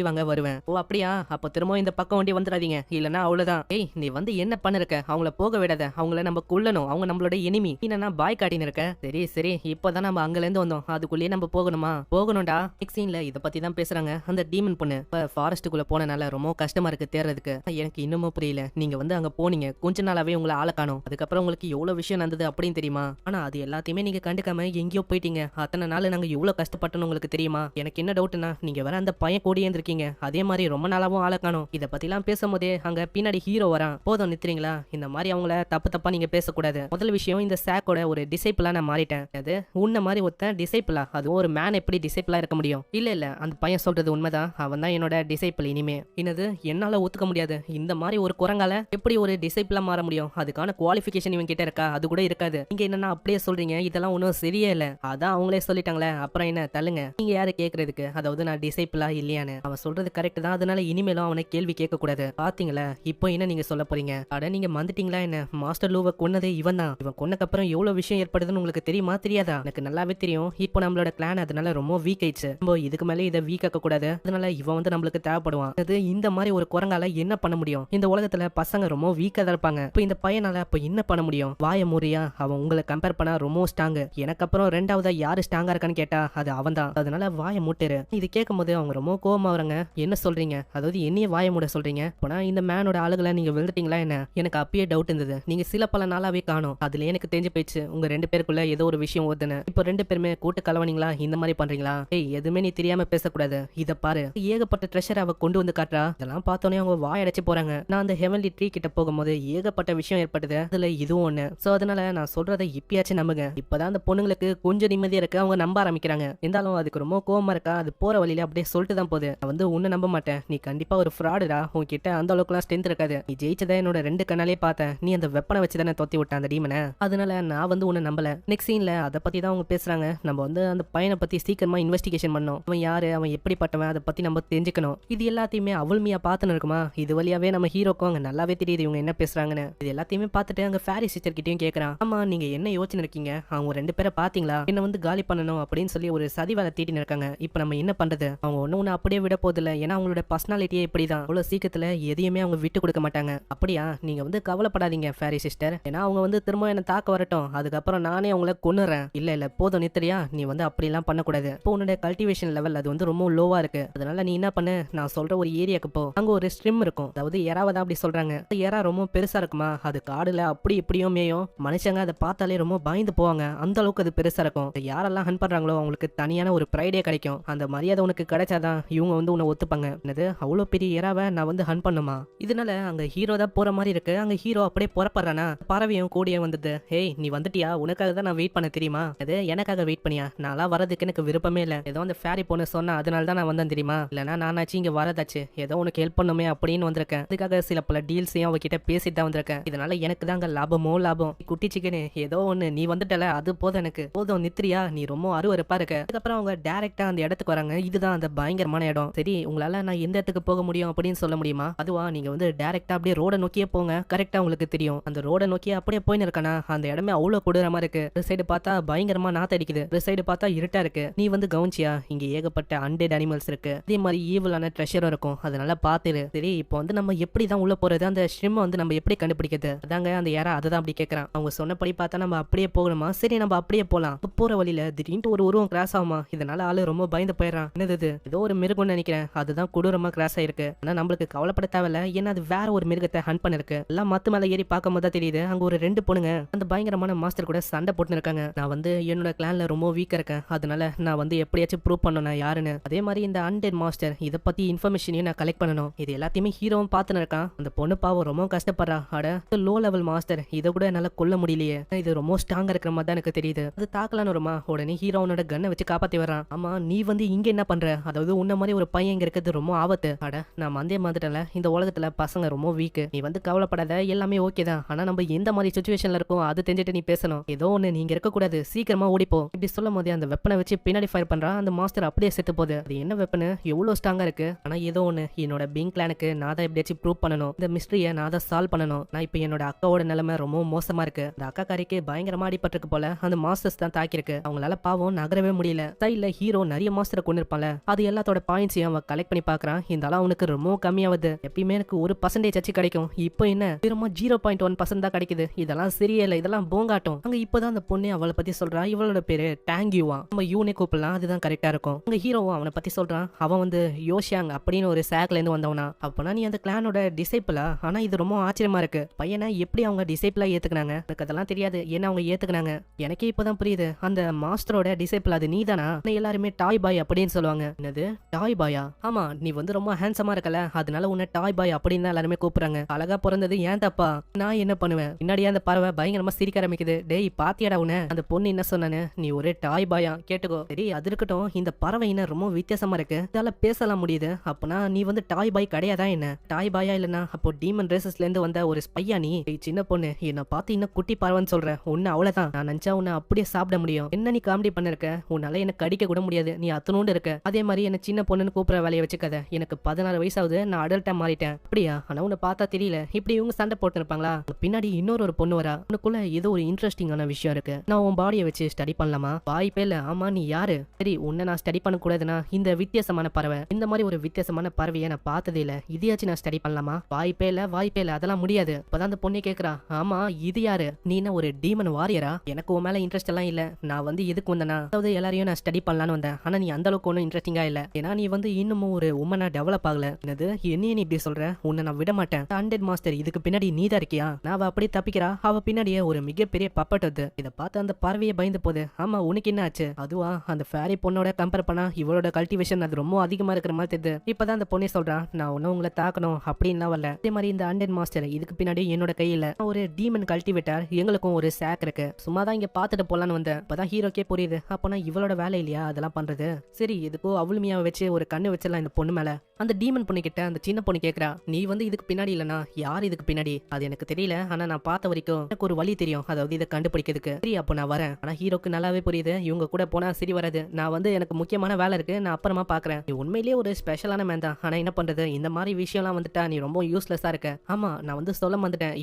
வாங்க வருவேன். ஓ அப்படியா, அப்ப திரும்ப இந்த பக்கம் வண்டி வந்துடாதீங்க, இல்லன்னா அவ்வளவுதான். ஏய் நீ வந்து என்ன பண்ணிருக்க, அவங்கள போக விடாத, அவங்கள நம்ம கொல்லணும், அவங்க நம்மளோட எனிமி. என்னன்னா பாய் காட்டின்னு இருக்க. சரி சரி, இப்பதான் நம்ம அங்கல இருந்து வந்தோம், அதுக்குள்ளேயே நம்ம போகணுமா? போகணும்டா. நெக்ஸ்ட் சீன்ல இத பத்தி தான் பேசுறாங்க. அந்த டீமன் பொண்ணு இப்ப ஃபாரஸ்ட்டுக்குள்ள போனனால ரொம்ப கஷ்டமா இருக்கு தேர்றதுக்கு. எனக்கு இன்னமும் புரியல, நீங்க வந்து அங்க போனீங்க கொஞ்ச நாளாவே உங்களை ஆள காணோம், அதுக்கப்புறம் உங்களுக்கு எவ்வளவு விஷயம் நடந்தது அப்படின்னு தெரியுமா? ஆனா அது எல்லாத்தையுமே நீங்க கண்டுக்காம எங்கேயோ போயிட்டீங்க. அத்தனை நாள் நாங்க எவ்வளவு கஷ்டப்பட்டோம்னு உங்களுக்கு தெரியுமா? எனக்கு என்ன டவுட்னா, நீங்க வேற அந்த பையன் கூடயே இருந்திருக்கீங்க, அதே மாதிரி ரொம்ப நாளாவும் ஆள காணோம். இத பத்தி எல்லாம் பேசும்போதே அங்க பின்னாடி ஹீரோ வரான். போதும் நிறுத்துறீங்களா, இந்த மாதிரி அவங்கள தப்பு தப்பா நீங்க பேசக்கூடாது. முதல் விஷயம், இந்த சாக்கோட ஒரு டிசைபிளா நான் மாறிட்டேன். அது உன்ன மாதிரி ஒருத்தன் டிசைபிளா, அதுவும் ஒரு மேன் எப்படி டிசைபிளா இருக்க முடியும்? இல்ல இல்ல, அந்த பையன் சொல்றது உண்மைதான், அவன் தான் என்னோட டிசைபிள். இனிமே என்னது என்னால ஒத்துக்க முடியாது. இந்த மாதிரி ஒரு குரங்கால எப்படி ஒரு டிசைபிளா மாற முடியும்? அதுக்கான குவாலிஃபிகேஷன் இவன் கிட்ட இருக்கா? அது கூட இருக்காது. நீங்க என்னன்னா அப்படியே சொல்றீங்க, இதெல்லாம் ஒன்றும் சரியே இல்ல. அதான் அவங்களே சொல்லிட்டாங்களே, அப்புறம் என்ன தள்ளுங்க. நீங்க யாரு கேக்குறதுக்கு? அதாவது நான் டிசைபிளா இல்லையான்னு. அவன் சொல்றது கரெக்ட் தான், அதனால இனிமேலும் அவனை கேள்வி கேட்க கூடாது. பாத்தீங்களா இப்போ என்ன நீங்க சொல்ல போறீங்க? அட நீங்க மந்துட்டீங்களா என்ன? மாஸ்டர் லூவை கொன்னதே இவன் தான். இவன் கொன்னக்கு அப்புறம் எவ்வளவு விஷயம் ஏற்படுதுன்னு உங்களுக்கு தெரியுமா தெரியாதா? எனக்கு நல்லாவே தெரியும். இப்போ நம்மளோட கிளான் அதனால ரொம்ப வீக் ஆயிடுச்சு. நம்ம இதுக்கு மேலே இதை வீக் ஆக்க கூடாது, அதனால இவன் வந்து நம்மளுக்கு தேவைப்படுவான். அது இந்த மாதிரி ஒரு குரங்கால என்ன பண்ண முடியும்? இந்த உலகத்துல பசங்க ரொம்ப வீக்கா தான் இருப்பாங்க. இப்போ இந்த பையனால அப்ப என்ன பண்ண முடியும்? வாய முறியா, அவன் உங்களை கம்பேர் பண்ணா ரொம்ப ஸ்ட்ராங். எனக்கு அப்புறம் ரெண்டாவதா யாரு ஸ்ட்ராங்கா இருக்கான்னு கேட்டா அது அவன் தான். அதனால வாய மூட்டுரு. இது கேட்கும் போது அவங்க ரொம்ப கோவமா வராங்க. என்ன சொல்றீங்க? அதாவது என்னைய வாய மூட சொல்றீங்க? போனா இந்த மேனோட ஆளுகளை நீங்க விழுந்துட்டீங்களா என்ன? எனக்கு அப்பயே டவுட் இருந்தது. நீங்க சில பல நாளாவே காணோம். அதுல எனக்கு தெரிஞ்சு போயிடுச்சு உங்க ரெண்டு பேருக்குள்ள ஏதோ ஒரு விஷயம் ஓதுன்னு. இப்போ ரெண்டு பேருமே கூட்டு கலவனீங்களா? இந்த மாதிரி பண்றீங்களா? ஏய் எதுவுமே நீ தெரியாம பேசக்கூடாது. இத பாரு, ஏகப்பட்ட ட்ரெஷர் அவ கொண்டு வந்து காட்டுறா. இதெல்லாம் பார்த்தோன்னே அவங்க வாயடைச்சு போறாங்க. நான் அந்த ஹெவன்லி ட்ரீ கிட்ட போகும்போது ஏகப்பட்ட விஷயம் ஏற்படுது, அதுல இதுவும் ஒண்ணு. சோ அதனால நான் சொல்றதை இப்பயாச்சும் நம்புங்க. இப்பதான் அந்த பொண்ணுங்களுக்கு கொஞ்சம் நிம்மதியா இருக்கு, அவங்க நம்ப ஆரம்பிக்கிறாங்க. இருந்தாலும் அதுக்கு ரொம்ப கோவமா இருக்கா. அது போற வழியில அப்படியே சொல்லிட்டு தான் போகுது, நான் வந்து உன்னை நம்ப மாட்டேன், நீ கண்டிப்பா ஒரு ஃப்ராடுடா, உன்கிட்ட அந்த அளவுக்குலாம் ஸ்ட்ரென்த் இருக்காது, நீ ஜெயிச்சதை என்னோட ரெண்டு கண்ணாலே பார்த்தேன், நீ அந்த வெப்பனை வச்சு தானே தொத்தி விட்ட அந்த டீமனை, அதனால நான் வந்து உன்னை நம்பல. நெக்ஸ்ட் சீன்ல அதை பத்தி தான் அவங்க பேசுறாங்க. நம்ம வந்து அந்த பையனை பத்தி சீக்கிரமா இன்வெஸ்டிகேஷன் பண்ணோம். அவன் யாரு, அவன் எப்படிப்பட்டவன், அதை பத்தி நம்ம தெரிஞ்சுக்கணும். இது எல்லாத்தையுமே அவள்மையா பார்த்துன்னு இருக்குமா? இது வழியாவே நம்ம ஹீரோக்கும் அங்க நல்லாவே தெரியுது இவங்க என்ன பேசுறாங்கன்னு. இது எல்லாத்தையுமே பார்த்துட்டு அங்க ஃபேரி சிஸ்டர் கிட்டயும் கேட்கறான். ஆமா நீங்க என்ன யோசனை இருக்கீங்க? அவங்க ரெண்டு பேரை பாத்தீங்களா? என்ன வந்து காலி பண்ணணும் அப்படின்னு சொல்லி ஒரு சதி வேலை தீட்டின்னு இருக்காங்க. இப்ப நம்ம என்ன பண்றது? அவங்க ஒண்ணு அப்படியே விட போதில்ல, ஏன்னா அவங்களோட பர்சனாலிட்டியே இப்படிதான். அவ்வளவு சீக்கிரத்துல எதையுமே அவங்க விட்டு கொடுக்க மாட்டாங்க. அப்படியா? நீங்க வந்து கவலைப்படாதீங்க ஃபேரி சிஸ்டர், ஏன்னா அவங்க வந்து திரும்ப என்ன தாக்க வரட்டும், அதுக்கப்புறம் நானே அவங்கள கொன்னுறேன். இல்ல இல்ல போதும் நிறுத்தறியா? நீ வந்து அப்படி எல்லாம் பண்ணக்கூடாது. இப்போ உன்னோட கல்டிவேஷன் லெவல் அது வந்து ரொம்ப லோவா இருக்கு, அதனால நீ என்ன பண்ணு, நான் சொல்ற ஒரு ஏரியாக்கு போ. அங்க ஒரு ஸ்ட்ரிம் இருக்கும், அதாவது எறாவதான் அப்படி சொல்றாங்க. எறா ரொம்ப பெருசா இருக்குமா, அது காடுல அப்படி இப்படியும் மேயும், மனுஷங்க அதை பார்த்தாலே ரொம்ப பயந்து போவாங்க, அந்த அளவுக்கு அது பெருசா இருக்கும். யாரெல்லாம் ஹன் பண்றாங்களோ அவங்களுக்கு தனியான ஒரு ப்ரைடே கிடைக்கும். அந்த மரியாதை உனக்கு கிடைச்சாதான் இவங்க வந்து உன்னை ஒத்துப்பாங்க. என்னது அவ்வளவு பெரிய எறாவை நான் வந்து ஹன் பண்ணுமா? இதனால அங்க ஹீரோ தான் போற மாதிரி இருக்கு. அங்க ஹீரோ அப்படியே புறப்படுறானா, பறவையும் கூடிய வந்தது. ஹேய் நீ வந்துட்டியா? உனக்காக தான் நான் வெயிட் பண்ண தெரியுமா? அது எனக்காக வெயிட் பண்ணியா? நான்லாம் வரதுக்கு எனக்கு விருப்பமே இல்ல, ஏதோ அந்த ஃபேரி பொண்ணு சொன்னா அதனால தான் நான் வந்தேன் தெரியுமா? இல்லனா நானாச்சு இங்க வரதாச்சு ஏதோ உனக்கு ஹெல்ப் பண்ணுமே அப்படின்னு வந்திருக்கேன். அதுக்காக சில பல டீல்ஸையும் அவகிட்ட பேசிட்டு தான் வந்திருக்கேன். இதனால எனக்கு தான் அங்க லாபமோ லாபம். குட்டி சிக்கனே ஏதோ ஒண்ணு, நீ வந்துட்டல அது போதும் எனக்கு. போதும் நித்ரியா, நீ ரொம்ப அருவருப்பா இருக்க. அதுக்கப்புறம் அவங்க டைரக்டா அந்த இடத்துக்கு வராங்க. இதுதான் அந்த பயங்கரமான இடம். சரி உங்களால நான் எந்த இடத்துக்கு போக முடியும் அப்படின்னு சொல்ல முடியுமா? அதுவா, நீங்க வந்து டைரக்டா அப்படியே ரோட நோக்கியே போங்க, கரெக்டா உங்களுக்கு தெரியும். அந்த ரோட நோக்கி அப்படியே போயின்னு இருக்கானா, அந்த இடமே அவ்வளவு கொடூரமா இருக்கு. ஒரு சைடு பார்த்தா பயங்கரமா நாத்த அடிக்குது, ஒரு சைடு பார்த்தா இருட்டா இருக்கு. நீ வந்து கவனிச்சியா, இங்க ஏகப்பட்ட அன்டெட் அனிமல்ஸ் இருக்கு, அதே மாதிரி ஈவிலான ட்ரெஷரும் இருக்கும், அதனால பாத்துரு. சரி இப்போ வந்து நம்ம எப்படி தான் உள்ள போறது, அந்த ஸ்ட்ரிம் வந்து நம்ம எப்படி கண்டுபிடிக்கிறது? அதாங்க அந்த யாரா அதை அப்படி கேட்கறான். அவங்க சொன்னபடி பார்த்தா நம்ம அப்படியே போகணுமா? சரி நம்ம அப்படியே போலாம். போற வழியில திடீர்னு ஒரு உருவம் கிராஸ் ஆகுமா, இதனால ஆளு ரொம்ப பயந்து போயிடறான். என்னது ஏதோ ஒரு மிருகம்னு நினைக்கிறேன், அதுதான் கொடூரமா கிராஸ் ஆயிருக்கு. ஆனா நம்மளுக்கு கவலைப்பட தேவையில்ல, ஏன்னா அது வேற ஒரு மிருகத்தை ஹண்ட் பண்ணிருக்கு. எல்லாம் மத்து மேல ஏறி பார்க்கும் போது தெரியுது அங்க ஒரு ரெண்டு பொண்ணுங்க அந்த பயங்கரமான மாஸ்டர் கூட சண்டை போட்டு இருக்காங்க. நான் வந்து என்னோட கிளான்ல ரொம்ப வீக்கா இருக்கேன், அதனால நான் வந்து எப்படியாச்சும் ப்ரூவ் பண்ணணும் யாருன்னு. அதே மாதிரி இந்த அன்டெட் மாஸ்டர் இதை பத்தி இன்ஃபர்மேஷனையும் நான் கலெக்ட் பண்ணணும். இது எல்லாத்தையுமே ஹீரோவும் பார்த்துன்னு இருக்கான். அந்த பொண்ணு பாவம் ரொம்ப கஷ்டப்படுறா. அட லோ லெவல் மாஸ்டர், இதை கூட என்னால கொல்ல முடியலையே, இது ரொம்ப ஸ்ட்ராங்கா இருக்கிற மாதிரி தான் எனக்கு தெரியுது. அது தாக்கலான்னு வருமா, உடனே ஹீரோனோட கண்ணை வச்சு காப்பாத்தி வர்றான். ஆமா நீ வந்து இங்க என்ன பண்ற, அதாவது உன்ன மாதிரி ஒரு பையன் இங்க இருக்கிறது ரொம்ப ஆபத்து. அட நான் மந்தே மாத்துட்டல, இந்த உலகத்துல பசங்க ரொம்ப வீக், நீ வந்து கவலைப்படாத, எல்லாமே ஓகே தான். ஆனா நம்ம எந்த மாதிரி சுச்சுவேஷன்ல இருக்கோம் அது தெரிஞ்சுட்டு நீ பேசணும். ஏதோ ஒண்ணு நீங்க இருக்க கூடாது, சீக்கிரமா ஓடிப்போ. இப்படி சொல்லும் போதே அந்த வெப்பனை வச்சு பின்னாடி ஃபயர் பண்றான். அந்த மாஸ்டர் அப்படியே செத்து போகுது. அது என்ன வெப்பனு எவ்வளவு ஸ்ட்ராங்கா இருக்கு. ஆனா ஏதோ ஒண்ணு என்னோட பிங் கிளானுக்கு நான் தான் எப்படியாச்சும் ப்ரூவ் பண்ணணும், இந்த மிஸ்டரியை நான் தான் சால்வ் பண்ணணும். நான் இப்ப என்னோட அக்காவோட நிலைமை ரொம்ப மோசமா இருக்கு. அந்த அக்கா காரிக்கு பயங்கரமா அடிபட்டிருக்கு போல, அந்த மாஸ்டர்ஸ் தான் தாக்கிருக்கு. அவங்களால பாவம் நகரவே முடியல. சைட்ல ஹீரோ நிறைய மாஸ்டரை கொண்டு இருப்பான்ல, அது எல்லாத்தோட பாயிண்ட்ஸையும் அவன் கலெக்ட் பண்ணி பாக்குறான். இந்த அளவு அவனுக்கு ரொம்ப கம்மியாவது. எப்பயுமே எனக்கு 1% அச்சு கிடைக்கும், இப்போ என்ன திரும்ப 0.1% தான் கிடைக்குது. இதெல்லாம் சரியில்லை, இதெல்லாம் போங்காட்டம். அங்க இப்பதான் அந்த பொண்ணு அவளை பத்தி சொல்றா. இவளோட பேரு டாங்கியூவா, நம்ம யூனே கூப்பிடலாம், அதுதான் கரெக்டா இருக்கும். அங்க ஹீரோவும் அவனை பத்தி சொல்றான். அவன் வந்து யோஷியாங் அப்படின்னு ஒரு சாக்ல இருந்து வந்தவனா. அப்பனா நீ அந்த கிளானோட டிசைபிளா? ஆனா இது ரொம்ப ஆச்சரியமா இருக்கு. பையனை எப்படி அவங்க டிசைபிளா ஏத்துக்கினாங்க? எனக்கு அதெல்லாம் தெரியாது, ஏன்னா அவங்க ஏத்துக்கினாங்க. எனக்கே இப்பதான் புரியுது, அந்த மாஸ்டரோட டிசைபிள் அது நீதானா? எல்லாருமே டாய் பாய் அப்படின்னு சொல்லுவாங்க. என்னது டாய் பாயா? ஆமா, நீ வந்து ரொம்ப ஹேண்ட்ஸமா இருக்கல, அதனால உன்னை டாய் பாய் அப்படின்னு தான் எல்லாருமே கூப்பிடுறாங்க. அழகா பிறந்தது ஏன் தப்பா? நான் என்ன பண்ணுவேன்? பின்னாடியே அந்த பறவை பயங்கரமா சிரிக்க ஆரம்பிக்குது. டேய் பாத்தியாடா உன? அந்த பொண்ணு என்ன சொன்னானு? நீ ஒரு டாய் பாயா? கேட்டுக்கோ. சரி அது இருக்கட்டும், இந்த பறவை என்ன ரொம்ப வித்தியாசமா இருக்கு, இதால பேசலாம் முடியுது. அப்பனா நீ வந்து டாய் பாய் கிடையாதா என்ன? டாய் பாயா இல்லனா அப்போ டீமன் ரேசஸ்ல இருந்து வந்த ஒரு ஸ்பையா நீ? சின்ன பொண்ணு, என்ன பார்த்து இன்னும் குட்டி பறவைன்னு சொல்ற? உன்ன அவ்வளவுதான், நான் நினைச்சா உன்னை அப்படியே சாப்பிட முடியும். என்ன நீ காமெடி பண்ணிருக்க? உன்னால எனக்கு கடிக்க கூட முடியாது, நீ அத்தனோண்டு இருக்க. அதே மாதிரி என்ன சின்ன பொண்ணுன்னு கூப்பிட வேலையை வச்சுக்காத. எனக்கு 16 வயசாவது, நான் அடல்ட்டா மாறிட்டேன். அப்படியா? ஆனா உன்னை பார்த்தா தெரியல. இப்படி இவங்க சண்டை போட்டு இருப்பாங்களா? பின்னாடி இன்னொரு பொண்ணு வரா. உனக்குள்ள ஏதோ ஒரு இன்ட்ரெஸ்டிங்கான விஷயம் இருக்கு, நான் உன் பாடியை வச்சு ஸ்டடி பண்ணலாமா? வாய்ப்பே இல்ல. ஆமா நீ யாரு? சரி உன்னை நான் ஸ்டடி பண்ண கூடாதுன்னா இந்த வித்தியாசமான பறவை, இந்த மாதிரி ஒரு வித்தியாசமான பறவையை நான் பார்த்ததே இல்ல, இதையாச்சும் நான் ஸ்டடி பண்ணலாமா? வாய்ப்பே இல்ல, வாய்ப்பே இல்ல, அதெல்லாம் முடியாது. இப்பதான் அந்த பொண்ணே கேக்குறா. ஆமா இது யாரு? நீ என்ன ஒரு டீமன் வாரியரா? எனக்கு உன் மேல இன்ட்ரெஸ்ட் எல்லாம் இல்ல. நான் வந்து எதுக்கு வந்தேனா, அதாவது எல்லாரையும் நான் ஸ்டடி பண்ணலான்னு வந்தேன். ஆனா நீ அந்த அளவுக்கு ஒன்னும் இன்ட்ரெஸ்டிங்கா இல்ல, ஏன்னா நீ வந்து இன்னமும் ஒரு உமனா டெவலப் ஆகல. என்னது என்னைய நீ இப்படி சொல்ற? உன்னை நான் விட மாட்டேன். ஹண்ட்ரட் மாஸ்டர் இதுக்கு பின்னாடி நீ தான் இருக்கியா? நான் அவ அப்படியே தப்பிக்கிறா. அவ பின்னாடியே ஒரு மிகப்பெரிய பப்பட் வந்து இதை பார்த்து அந்த பறவையை பயந்து போகுது. ஆமா உனக்கு என்ன ஆச்சு? அதுவா அந்த ஃபேரி பொண்ணோட கம்பேர் பண்ணா இவளோட கல்டிவேஷன் அது ரொம்ப அதிகமா இருக்கிற மாதிரி தெரியுது. இப்பதான் அந்த பொண்ணே சொல்றா, நான் ஒன்னும் உங்களை தாக்கணும் அப்படின்லாம் வரல. அதே மாதிரி இந்த ஹண்ட்ரட் மாஸ்டர் இதுக்கு பின்னாடி என்னோட கையில ஒரு டீமன் கல்டிவேட்டர், எங்களுக்கும் ஒரு சாக் இருக்கு, சும்மா தான் இங்க பாத்துட்டு போலான்னு வந்தேன். இப்பதான் ஹீரோக்கே புரியுது, அப்பனா இவளோட வேலை இல்லையா அதெல்லாம் பண்றது? சரி எதுக்கோ அவுளுமையாவை வச்சு ஒரு கண்ணு வச்சிடலாம் இந்த பொண்ணு மேல. அந்த டீமன் பொண்ணு கிட்ட அந்த சின்ன பொண்ணு கேக்குறா, நீ வந்து இதுக்கு பின்னாடி இல்லனா யார் இதுக்கு பின்னாடி? அது எனக்கு தெரியல, ஆனா நான் பார்த்த வரைக்கும் எனக்கு ஒரு வழி தெரியும், அதாவது இதை கண்டுபிடிக்கிறதுக்கு. சரி அப்போ நான் வரேன். ஆனா ஹீரோக்கு நல்லாவே புரியுது, இவங்க கூட போனா சரி வராது. நான் வந்து எனக்கு முக்கியமான வேலை இருக்கு, நான் அப்புறமா பாக்குறேன். நீ உண்மையிலேயே ஒரு ஸ்பெஷலான மேன் தான், ஆனா என்ன பண்றது, இந்த மாதிரி விஷயம்லாம் வந்துட்டா நீ ரொம்ப யூஸ்லெஸ்ஸா இருக்க. ஆமா நான் வந்து சொல்ல வந்துட்டேன்,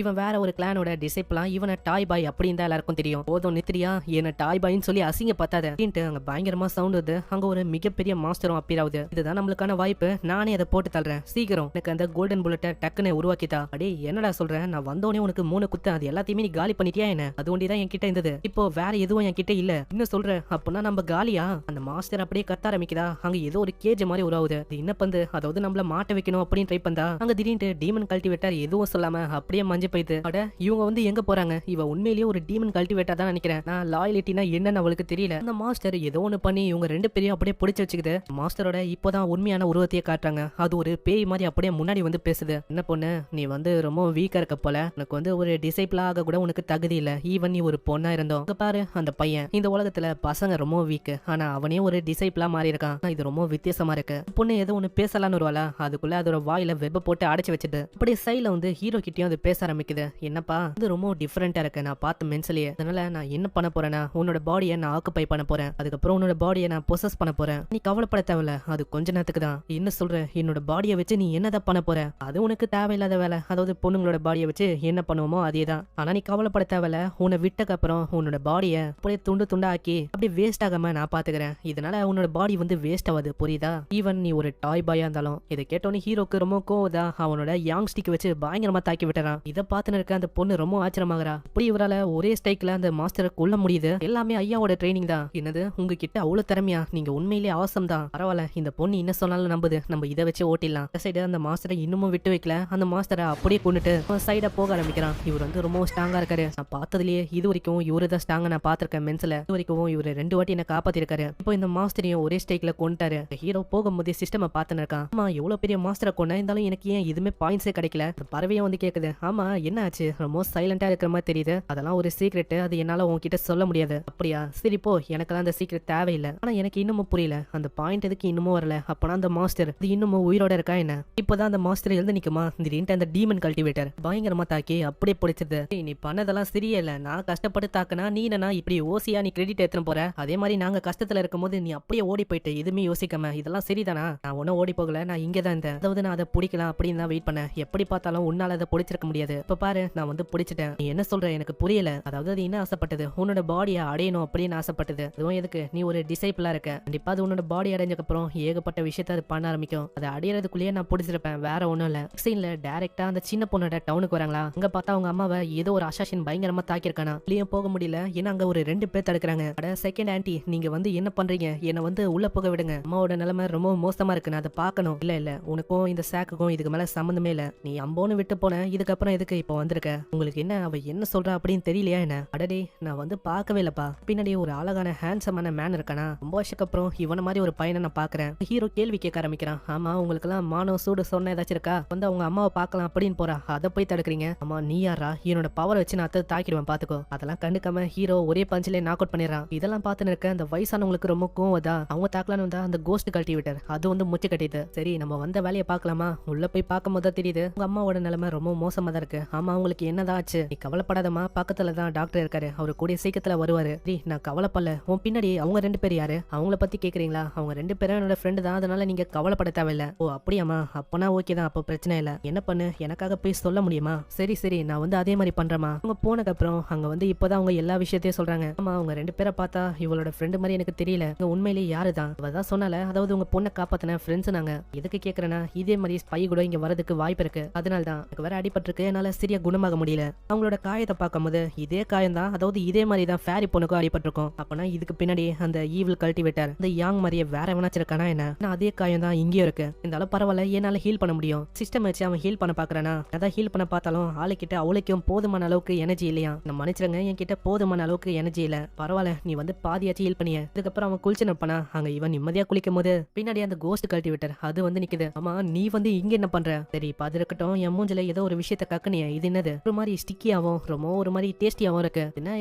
இவன் வேற ஒரு கிளானோட டிசைபிளா, இவனை டாய் பாய் அப்படின்னு தான் எல்லாருக்கும் தெரியும். போதும் நித்திரியா, என்ன டாய் பாய்ன்னு சொல்லி அசிங்க பத்தாத அப்படின்ட்டு அங்க பயங்கரமா சவுண்ட் வருது. அங்க ஒரு மிகப்பெரிய மாஸ்டரும் அப்பீர் ஆகுது. இதுதான் நம்மளுக்கான வாய்ப்பு, நானே அதை போட்டு தள்ளுறேன். சீக்கிரம் எனக்கு அந்த கோல்டன் புல்லட்டை டக்குன்னு உருவாக்கிட்டா. அடே என்னடா சொல்றேன், நான் வந்தோடனே உனக்கு 3 குத்து, அது எல்லாத்தையுமே நீ காலி பண்ணிட்டியா என்ன? அது ஒண்டிதான் என் கிட்ட இருந்தது, இப்போ வேற எதுவும் என் கிட்ட இல்ல. இன்னும் சொல்ற அப்படின்னா நம்ம காலியா? அந்த மாஸ்டர் அப்படியே கத்த ஆரம்பிக்குதா. அங்க ஏதோ ஒரு கேஜ் மாதிரி உருவாகுது. இது என்ன பந்து, அதாவது நம்மள மாட்ட வைக்கணும் அப்படின்னு ட்ரை பண்ணா அங்க திடீர்னு டீமன் கல்டிவேட்டர் எதுவும் சொல்லாம அப்படியே மஞ்சு போயிடுது. அட இவங்க வந்து எங்க போறாங்க? இவ உண்மையிலேயே ஒரு டீமன் கல்டிவேட்டர் தான் நினைக்கிறேன். நான் லாயலிட்டினா என்னன்னு அவளுக்கு தெரியல. அந்த மாஸ்டர் ஏதோ ஒண்ணு பண்ணி இவங்க 2 பேரையும் அப்படியே பிடிச்சு வச்சுக்குது. மாஸ்டரோட இப்போதான் உண்மையான உருவத்தையே காட்டுறாங்க. அது ஒரு பேய் மாதிரி அப்படியே முன்னாடி வந்து பேசுது. என்ன பொண்ணு, நீ வந்து ரொம்ப வீக்கா இருக்க போல, உனக்கு வந்து ஒரு டிசைபிளா ஆக கூட உனக்கு தகுதி இல்ல, ஈவன் நீ ஒரு பொண்ணா இருந்தோம். பாரு அந்த பையன், இந்த உலகத்துல பசங்க ரொம்ப வீக், ஆனா அவனே ஒரு டிசைபிளா மாறி இருக்கான். இது ரொம்ப வித்தியாசமா இருக்கு. பொண்ணு ஏதோ ஒண்ணு பேசலான்னு வருவாளா, அதுக்குள்ள அதோட வாயில வெப்ப போட்டு அடைச்சு வச்சுட்டு அப்படியே சைட்ல வந்து ஹீரோ கிட்டயும் அது பேச ஆரம்பிக்குது. என்னப்பா இது ரொம்ப டிஃபரெண்டா இருக்கு, நான் பார்த்த மென்சலியே, அதனால நான் என்ன பண்ண போறேன்னா உன்னோட பாடியை நான் ஆக்குபை பண்ண போறேன், அதுக்கப்புறம் உன்னோட பாடியை நான் பொசஸ் பண்ண போறேன். நீ கவலைப்பட தேவையில்ல, அது கொஞ்ச நேரத்துக்கு தான். என்ன சொல்ற, என்னோட பாடியை வச்சு நீ என்னதான் பண்ண போற? அது உனக்கு தேவையில்லாத வேலை, அதாவது பொண்ணுங்களோட பாடியை வச்சு என்ன பண்ணுவோமோ அதே தான். ஆனா நீ கவலைப்பட தேவையில்ல, உன்னை விட்டக்கு அப்புறம் உன்னோட பாடியை அப்படியே துண்டு துண்டா ஆக்கி அப்படியே வேஸ்ட் ஆகாம நான் பாத்துக்கிறேன். இதனால உன்னோட பாடி வந்து வேஸ்ட் ஆகாது, புரியுதா? ஈவன் நீ ஒரு டாய் பாயா இருந்தாலும். இதை கேட்டோன்னு ஹீரோக்கு ரொம்ப கோவதா அவனோட யாங் ஸ்டிக் வச்சு பயங்கரமா தாக்கி விட்டுறான். இதை பார்த்துன்னு இருக்க அந்த பொண்ணு ரொம்ப ஆச்சரியமாகறா. இப்படி இவரால ஒரே ஸ்டைக்ல அந்த மாஸ்டரை கொல்ல முடியுது, எல்லாமே ஐயாவோட ட்ரைனிங் தான். என்னது உங்ககிட்ட அவ்வளவு திறமையா? நீங்க உண்மையிலேயே அவசரம் தான். பரவாயில்ல, இந்த பொண்ணு என்ன சொன்னாலும் நம்புது, நம்ம இதை வச்சு ஓட்டிடலாம். சைடு அந்த மாஸ்டரை இன்னமும் விட்டு வைக்கல, அந்த மாஸ்டரை அப்படியே கொண்டுட்டு சைடா போக ஆரம்பிக்கிறான். இவர் வந்து ரொம்ப ஸ்ட்ராங்கா இருக்காரு. நான் பார்த்ததுலயே இது வரைக்கும் இவரு தான் ஸ்ட்ராங்கா நான் பார்த்திருக்கேன் மென்ஸ்ல. இது வரைக்கும் இவரு 2 வாட்டி என்ன காப்பாத்திருக்காரு. இப்போ இந்த மாஸ்டரையும் ஒரே ஸ்டைக்ல கொண்டுட்டாரு. ஹீரோ போகும்போது சிஸ்டம் பார்த்துன்னு இருக்கான். ஆமா எவ்வளவு பெரிய மாஸ்டரை கொண்டா, இருந்தாலும் எனக்கு ஏன் எதுவுமே பாயிண்ட்ஸே கிடைக்கல? பறவையும் வந்து கேக்குது, ஆமா என்ன ஆச்சு, ரொம்ப சைலண்டா இருக்கிற மாதிரி தெரியுது, அதெல்லாம் ஒரு சீக்ரெட், அது என்னால உன்கிட்ட சொல்ல முடியாது. அப்படியா, சரி போ, எனக்கெல்லாம் அந்த சீக்ரெட் தேவையில்லை. ஆனா எனக்கு இன்னமும் புரியல அந்த பாயிண்ட் எதுக்கு இன்னமும் வரல. அப்பனா அந்த மாஸ்டர் இது இன்னமும் உயிரோட இருக்கா என்ன? இப்பதான் அந்த மாஸ்டர் எழுந்து நிக்குமா திடீர்னு அந்த டீமன் கல்டிவேட்டர் பயங்கரமா தாக்கி அப்படியே பிடிச்சது. நீ பண்ணதெல்லாம் சரியில்ல. நான் கஷ்டப்பட்டு தாக்குனா நீ என்ன இப்படி ஓசியா நீ கிரெடிட் எடுத்துன்னு போற? அதே மாதிரி நாங்க கஷ்டத்துல இருக்கும்போது நீ அப்படியே ஓடி போயிட்டு எதுவுமே யோசிக்காம இதெல்லாம் சரிதானா? நான் ஒன்னும் ஓடி போகல. நான் இங்க தான் இருந்தேன். அதாவது நான் அதை பிடிக்கலாம் அப்படின்னு தான் வெயிட் பண்ணேன். எப்படி பார்த்தாலும் உன்னால அதை பிடிச்சிருக்க முடியாது. இப்ப பாரு நான் வந்து பிடிச்சிட்டேன். நீ என்ன சொல்ற எனக்கு புரியல. அதாவது அது என்ன ஆசைப்பட்டது? உன்னோட பாடியை அடையணும் அப்படின்னு ஆசைப்பட்டது. அதுவும் எதுக்கு? நீ ஒரு டிசைபிளா இருக்க. கண்டிப்பா அது உன்னோட பாடி அடைஞ்சதுக்கு அப்புறம் ஏகப்பட்ட விஷயத்த அது பண்ண ஆரம்பிக்கும். அதை அடையறதுக்குள்ளேயே நான் பிடிச்சிருப்பேன். வேற ஒண்ணும் இல்ல. சீன்ல டைரக்டா அந்த சின்ன பொண்ணோட டவுனுக்கு வராங்களா? அங்க பார்த்தா அவங்க அம்மாவை ஏதோ ஒரு அசாசின் பயங்கரமா தாக்கியிருக்கானா. வெளியே போக முடியல. ஏன்னா அங்க ஒரு 2 பேர் தடுக்கிறாங்க. அட செகண்ட் ஆன்ட்டி நீங்க வந்து என்ன பண்றீங்க? என்ன வந்து உள்ள போக விடுங்க. அம்மாவோட நிலைமை ரொம்ப மோசமா இருக்கு. நான் அதை பார்க்கணும். இல்ல உனக்கும் இந்த சாக்குக்கும் இதுக்கு மேல சம்பந்தமே இல்ல. நீ அம்போன்னு விட்டு போன. இதுக்கப்புறம் எதுக்கு இப்போ வந்திருக்க? உங்களுக்கு என்ன அவ என்ன சொல்றா அப்படின்னு தெரியலையா என்ன? அடடே நான் வந்து பார்க்கவே இல்லப்பா. பின்னாடி ஒரு அழகான ஹேண்ட்ஸமான மேன் இருக்கானா? ரொம்ப வருஷத்துக்கு அப்புறம் இவன மாதிரி ஒரு பையனை நான் பாக்குறேன். ஹீரோ கேள்வி கேட்க ஆரம்பிக்கிறான். ஆமா உங்களுக்கு எல்லாம் மானோ சூடு சொன்ன ஏதாச்சும் இருக்கா? வந்து அவங்க அம்மாவை பார்க்கலாம் அப்படின்னு போறா. அதை போய் தடுக்கிறீங்க. ஆமா நீ யாரா? என்னோட பவர் வச்சு நான் அதை தாக்கிடுவேன் பாத்துக்கோ. அதெல்லாம் கண்டுக்காம ஹீரோ ஒரே பஞ்சிலே நாக் அவுட் பண்ணிடுறான். இதெல்லாம் பார்த்துன்னு இருக்க அந்த வயசானவங்களுக்கு ரொம்ப கோவதா. அவங்க தாக்கலான்னு வந்தா அந்த கோஸ்ட் கல்டிவேட்டர் அது வந்து முச்சு கட்டிது. சரி நம்ம வந்த வேலையை பார்க்கலாமா? உள்ள போய் பார்க்கும் போது தெரியுது உங்க அம்மாவோட நிலைமை ரொம்ப மோசமா தான் இருக்கு. ஆமா உங்களுக்கு என்னதான் ஆச்சு? நீ கவலைப்படாதமா, பக்கத்துல தான் டாக்டர் இருக்காரு. அவரு கூடிய சீக்கிரத்துல வருவாரு. நான் கவலைப்படல. உன் பின்னாடி அவங்க 2 பேர் யாரு? அவங்கள பத்தி கேக்குறீங்களா? அவங்க 2 பேரும் என்னோட ஃப்ரெண்டு தான். அதனால நீங்க கவலைப்பட தேவையில்ல. ஓ அப்படியாமா? அப்பனா ஓகே தான். அப்ப பிரச்சனை இல்ல. என்ன பண்ணு எனக்காக போய் சொல்ல முடியுமா? சரி நான் வந்து அதே மாதிரி பண்றேமா. அவங்க போனதுக்கு அப்புறம் அங்க வந்து இப்பதான் அவங்க எல்லா விஷயத்தையும் சொல்றாங்க. ஆமா அவங்க 2 பேரை பார்த்தா இவளோட ஃப்ரெண்டு மாதிரி எனக்கு தெரியல. உண்மையிலேயே யாருதான்? அவதான் சொன்னால. அதாவது உங்க பொண்ணை காப்பாத்தின ஃப்ரெண்ட்ஸ் நாங்க. எதுக்கு கேக்குறேன்னா இதே மாதிரி ஸ்பை கூட இங்க வரதுக்கு வாய்ப்பு இருக்கு. அதனால தான் எனக்கு வேற அடிபட்டிருக்கு. என்னால சரியா குணமாக முடியல. அவங்களோட காயத்தை பார்க்கும்போது இதே காயம் தான். அதாவது இதே மாதிரி தான் ஃபேரி பொண்ணுக்கும் அடிபட்டிருக்கும். அப்பனா இதுக்கு பின்னாடி அந்த ஈவில் கல்டிவேட்டர் அந்த யாங் மாதிரியே வேற எவனாச்சிருக்கானா என்ன? அதே காயம் தான் இங்கேயும் இருக்கு. இருந்தாலும் பரவாயில்ல என்னால ஹீல் பண்ண முடியும். சிஸ்டம் வச்சு அவன் ஹீல் பண்ண பாக்குறானா? அதான் ஹீல் பண்ண பார்த்தாலும் ஆளுக்கிட்ட அவளுக்கும் போதுமான அளவுக்கு எனர்ஜி இல்லையா? நம்ம மன்னிச்சிருங்க என்கிட்ட போதுமான அளவுக்கு எனர்ஜி இல்ல. பரவாயில்ல நீ வந்து பாதியாச்சு ஹீல் பண்ணிய. இதுக்கப்புறம் அவன் குளிச்சு நிற்பானா? அங்க இவன் நிம்மதியா குளிக்கும் போது பின்னாடி அந்த கோஸ்ட் கல்டிவேட்டர் அது வந்து நிக்குது. ஆமா நீ வந்து இங்க என்ன பண்ற? சரி பாது இருக்கட்டும். என் மூஞ்சில ஏதோ ஒரு விஷயத்த கக்கனிய. இது என்னது? ஒரு மாதிரி ஸ்டிக்கியாவும் ரொம்ப ஒரு மாதிரி டேஸ்டியாவும் இருக்கு. என்ன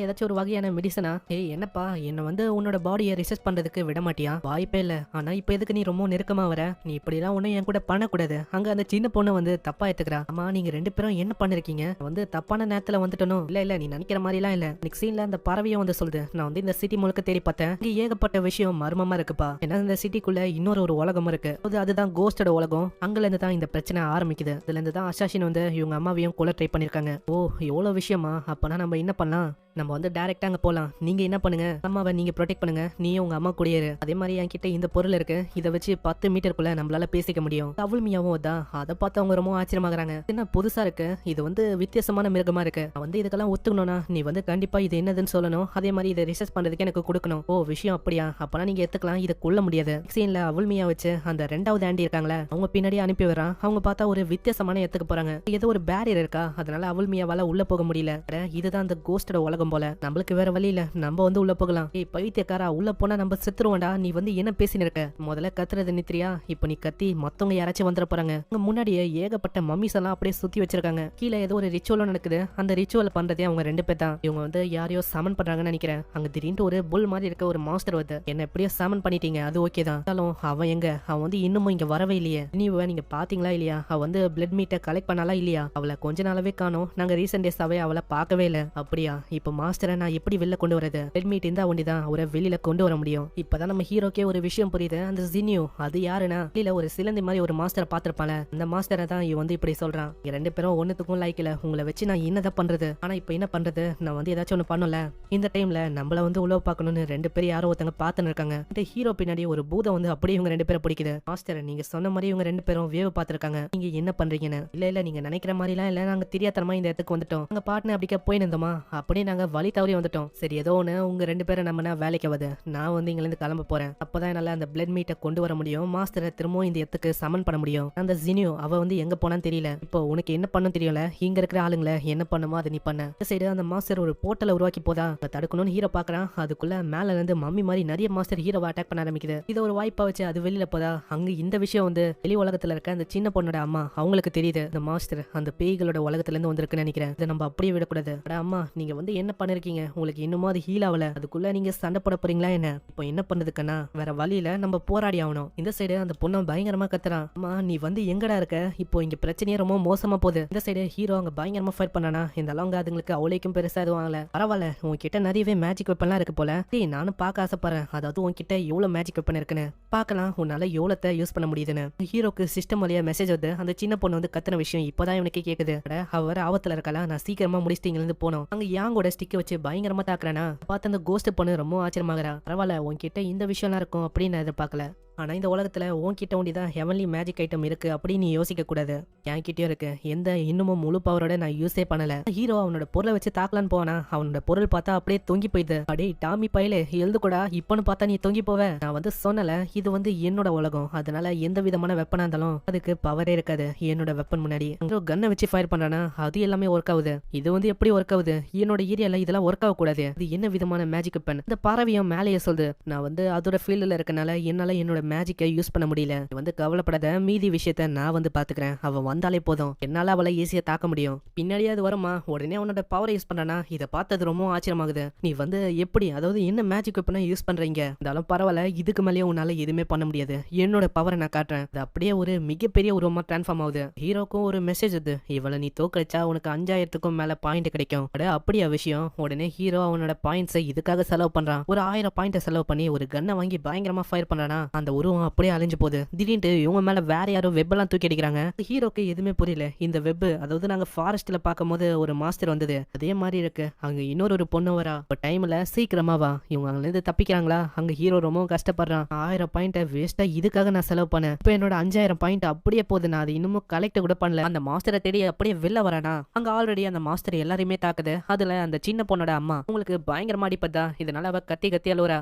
ஏதாச்சும் ஒரு வகையான மெடிசனா? ஏய் என்னப்பா என்ன வந்து உன்னோட பாடியை ரிசர்ச் பண்றதுக்கு விட மாட்டியா? வாய்ப்பே இல்ல. ஆனா இப்ப எதுக்கு நீ ரொம்ப நெருக்கமா வர? நீ இப்படி எல்லாம் ஒன்னும் என் கூட பண்ணக்கூடாது. அங்க அந்த சின்ன பொண்ணு வந்து தப்பா எடுத்துக்கிறா. ஆமா நீங்க 2 பேரும் என்ன பண்ணிருக்கீங்க? வந்து தப்பான நேரத்துல வந்துட்டனும். இல்ல நீ நினைக்கிற மாதிரி எல்லாம் இல்ல. நெக்ஸ்ட் சீன்ல அந்த பறவையும் வந்து சொல்லுது. நான் வந்து இந்த சிட்டி முழுக்க தேடி பார்த்தேன். இங்க ஏகப்பட்ட விஷயம் மர்மமா இருக்குப்பா. ஏன்னா இந்த சிட்டிக்குள்ள இன்னொரு உலகம் இருக்கு. அதுதான் கோஸ்டோட உலகம். அங்கல இருந்து தான் இந்த பிரச்சனை ஆரம்பிக்குது. இதுல இருந்து தான் அசாசின் வந்து இவங்க அம்மாவையும் கொலை ட்ரை பண்ணிருக்காங்க. ஓ எவ்வளவு விஷயமா? அப்பனா நம்ம என்ன பண்ணலாம்? நம்ம வந்து டைரக்டா அங்க போலாம். நீங்க என்ன பண்ணுங்க? அம்மாவை நீங்க ப்ரொடெக்ட் பண்ணுங்க. நீயும் உங்க அம்மா கூடயே இரு. அதே மாதிரி என்கிட்ட இந்த பொருள் இருக்கு. இதை வச்சு 10 மீட்டருக்குள்ள நம்மளால பேசிக்க முடியும். அவுல்மியாவும் தான். அதை பார்த்து அவங்க ரொம்ப ஆச்சரியமாகறாங்க. என்ன புதுசா இருக்கு? இது வந்து வித்தியாசமான மிருகமா இருக்கு. நான் வந்து இதுக்கெல்லாம் ஒத்துக்கணும்னா நீ வந்து கண்டிப்பா இது என்னதுன்னு சொல்லணும். அதே மாதிரி இதை ரிசர்ச் பண்றதுக்கு எனக்கு கொடுக்கணும். ஓ விஷயம் அப்படியா? அப்பனா நீங்க எடுத்துக்கலாம். இதை கொல்ல முடியாது. சீன்ல அவுல்மியா வச்சு அந்த 2வது ஆண்டி இருக்காங்களே அவங்க பின்னாடி அனுப்பி வரான். அவங்க பார்த்தா ஒரு வித்தியாசமான இடத்துக்கு போறாங்க. ஏதோ ஒரு பேரியர் இருக்கா? அதனால அவுல்மியாவால உள்ள போக முடியல. இதுதான் அந்த கோஸ்டோட உலகம் போல. நம்மளுக்கு வேற வழி இல்ல. நம்ம வந்து உள்ள போகலாம். ஏய் பைத்தியக்காரா உள்ள போனா நம்ம செத்துருவோம்டா. நீ வந்து என்ன பேசின்னு இருக்க? முதல்ல கத்துறது நித்ரியா. இப்ப நீ கத்தி மத்தவங்க யாராச்சும் வந்துட போறாங்க. அங்க முன்னாடியே ஏகப்பட்ட மம்மிஸ் எல்லாம் அப்படியே சுத்தி வச்சிருக்காங்க. கீழே ஏதோ ஒரு ரிச்சுவல் நடக்குது. அந்த ரிச்சுவல் பண்றதே அவங்க 2 பேர் தான். இவங்க வந்து யாரையோ சமன் பண்றாங்கன்னு நினைக்கிறேன். அங்க திடீர்னு ஒரு புல் மாதிரி இருக்க ஒரு மாஸ்டர் வந்து என்ன எப்படியோ சமன் பண்ணிட்டீங்க. அது ஓகே தான். அவன் எங்க? அவன் வந்து இன்னமும் இங்க வரவே இல்லையே. நீங்க பாத்தீங்களா இல்லையா? அவ வந்து பிளட் மீட்டை கலெக்ட் பண்ணாலா இல்லையா? அவளை கொஞ்ச நாளாவே காணோம். நாங்க ரீசெண்ட் டேஸாவே அவளை பார்க்கவே இல்ல. அப்படியா? இப்ப மாஸ்டரை நான் எப்படி வெளில கொண்டு வரது? பிளட் மீட் இருந்தா ஒண்டிதான் அவரை வெளியில கொண்டு வர முடியும். இப்பதான் நம்ம ஹீரோக்கே ஒரு விஷயம் புரியுது. அந்த ஜினியோ அது யாருன்னா இல்ல ஒரு சிலந்தி மாதிரி ஒரு மாஸ்டர் பாத்திருப்பால. அந்த மாஸ்டரை தான் இவன் வந்து இப்படி சொல்றான். 2 பேரும் ஒண்ணுத்துக்கும் லைக்கல. உங்களை வச்சு நான் என்னதான் பண்றது? ஆனா இப்ப என்ன பண்றது? நான் வந்து ஏதாச்சும் ஒண்ணு பண்ணல. இந்த டைம்ல நம்மள வந்து உழவு பார்க்கணும்னு 2 பேர் யாரோ ஒருத்தங்க பாத்துன்னு இருக்காங்க. இந்த ஹீரோ பின்னாடி ஒரு பூதம் வந்து அப்படியே இவங்க 2 பேரும் பிடிக்குது. மாஸ்டர் நீங்க சொன்ன மாதிரி இவங்க 2 பேரும் வேவ் பாத்துருக்காங்க. நீங்க என்ன பண்றீங்கன்னு? இல்ல நீங்க நினைக்கிற மாதிரி எல்லாம் இல்ல. நாங்க தெரியாதனமா இந்த இடத்துக்கு வந்துட்டோம். அங்க பாட்டுன்னு அப்படிக்கா போய் நின்றோமா? அப்படியே நாங்க வழி தவறி வந்துட்டோம். சரி ஏதோ ஒண்ணு உங்க 2 பேரும் நம்ம வேலைக்கு ஆகுது. நான் வந்து இங்க இருந்து கிளம்ப போறேன். அப்பதான் என்னால அந்த பிளட் மீட்டை கொண்டு வர முடியும். மாஸ்டரை திரும்பவும் இந்த இடத்துக்கு சமன் பண்ண முடியும். அந்த ஜினியோ அவ வந்து எங்க போனான்னு தெரியல. இப்போ உனக்கு என்ன பண்ணும் தெரியல. இங்க இருக்கிற ஆளுங்களை என்ன பண்ணுமோ அதை நீ பண்ண. இந்த சைடு அந்த மாஸ்டர் ஒரு போர்ட்டலை உருவாக்கி போதா தடுக்கணும்னு ஹீரோ பாக்குறான். அதுக்குள்ள மேல இருந்து மம்மி மாதிரி நிறைய மாஸ்டர் ஹீரோவை அட்டாக் பண்ண ஆரம்பிக்குது. இதை ஒரு வாய்ப்பா வச்சு அது வெளியில போதா அங்க இந்த விஷயம் வந்து வெளி உலகத்துல இருக்க அந்த சின்ன பொண்ணோட அம்மா அவங்களுக்கு தெரியுது. இந்த மாஸ்டர் அந்த பேய்களோட உலகத்துல இருந்து வந்திருக்குன்னு நினைக்கிறேன். இதை நம்ம அப்படியே விடக்கூடாது. அம்மா நீங்க வந்து என்ன பண்ணிருக்கீங்க? உங்களுக்கு இன்னும் அது ஹீல் ஆகல. அதுக்குள்ள நீங்க சண்டை போட போறீங்களா என்ன இப்போ என்ன பண்ணதுக்குன்னா வேற வழியில நம்ம போராடி ஆகணும். இந்த சைடு அந்த பொண்ணை பயங்கரமா கத்துறான். அம்மா நீ வந்து எங்கடா இருக்க, இப்போ இங்க பிரச்சனையே ரொம்ப மோசமா போகுது. இந்த சைடு ஹீரோ அங்க பயங்கரமா ஃபைட் பண்ணானா, இந்த அளவுங்க அதுங்களுக்கு அவளைக்கும் பெருசா எதுவும் ஆகல. பரவாயில்ல, உன்கிட்ட நிறையவே மேஜிக் வெப்பன்லாம் இருக்கு போல. டேய் நானும் பார்க்க ஆசைப்படுறேன், அதாவது உன்கிட்ட எவ்வளவு மேஜிக் வெப்பன் இருக்குன்னு பார்க்கலாம், உன்னால எவ்வளோத்த யூஸ் பண்ண முடியுதுன்னு. ஹீரோக்கு சிஸ்டம் வழியா மெசேஜ் வந்து அந்த சின்ன பொண்ணு வந்து கத்துன விஷயம் இப்பதான் இவனுக்கு கேக்குது. அவர் ஆபத்துல இருக்கலாம், நான் சீக்கிரமா முடிச்சுட்டு இங்கிருந்து போனோம். அங்க யாங்கோட ஸ்டிக் வச்சு பயங்கரமா தாக்குறானா பார்த்து அந்த கோஸ்ட் பொண்ணு ரொம்ப ஆச்சரியமாகறா. பரவாயில்ல, உன்கிட்ட இந்த விஷயம்லாம் இருக்கும் அப்படின்னு நான் எதிர்பார்க்கல. ஆனா இந்த உலகத்துல உன்கிட்ட ஒண்டிதான் ஹெவன்லி மேஜிக் ஐட்டம் இருக்கு அப்படின்னு நீ யோசிக்க கூடாது. என்கிட்டயும் இருக்கு, எந்த இன்னமும் முழு பவரோட நான் யூஸே பண்ணல. ஹீரோ அவனோட பொருளை வச்சு தாக்கலான்னு போனா அவனோட பொருள் பார்த்தா அப்படியே தொங்கி போயிடுது. அடே டாமி பையலே எழுந்து கூட, இப்பன்னு பார்த்தா நீ தொங்கி போவ. நான் வந்து சொன்னல, இது வந்து என்னோட உலகம், அதனால எந்த விதமான வெப்பனா இருந்தாலும் அதுக்கு பவரே இருக்காது என்னோட வெப்பன் முன்னாடி. அங்க கன்னை வச்சு ஃபயர் பண்றானா அது எல்லாமே ஒர்க் ஆகுது. இது வந்து எப்படி ஒர்க் ஆகுது, என்னோட ஏரியால இதெல்லாம் ஒர்க் ஆக கூடாது, இது என்ன விதமான மேஜிக் வெப்பன். இந்த பறவையும் மேலேயே சொல்லுது, நான் வந்து அதோட ஃபீல்டுல இருக்கனால என்னால என்னோட மேஜிக்கை யூஸ் பண்ண முடியல. வந்து கவலைப்படாத, மீதி விஷயத்த நான் வந்து பாத்துக்கிறேன், அவன் வந்தாலே போதும், என்னால அவளை ஈஸியா தாக்க முடியும். பின்னாடியே அது வருமா, உடனே அவனோட பவரை யூஸ் பண்றானா. இதை பார்த்தது ரொம்ப ஆச்சரியமாகுது. நீ வந்து எப்படி, அதாவது என்ன மேஜிக் வெப்பனை யூஸ் பண்றீங்க, இருந்தாலும் பரவாயில்ல, இதுக்கு மேலேயே உன்னால எதுவுமே பண்ண முடியாது, என்னோட பவரை நான் காட்டுறேன். அது அப்படியே ஒரு மிகப்பெரிய உருவமா டிரான்ஸ்ஃபார்ம் ஆகுது. ஹீரோக்கும் ஒரு மெசேஜ் இது, இவளை நீ தோக்கடிச்சா உனக்கு 5000க்கும் மேல பாயிண்ட் கிடைக்கும். அப்படியா விஷயம். உடனே ஹீரோ அவனோட பாயிண்ட்ஸை இதுக்காக செலவு பண்றான். ஒரு 1000 பாயிண்ட் செலவு பண்ணி ஒரு கன்னை வாங்கி பயங்கரமா ஃபயர் பண்றானா. அந்த உருவம் அப்படியே அழிஞ்சு போகுது. திடீர்னு இவங்க மேல வேற யாரோ வெப்பெல்லாம் தூக்கி அடிக்கிறாங்க. ஹீரோக்கு எதுவுமே புரியல. இந்த வெப், அதாவது நாங்க ஃபாரஸ்ட்ல பார்க்கும்போது ஒரு மாஸ்டர் வந்தது அதே மாதிரி இருக்கு. அங்க இன்னொரு பொண்ணு வரா, இப்ப டைம்ல சீக்கிரமா வா, இவங்க அங்க இருந்து தப்பிக்கிறாங்களா. அங்க ஹீரோ ரொம்ப கஷ்டப்படுறான். 1000 பாயிண்ட் வேஸ்டா இதுக்காக நான் செலவு பண்ணேன். இப்ப என்னோட 5000 பாயிண்ட் அப்படியே போகுது, நான் அது இன்னமும் கலெக்ட் கூட பண்ணல. அந்த மாஸ்டரை தேடி அப்படியே வெளில வரானா, அங்க ஆல்ரெடி அந்த மாஸ்டர் எல்லாரையுமே தாக்குது. அதுல அந்த சின்ன பொண்ணோட அம்மா உங்களுக்கு பயங்கரமா அடிப்பதா, இதனால அவ கத்தி கத்தி அழுவுறா.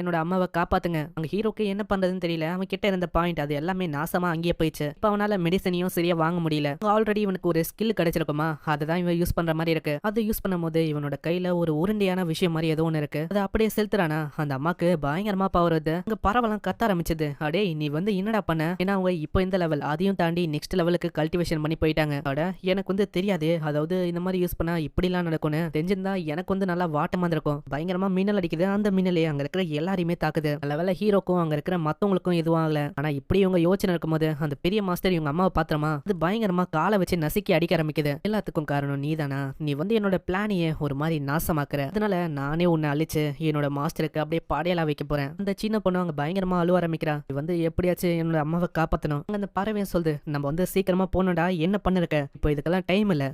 என்னோட அம்மாவை காப்பாத்துங்க. அங்க ஹீரோக்கு என்ன பண்றதுன்னு தெரியல. அவன் கிட்ட இருந்த பாயிண்ட் அது எல்லாமே நாசமா அங்கேயே போயிடுச்சு. இப்ப அவனால மெடிசனையும் சரியா வாங்க முடியல. ஆல்ரெடி இவனுக்கு ஒரு ஸ்கில் கிடைச்சிருக்குமா, அதுதான் இவன் யூஸ் பண்ற மாதிரி இருக்கு. அது யூஸ் பண்ணும்போது இவனோட கையில ஒரு உருண்டையான விஷயம் மாதிரி ஏதோ ஒண்ணு இருக்கு. அது அப்படியே செலுத்துறானா, அந்த அம்மாக்கு பயங்கரமா பவர் வருது. அங்க பரவலாம் கத்த ஆரம்பிச்சது. அடே நீ வந்து என்னடா பண்ண, ஏன்னா அவங்க இப்போ இந்த லெவல் அதையும் தாண்டி நெக்ஸ்ட் லெவலுக்கு கல்டிவேஷன் பண்ணி போயிட்டாங்க. எனக்கு வந்து தெரியாது, அதாவது இந்த மாதிரி யூஸ் பண்ணா இப்படிலாம் நடக்கும்னு தெரிஞ்சிருந்தா எனக்கு வந்து நல்லா வாட்டமா இருக்கும். பயங்கரமா மின்னல் அடிக்குது. அந்த மின்னலே அங்க இருக்கிற எல்லாரையுமே தாக்குது. லெவல ஹீரோக்கும் அங்க இருக்கிற மத்தவங்களுக்கும் எதுவும் ஆகல. ஆனா இப்படி இவங்க யோசனை இருக்கும்போது அந்த பெரிய மாஸ்டர் இவங்க அம்மாவை பாத்திரமா அது பயங்கரமா காலை வச்சு நசுக்கி அடிக்க ஆரம்பிக்குது. எல்லாத்துக்கும் காரணம் நீதானா, நீ வந்து என்னோட பிளானையே ஒரு மாதிரி நாசமாக்குற, அதனால நானே உன்னை அழிச்சு என்னோட மாஸ்டருக்கு அப்படியே பாடையலா வைக்க போறேன். அந்த சின்ன பொண்ணு அங்க பயங்கரமா அழுவ ஆரம்பிக்கிறா. நீ வந்து எப்படியாச்சும் என்னோட அம்மாவை காப்பாத்தணும். அந்த பறவையும் சொல்லுது, நம்ம வந்து சீக்கிரமா போனடா, என்ன பண்ணிருக்க, இப்போ இதுக்கெல்லாம் டைம் இல்ல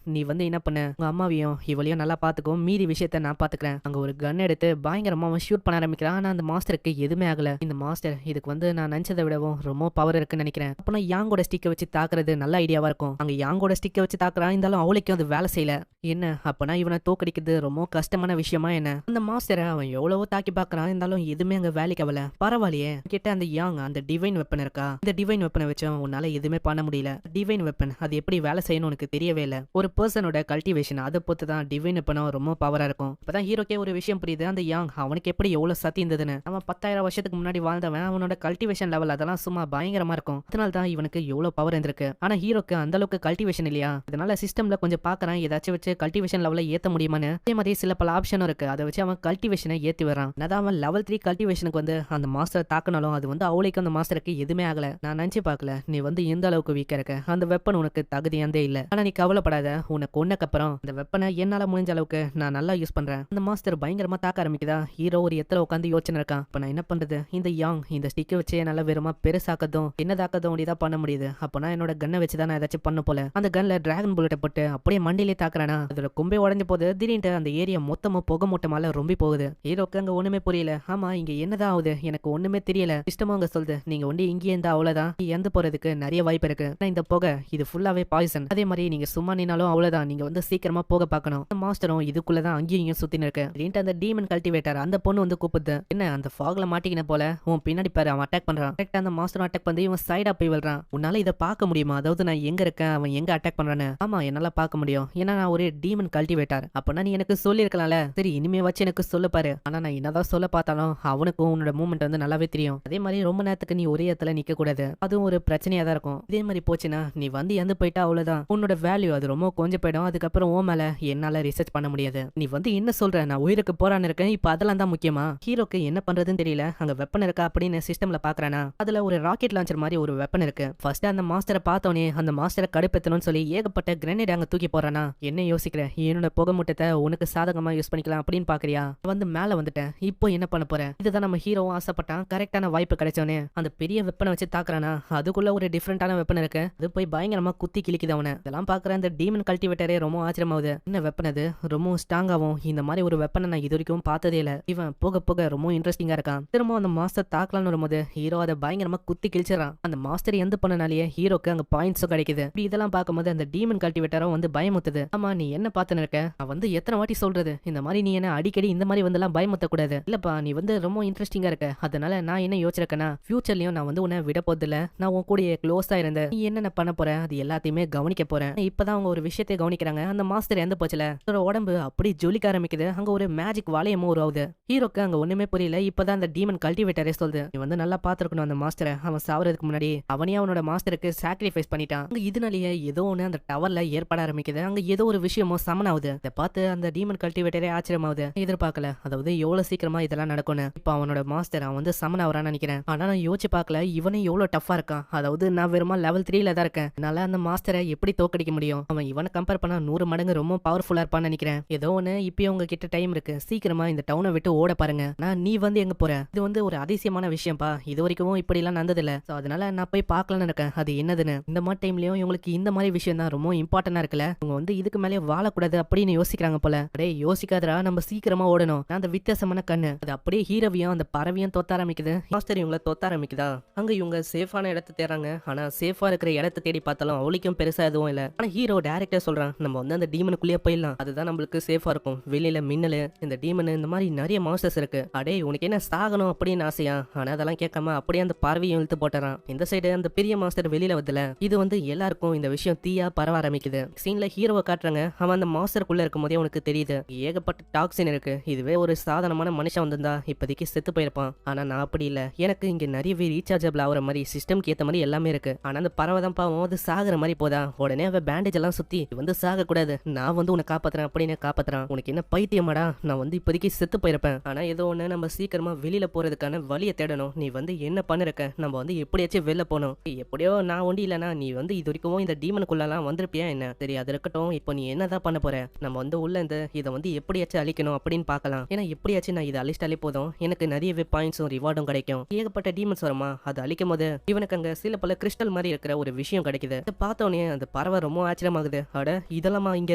நீ வந்து என்ன பண்ண, உங்க அம்மாவையும் இவளையும் நல்லா பாத்துக்கும், மீதி விஷயத்த நான் பாத்துக்கிறேன். அங்க ஒரு கன் எடுத்து பயங்கரமா ஷூட் பண்ண ஆரம்பிக்கிறான். ஆனா அந்த மாஸ்டருக்கு எதுவுமே ஆகல. இந்த மாஸ்டர் இதுக்கு வந்து நான் நினைச்சதை விடவும் ரொம்ப பவர் இருக்குன்னு நினைக்கிறேன். அப்பனா யாங்கோட ஸ்டிக்கை வச்சு தாக்குறது நல்ல ஐடியாவா இருக்கும். அங்க யாங்கோட ஸ்டிக்கை வச்சு தாக்குறான், இருந்தாலும் அவளுக்கும் அது வேலை செய்யல. என்ன அப்பனா இவனை தோக்கடிக்கிறது ரொம்ப கஷ்டமான விஷயமா என்ன. அந்த மாஸ்டரை அவன் எவ்வளவோ தாக்கி பாக்குறான், இருந்தாலும் எதுவுமே அங்க வேலைக்கு ஆகல. பரவாயில்லையே, கிட்ட அந்த யாங் அந்த டிவைன் வெப்பன் இருக்கா, இந்த டிவைன் வெப்பனை வச்சும் உன்னால எதுவுமே பண்ண முடியல. டிவைன் வெப்பன் அது எப்படி வேலை செய்யணும் உனக்கு தெரியவே இல்ல. ஒரு பர்சனோட கல்டிவேஷன் அதை பொறுத்து தான் டிவைன் வெப்பனும் ரொம்ப பவரா இருக்கும். இப்பதான் ஹீரோக்கே ஒரு விஷயம் புரியுது, அந்த யாங் அவனுக்கு எப்படி எவ்வளவு சத்தி இருந்ததுன்னு. அவன் 10,000 வருஷத்துக்கு முன்னாடி வாழ்ந்தவன், அவனோட கல்டிவேஷன் லெவல் அதெல்லாம் சும்மா பயங்கரமா இருக்கும். அதனால தான் இவனுக்கு எவ்வளவு பவர் இருந்திருக்கு. ஆனா ஹீரோக்கு அந்த அளவுக்கு கல்டிவேஷன் இல்லையா, அதனால சிஸ்டம்ல கொஞ்சம் பாக்குறான் ஏதாச்சும் வச்சு கல்டிவேஷன் லெவல ஏத்த முடியுமான்னு. அதே மாதிரி சில பல ஆப்ஷனும் இருக்கு, அதை வச்சு அவன் கல்டிவேஷனை ஏத்தி வரான். அதான் அவன் லெவல் 3 கல்டிவேஷனுக்கு வந்து அந்த மாஸ்டர் தாக்கினாலும் அது வந்து அவளுக்கு அந்த மாஸ்டருக்கு எதுவுமே ஆகல. நான் நினைச்சு பார்க்கல நீ வந்து எந்த அளவுக்கு வீக்கா இருக்க, அந்த வெப்பன் உனக்கு தகுதியாந்தே இல்ல. ஆனா நீ கவலைப்படாத, உனக்கு கொன்னக்கப்புறம் அந்த வெப்பனை என்னால முடிஞ்ச அளவுக்கு நான் நல்லா யூஸ் பண்றேன். அந்த மாஸ்டர் பயங்கரமா தாக்க ஆரம்பிக்குதா. ஹீரோ ஒரு எத்தனை உட்காந்து யோசனை இருக்கான், இப்ப நான் என்ன பண்றது, இந்த யாங் இந்த ஸ்டிக்கை வச்சு நல்லா வெறுமா பெருசாக்கதும் என்னதாக்கதும் முடியதான் பண்ண முடியுது. அப்பனா என்னோட கன்னை வச்சுதான் நான் ஏதாச்சும் பண்ண போல. அந்த கன்ல டிராகன் புல்லட்டை போட்டு அப்படியே மண்டிலே தாக்குறானா, அதோட கொம்பே உடஞ்ச போது திடீர்னு அந்த ஏரியா மொத்தமா புகை மூட்டமால ரொம்ப போகுது. ஹீரோக்கு அங்க ஒண்ணுமே புரியல. ஆமா இங்க என்னதான் ஆகுது எனக்கு ஒண்ணுமே தெரியல. சிஸ்டமும் அங்க சொல்லுது, நீங்க ஒண்டி இங்கே இருந்தா அவ்வளவுதான், இறந்து போறதுக்கு நிறைய வாய்ப்பு இருக்கு. இந்த புகை இது ஃபுல்லாவே பாய்சன். அதே மாதிரி நீங்க சும்மா நின்னாலும் அவ்வளவுதான், நீங்க வந்து சீக்கிரமா போக பார்க்கணும். மாஸ்டரும் இதுக்குள்ளதான் அங்கேயும் இங்கேயும் சுத்தின்னு இருக்கு. அந்த டீமன் கல்டிவேட்டர் அந்த பொண்ணு வந்து கூப்பிடுது, என்ன அந்த ஃபாக்ல மாட்டிக்கின போல உன் பின்னாடி பின்னாடி பாரு அவன் அட்டாக் பண்றான். கரெக்டா அந்த மாஸ்டரும் அட்டாக் பண்ணி இவன் சைடா போய் விழுறான். உன்னால இதை பார்க்க முடியுமா? அதாவது நான் எங்க இருக்கேன், அவன் எங்க அட்டாக் பண்றானு? ஆமா, என்னால பார்க்க முடியும். ஏன்னா நான் ஒரு டீமன் கல்டிவேட்டர். அப்பனா நீ எனக்கு சொல்லிருக்கலாம்ல. சரி, இனிமே வச்சு எனக்கு சொல்ல பாரு. ஆனா நான் என்னதான் சொல்ல பார்த்தாலும் அவனுக்கும் உன்னோட மூவ்மெண்ட் வந்து நல்லாவே தெரியும். அதே மாதிரி ரொம்ப நேரத்துக்கு நீ ஒரே இடத்துல நிக்க கூடாது. அதுவும் ஒரு பிரச்சனையா தான் இருக்கும். இதே மாதிரி போச்சுன்னா நீ வந்து இறந்து போயிட்டா அவ்வளவுதான். உன்னோட வேல்யூ அது ரொம்ப கொஞ்சம் போயிடும். அதுக்கப்புறம் ஓ மேல என்னால ரிசர்ச் பண்ண முடியாது. நீ வந்து என்ன சொல்ற? நான் உயிருக்கு போறான்னு இருக்கேன். இப்ப அதெல்லாம் தான் முக்கியமா? ஹீரோக்கு என்ன பண்றதுன்னு தெரியல. அங்க வெப்பன் இருக்கா அப்படின்னு சிஸ்டம்ல பாக்குறானா, அதுல ஒரு ராக்கெட் லான்ச்சர் மாதிரி ஒரு வெப்பன் இருக்கு. ஃபர்ஸ்ட் அந்த மாஸ்டரை பார்த்தோனே அந்த மாஸ்டரை கடுப்பேத்தணும்னு சொல்லி ஏகப்பட்ட கிரனேட் அங்க தூக்கி போறானா. என்ன யோசிக்கிற? என்னோட புகை முட்டத்தை உனக்கு சாதகமா யூஸ் பண்ணிக்கலாம் அப்படின்னு பாக்குறியா? வந்து மேல வந்துட்டேன். இப்போ என்ன பண்ண போற? இதுதான் நம்ம ஹீரோவும் ஆசைப்பட்டான். கரெக்டான வாய்ப்பு கிடைச்சோனே அந்த பெரிய வெப்பனை வச்சு தாக்குறானா. அதுக்குள்ள ஒரு டிஃபரெண்டான வெப்பன் இருக்கு. அது போய் பயங்கரமா குத்தி கிழிக்குது அவனை. இதெல்லாம் பாக்குற அந்த டீமன் கல்டிவேட்டரே ரொம்ப ஆச்சரியமாகுது. என்ன வெப்பன் அது? ரொம்ப ஸ்ட்ராங்காவும் இந்த மாதிரி ஒரு வெப்பனை நான் இது வரைக்கும் பார்த்ததே இல்ல. இவன் போக போக ரொம்ப இன்ட்ரெஸ்டிங்கா இருக்கான். திரும்ப அந்த மாஸ்டர் தாக்கலான்னு வரும்போது ஹீரோ அதை பயங்கரமா குத்தி கிழிச்சிடறான். அந்த மாஸ்டர் எந்த பண்ணனாலேயே ஹீரோக்கு அங்க பாயிண்ட்ஸும் கிடைக்குது. இதெல்லாம் பார்க்கும்போது அந்த டீமன் கல்டிவேட்டரும் வந்து பயமுத்துது. ஆமா, நீ என்ன பார்த்துன்னு இருக்க? அவன் வந்து எத்தனை வாட்டி சொல்றது இந்த மாதிரி நீ என்ன அடிக்கடி இந்த மாதிரி வந்து எல்லாம் பயமுத்த கூடாது. இல்லப்பா, நீ வந்து ரொம்ப இன்ட்ரெஸ்டிங்கா இருக்க. அதனால நான் என்ன யோசிச்சிருக்கேன்னா, ஃபியூச்சர்லயும் நான் வந்து உன்னை விட போதில்ல. நான் உன் கூட க்ளோஸா இருந்தேன். நீ என்னென்ன பண்ண போற அது எல்லாத்தையுமே கவனிக்க போறேன். இப்பதான் அவங்க ஒரு விஷயத்தை கவனிக்கிறாங்க. அந்த மாஸ்டர் எந்த போச்சுல அவரோட உடம்பு அப்படி ஜொலிக்க ஆரம்பிக்குது. அங்க ஒரு மேஜிக் வாழையமும் உருவாகுது. ஹீரோக்கு அங்க ஒண்ணுமே புரியல. இப்பதான் அந்த டீமன் கல்டிவேட்டரே சொல்லுது, நீ வந்து நல்லா பாத்துருக்கணும் அந்த மாஸ்டரை. அவன் சாவறதுக்கு முன்னாடி அவனே அவனோட மாஸ்டருக்கு சாக்ரிஃபைஸ் பண்ணிட்டான். அங்க இதனாலேயே ஏதோ ஒண்ணு அந்த டவர்ல ஏற்பட ஆரம்பிக்குது. அங்க ஏதோ ஒரு விஷயமும் சமன் ஆகுது. இதை பார்த்து அந்த டீமன் கல்டிவேட்டரே ஆச்சரியமாகுது. எதிர்பார்க்கல, அதாவது எவ்வளவு சீக்கிரமா இதெல்லாம் நடக்கும்னு. இப்ப அவனோட மாஸ்டர் அவன் வந்து சமன் ஆவறான்னு நினைக்கிறேன். ஆனா நான் யோசிச்சு பார்க்கல, இவனே எவ்வளவு டஃபா இருக்கான். அதாவது நான் வெறுமா லெவல் 3ல தான் இருக்கேன். என்னால அந்த மாஸ்டரை எப்படி தோக்கடிக்க முடியும்? அவன் இவனை கம்பேர் பண்ணா 100 மடங்கு ரொம்ப பவர்ஃபுல்லா இருப்பான்னு நினைக்கிறேன். ஏதோ ஒண்ணு, இப்பயும் உங்ககிட்ட டைம் இருக்கு. சீக்கிரமா இந்த டவுனை விட்டு ஓட பாருங்க. நான் நீ வந்து எங்க போற? இது வந்து ஒரு அதிசயமான விஷயம்ப்பா. இது வரைக்கும் இப்படி எல்லாம் நடந்ததில்ல. சோ அதனால நான் போய் பார்க்கலான்னு இருக்கேன் அது என்னதுன்னு. இந்த மாதிரி டைம்லயும் இவங்களுக்கு இந்த மாதிரி விஷயம் தான் ரொம்ப இம்பார்ட்டன்டா இருக்குல்ல. இவங்க வந்து இதுக்கு மேலே வாழக்கூடாது அப்படின்னு யோசிக்கிறாங்க போல. அப்படியே யோசிக்காதரா, நம்ம சீக்கிரமா ஓடணும். நான் அந்த வித்தியாசமான கண்ணு அது அப்படியே ஹீரோவையும் அந்த பறவையும் தொத்த ஆரம்பிக்குது. மாஸ்டர் இவங்களை தொத்த ஆரம்பிக்குதா. அங்க இவங்க சேஃபான இடத்தை தேடுறாங்க. ஆனா சேஃபா இருக்கிற இடத்தை தேடி பார்த்தாலும் அவளுக்கும் பெருசா எதுவும் இல்ல. ஆனா ஹீரோ டைரக்டா சொல்றான், நம்ம வந்து அந்த டீமனுக்குள்ளேயே போயிடலாம். அதுதான் நம்மளுக்கு சேஃபா இருக்கும். வெளியில மின்னலு, இந்த டீமன், இந்த மாதிரி நிறைய மாஸ்டர்ஸ் இருக்கு. அடே உனக்கு என்ன சாகணும் அப்படின்னு ஆசையா? ஆனா அதெல்லாம் கேட்காம அப்படியே அந்த பார்வையும் இழுத்து போட்டுறான். இந்த சைடு அந்த பெரிய மாஸ்டர் வெளியில வரதுல இது வந்து எல்லாருக்கும் இந்த விஷயம் தீயா பரவ ஆரம்பிக்குது. சீன்ல ஹீரோவை காட்டுறாங்க. அவன் அந்த மாஸ்டருக்குள்ள இருக்கும் போதே உனக்கு தெரியுது ஏகப்பட்ட டாக்ஸின் இருக்கு. இதுவே ஒரு சாதாரணமான மனுஷன் வந்திருந்தா இப்போதைக்கு செத்து போயிருப்பான். ஆனா நான் அப்படி இல்ல. எனக்கு இங்க நிறையவே ரீசார்ஜபிள் ஆகிற மாதிரி சிஸ்டம்க்கு ஏத்த மாதிரி எல்லாமே இருக்கு. ஆனா அந்த பறவை தான் பாவம், அது சாகுற மாதிரி போதா. உடனே அவ பேண்டேஜ் எல்லாம் சுத்தி வந்து சாக கூடாது, நான் வந்து உன்னை காப்பாத்துறேன் அப்படின்னு காப்பாத்துறான். உனக்கு என்ன பைத்தியமாடா? நான் வந்து இப்போதைக்கு செத்து போயிருப்பேன். ஆனா ஏதோ ஒண்ணு, நம்ம சீக்கிரமா வெளியில போறதுக்கான வழியை தேடணும். நீ வந்து என்ன பண்ணிருக்க? நம்ம வந்து எப்படியாச்சும் வெளில போகணும். எப்படியோ நான் ஒண்டி இல்லனா நீ வந்து இது வரைக்கும் இந்த டீமனுக்குள்ளலாம் வந்திருப்பியா என்ன? சரி, அது இருக்கட்டும். இப்போ நீ என்னதான் பண்ண போற? நம்ம வந்து உள்ள இந்த இதை வந்து எப்படியாச்சும் அழிக்கணும் அப்படின்னு பார்க்கலாம். ஏன்னா எப்படியாச்சும் நான் இதை அழிச்சிட்டாலே போதும், எனக்கு நிறையவே பாயிண்ட்ஸும் ரிவார்டும் கிடைக்கும். ஏகப்பட்ட டீமன்ஸ் வருமா, அது அழிக்கும் போது இவனுக்கு அங்க சில பல கிறிஸ்டல் மாதிரி இருக்கிற ஒரு விஷயம் கிடைக்குது. இதை பார்த்தோன்னே அந்த பறவை ரொம்ப ஆச்சரியமாகுது. அட இதெல்லாமா இங்க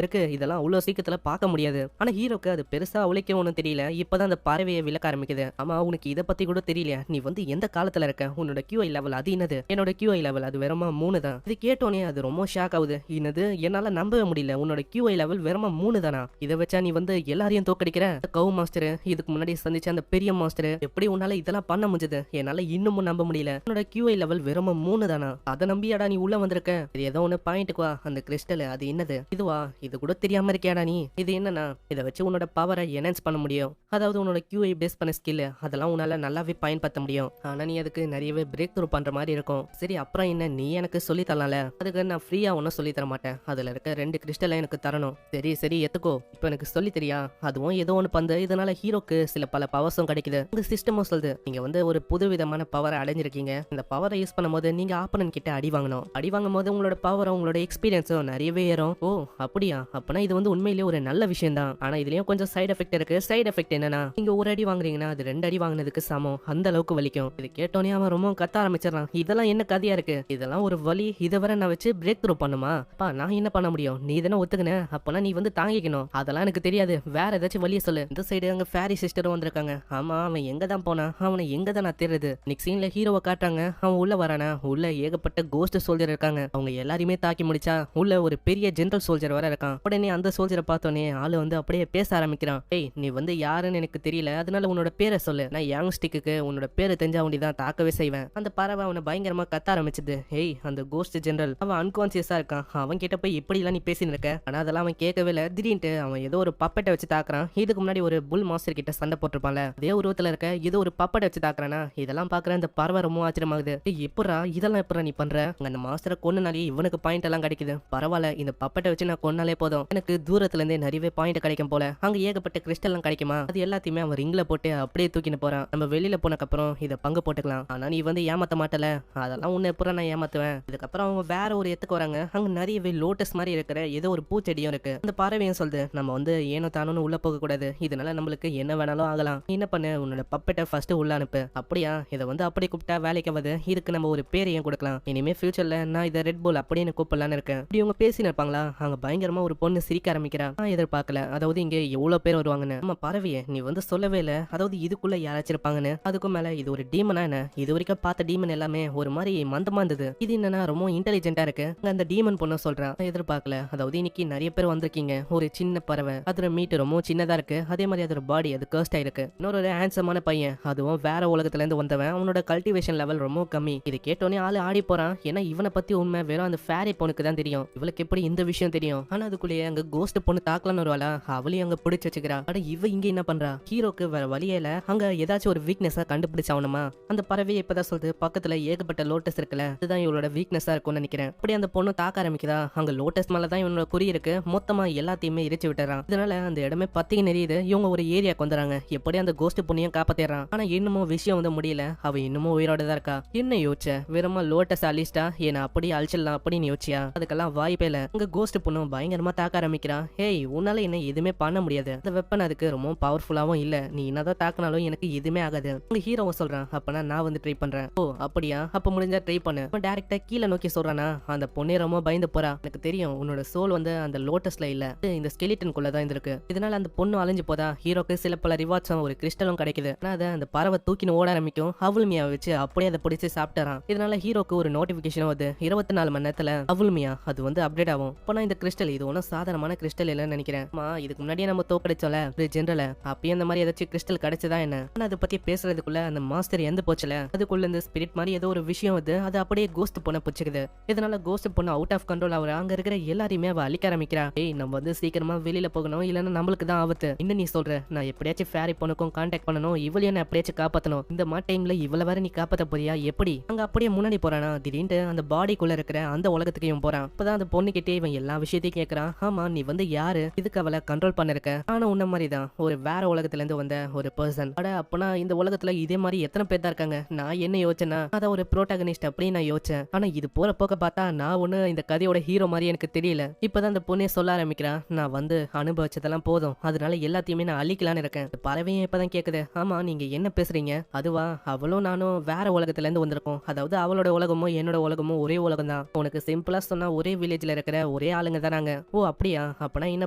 இருக்கு? இதெல்லாம் அவ்வளவு சீக்கிரத்துல பார்க்க முடியாது. ஆனா ஹீரோக்கு அது பெருசா உழைக்கும் ஒன்றும் தெரியல. இப்பதான் அந்த பறவையை விளக்க ஆரம்பிக்குது. ஆமா, உனக்கு இதை பத்தி கூட தெரியல. நீ வந்து எந்த காலத்துல இருக்க? உன்னோட QI லெவல் அது என்னது? என்னோட QI லெவல் அது வெறுமா 3 தான். இது கேட்டோன்னே அது ரொம்ப ஷாக் ஆகுது. என்னது, என்னால நம்பவே முடியல. உன்னோட QI லெவல் வெறுமா 3 தானா? இதை வச்சா நீ வந்து எல்லாரையும் தோக்கடிக்கிற? கவு மாஸ்டர், இதுக்கு முன்னாடி சந்திச்ச அந்த பெரிய மாஸ்டர், எப்படி உன்னால இதெல்லாம் பண்ண முடிஞ்சது? என்னால இன்னமும் நம்ப முடியல. உன்னோட QI லெவல் வெறுமா 3 தானா? அதை நம்பியாடா நீ உள்ள வந்திருக்க? இது ஏதோ ஒண்ணு பாயிண்ட்டுக்கு வா. அந்த கிறிஸ்டல் அது என்னது? இதுவா? இது கூட தெரியாம இருக்கியாடா நீ? இது என்னன்னா, இதை வச்சு உன்னோட பவரை என்ஹான்ஸ் பண்ண முடியும். அதாவது உன்னோட QI பேஸ் பண்ண ஸ்கில் அதெல்லாம் உன்னால நல்லாவே பயன்படுத்த முடியும். ஆனா நீ அதுக்கு நிறையவே பிரேக் த்ரூ பண்ற மாதிரி இருக்கும். சரி, அப்புறம் என்ன, நீ எனக்கு சொல்லி தரலாம்ல? அதுக்கு நான் ஃப்ரீயா ஒன்னும் சொல்லி தர மாட்டேன். அதுல இருக்க 2 கிறிஸ்டலை எனக்கு தரணும். சரி சரி, எத்துக்கோ. இப்போ எனக்கு சொல்லி தெரியா? அதுவும் ஏதோ ஒன்று பந்து. இதனால ஹீரோக்கு சில பல பவர்ஸும் கிடைக்குது. இந்த சிஸ்டமும் சொல்லுது, நீங்க வந்து ஒரு புது விதமான பவரை அடைஞ்சிருக்கீங்க. இந்த பவரை யூஸ் பண்ணும்போது நீங்க ஆப்பனன் கிட்ட அடி வாங்கணும். அடி வாங்கும் போது உங்களோட பவரும் உங்களோட எக்ஸ்பீரியன்ஸும் நிறையவே ஏறும். ஓ அப்படியா? அப்பனா இது வந்து உண்மையிலேயே ஒரு நல்ல விஷயம் தான். ஆனா இதுலயும் கொஞ்சம் சைடு எஃபெக்ட் இருக்கு. சைடு எஃபெக்ட் என்னன்னா, நீங்க ஒரு அடி வாங்குறீங்கன்னா அது 2 அடி வாங்கினதுக்கு சமம். அந்த அளவுக்கு வலிக்கும். இது கேட்டோன்னே அவன் ரொம்ப கத்த ஆரம்பிச்சிடறான். இதெல்லாம் என்ன கதையா இருக்கு? இதெல்லாம் ஒரு வலி. இதை வரை நான் வச்சு பிரேக் த்ரூ பண்ணுமா? அப்பா நான் என்ன பண்ண முடியும்? நீ தானே ஒத்துக்கின. அப்பனா நீ வந்து தாங்கிக்கணும். அதெல்லாம் எனக்கு தெரியாது. வேற ஏதாச்சும் வழியை சொல்லு. இந்த சைடு அங்க ஃபேரி சிஸ்டரும் வந்திருக்காங்க. ஆமா, அவன் எங்க தான் போனா? அவனை எங்க தான் நான் தேடுறது? நெக்ஸ்ட் சீன்ல ஹீரோவை காட்டுறாங்க. அவன் உள்ள வரானா, உள்ள ஏகப்பட்ட கோஸ்ட் சோல்ஜர் இருக்காங்க. அவங்க எல்லாரையுமே தாக்கி முடிச்சா உள்ள ஒரு பெரிய ஜெனரல் சோல்ஜர் வர இருக்கான். உடனே அந்த சோல்ஜரை பார்த்தோன்னே ஆளு வந்து அப்படியே பேச ஆரம்பிக்கிறான். ஏய், நீ வந்து யாருன்னு எனக்கு தெரியல, அதனால உன்னோட பேரை சொல்லு. நான் யாங் ஸ்டிக்கு உன்னோட பேரு தெரிஞ்சா அவனி தான் தாக்கவே செய்வேன். அந்த பறவை அவனை பயங்கரமா கத்த ஆரம்பிச்சது. ஏய் அந்த கோஸ்ட் ஜெனரல் அவன் அன்கான்சியஸா இருக்கான், அவன் கிட்ட போய் இப்படி எல்லாம் நீ பேசின்னு இருக்க. ஆனா அதெல்லாம் அவன் கேட்கவே இல்ல. திடீர்னு அவன் ஏதோ ஒரு பப்பட்டை வச்சு தாக்குறான். இதுக்கு முன்னாடி ஒரு புல் மாஸ்டர் கிட்ட சண்டை போட்டிருப்பான்ல, அதே உருவத்துல இருக்க ஏதோ ஒரு பப்பட்டை வச்சு தாக்குறானா. இதெல்லாம் பாக்குற இந்த பறவை ரொம்ப ஆச்சரியமாகுது. எப்படா இதெல்லாம் எப்படா நீ பண்ற? அந்த மாஸ்டரை கொன்னாலே இவனுக்கு பாயிண்ட் எல்லாம் கிடைக்குது. பரவாயில்ல, இந்த பப்பட்டை வச்சு நான் கொன்னாலே போதும், எனக்கு தூரத்துல இருந்தே நிறையவே பாயிண்ட் கிடைக்கும் போல. அங்க ஏகப்பட்ட கிறிஸ்டல் எல்லாம் கிடைக்குமா, அது எல்லாத்தையுமே அவன் ரிங்ல போட்டு அப்படியே தூக்கின்னு போறான். நம்ம வெளியில போனக்கு அப்புறம் இதை பங்கு போட்டுக்கலாம். ஆனா நீ வந்து ஏமாத்த மாட்டல. அதெல்லாம் உன்னை எப்பறம் நான் ஏமாத்துவேன். இதுக்கப்புறம் அவங்க வேற ஒரு இடத்துக்கு வராங்க. அங்க நிறையவே லோட்டஸ் மாதிரி இருக்கிற ஏதோ ஒரு பூச்செடியும் இருக்கு. அந்த பறவையும் சொல்லுது, நம்ம வந்து ஏனோ தானோன்னு உள்ள போக கூடாது, இதனால நம்மளுக்கு என்ன வேணாலும் ஆகலாம். நீ என்ன பண்ணு, உன்னோட பப்பெட்டை ஃபர்ஸ்ட் உள்ள அனுப்பு. அப்படியா, இதை வந்து அப்படி கூப்பிட்டா வேலைக்கு ஆகுது. இதுக்கு நம்ம ஒரு பேரையும் கொடுக்கலாம். இனிமே ஃபியூச்சர்ல நான் இதை ரெட் போல் அப்படின்னு கூப்பிடலான்னு இருக்கேன். இப்படி உங்க பேசி இருப்பாங்களா? அங்க பயங்கரமா ஒரு பொண்ணு சிரிக்க ஆரம்பிக்கிறா. நான் எதிர்பார்க்கல, அதாவது இங்க எவ்வளவு பேர் வருவாங்கன்னு. நம்ம பறவைய நீ வந்து சொல்லவே இல்ல, அதாவது இதுக்குள்ள யாராச்சும் இருப்பாங்கன்னு. அதுக்கும் மேல இது ஒரு டீமனா என்ன? இது வரைக்கும் பார்த்த டீமன் எல்லாமே ஒரு மாதிரி மந்தமா இருந்தது. இது என்னன்னா ரொம்ப இன்டெலிஜென்ட்டா இருக்கு. அந்த டீமன் பொண்ணு சொல்றான், எதிர்பார்க்கல, அதாவது இன்னைக்கு நிறைய பேர் வந்திருக்கீங்க. ஒரு சின்ன பறவை, அதோட மீட் ரொம்ப சின்னதா இருக்கு. அதே மாதிரி அதோட பாடி அது கர்ஸ்ட் ஆயிருக்கு. இன்னொரு ஹேண்ட்ஸமான பையன், அதுவும் வேற உலகத்துல இருந்து வந்தவன். அவனோட கல்டிவேஷன் லெவல் ரொம்ப கம்மி. இது கேட்டோன்னே ஆளு ஆடி போறான். ஏன்னா இவனை பத்தி உண்மை வெறும் அந்த ஃபேரி பொண்ணுக்கு தான் தெரியும். இவளுக்கு எப்படி இந்த விஷயம் தெரியும்? ஆனா அதுக்குள்ளேயே அங்க கோஸ்ட் பொண்ணு தாக்கலான்னு வருவாளா, அவளையும் அங்க பிடிச்சு வச்சுக்கிறா. அட இவ இங்க என்ன பண்றா? ஹீரோக்கு வேற வழியில அங்க ஏதாச்சும் ஒரு வீக்னஸா கண்டுபிடிச்சாவணுமா. அந்த பறவை இப்பதான் சொல்லுது, பக்கத்துல ஏகப்பட்ட லோட்டஸ் இருக்குல்ல, அதுதான் இவளோட வீக்னஸா இருக்கும்னு நினைக்கிறேன். அப்படி அந்த பொண்ணு தாக்க ஆரம்பிக்குதா. அங்க லோட்டஸ் மேலதான் இவனோட குறி இருக்கு. மொத்தமா எல்லாத்தையுமே எரிச்சு விட்டுறான். இதனால அந்த இடமே பத்திக்கு நெறியுது. இவங்க ஒரு ஏரியாக்கு வந்துறாங்க. எப்படி அந்த கோஸ்ட் பொண்ணையும் காப்பாத்திடுறான். ஆனா இன்னமும் விஷயம் வந்து முடியல. அவ இன்னமும் உயிரோட தான் இருக்கா. என்ன யோசிச்ச? வெறுமா லோட்டஸ் அழிச்சிட்டா ஏன்னா அப்படியே அழிச்சிடலாம் அப்படின்னு யோசிச்சியா? அதுக்கெல்லாம் வாய்ப்பே இல்ல. அங்க கோஸ்ட் பொண்ணு பயங்கரமா தாக்க ஆரம்பிக்கிறான். ஹேய், உன்னால என்ன எதுவுமே பண்ண முடியாது. அந்த வெப்பன் அதுக்கு ரொம்ப பவர்ஃபுல்லாவும் இல்ல. நீ என்னதான் தாக்கினாலும் எனக்கு எதுவுமே ஆகாது. உங்க ஹீரோவை சொல்றான். அப்பனா நான் வந்து ட்ரை பண்றேன். ஓ அப்படியா, அப்ப முடிஞ்சா ட்ரை பண்ணு. டைரக்டா கீழே நோக்கி சொல்றானா. அந்த பொண்ணே ரொம்ப பயந்து போறா. எனக்கு தெரியும் உன்னோட சோல் வந்து அந்த லோட்டஸ்ல இல்ல, இந்த ஸ்கெலிட்டனுக்குள்ள தான் இருக்கு. இதனால அந்த பொண்ணு அழிஞ்சு போதா. ஹீரோக்கு சில பல ரிவார்ட்ஸும் ஒரு கிறிஸ்டலும் கிடைக்குது. ஆனா அதை அந்த பறவை தூக்கின்னு ஓட ஆரம்பிக்கும். அவுல்மியா வச்சு அப்படியே அதை பிடிச்சு சாப்பிட்டாரான். இதனால ஹீரோக்கு ஒரு நோட்டிபிகேஷன் வருது. 24 மணி நேரத்துல அவுல்மியா அது வந்து அப்டேட் ஆகும். அப்ப இந்த கிறிஸ்டல் இது ஒன்னும் சாதாரணமான கிறிஸ்டல் இல்லைன்னு நினைக்கிறேன். இதுக்கு முன்னாடியே நம்ம தோக்கடிச்சோல ஜெனரல, அப்பயே அந்த மாதிரி ஏதாச்சும் கிறிஸ்டல் கிடைச்சதா என்ன? ஆனா அதை பத்தி பேசுறதுக்குள்ள அந்த மாஸ்டர் எந்த போச்சுல, அதுக்குள்ள இந்த ஸ்பிரிட் மாதிரி ஏதோ ஒரு விஷயம் வந்து அது அப்படியே கோஸ்ட் பொண்ண பிடிச்சிக்குது. இதனால கோஸ்ட் பொண்ணு அவுட் ஆஃப் கண்ட்ரோல் ஆகுற. அங்க இருக்கிற எல்லாரையுமே அவ அழிக்க ஆரம்பிக்கிறா. ஏய், நம்ம வந்து சீக்கிரமா வெளியில போகணும், இல்லன்னா நம்மளுக்கு தான் ஆபத்து. இன்னும் நீ சொல்ற நான் எப்படியாச்சும் ஃபேரி பொண்ணுக்கும் கான்டாக்ட் பண்ணணும், இவளையும் நான் எப்படியாச்சும் காப்பாத்தணும். இந்த மாதிரி டைம்ல இவ்வளவு வேற நீ காப்பாத்த போறியா? எப்படி? அங்க அப்படியே முன்னாடி போறானா. திடீர்னு அந்த பாடிக்குள்ள இருக்கிற அந்த உலகத்துக்கு இவன் போறான். அப்பதான் அந்த பொண்ணு கிட்டே இவன் எல்லா விஷயத்தையும் கேட்கறான். ஆமா, நீ வந்து யாரு? இதுக்கு அவளை கண்ட்ரோல் பண்ணிருக்க. ஆனா உன்ன மாதிரி தான் ஒரு வேற உலகத்துல இருந்து வந்த ஒரு பர்சன். அட அப்பனா இந்த உலகத்துல இதே மாதிரி எத்தனை பேர் தான் இருக்காங்க. நான் என்ன யோசிச்சேன்னா அத ஒரு புரோட்டகனிஸ்ட் அப்படின்னு நான் யோசிச்சேன். ஆனா இது போற போக்க பார்த்தா நான் ஒண்ணு இந்த கதையோட ஹீரோ மாதிரி எனக்கு தெரியல. இப்பதான் அந்த பொண்ணே சொல்ல ஆரம்பிக்கிறா, நான் வந்து அனுபவிச்சதெல்லாம் போதும், அதனால எல்லாத்தையுமே நான் அழிக்கலான்னு இருக்கேன். பறவையும் இப்பதான் கேக்குது, ஆமா நீங்க என்ன பேசுறீங்க? அதுவா, அவளும் நானும் வேற உலகத்துல இருந்து வந்திருக்கோம். அதாவது அவளோட உலகமும் என்னோட உலகமும் ஒரே உலகம் தான். உனக்கு சிம்பிளா சொன்னா ஒரே வில்லேஜ்ல இருக்கிற ஒரே ஆளுங்க தான் நாங்க. ஓ அப்படியா, அப்பனா என்ன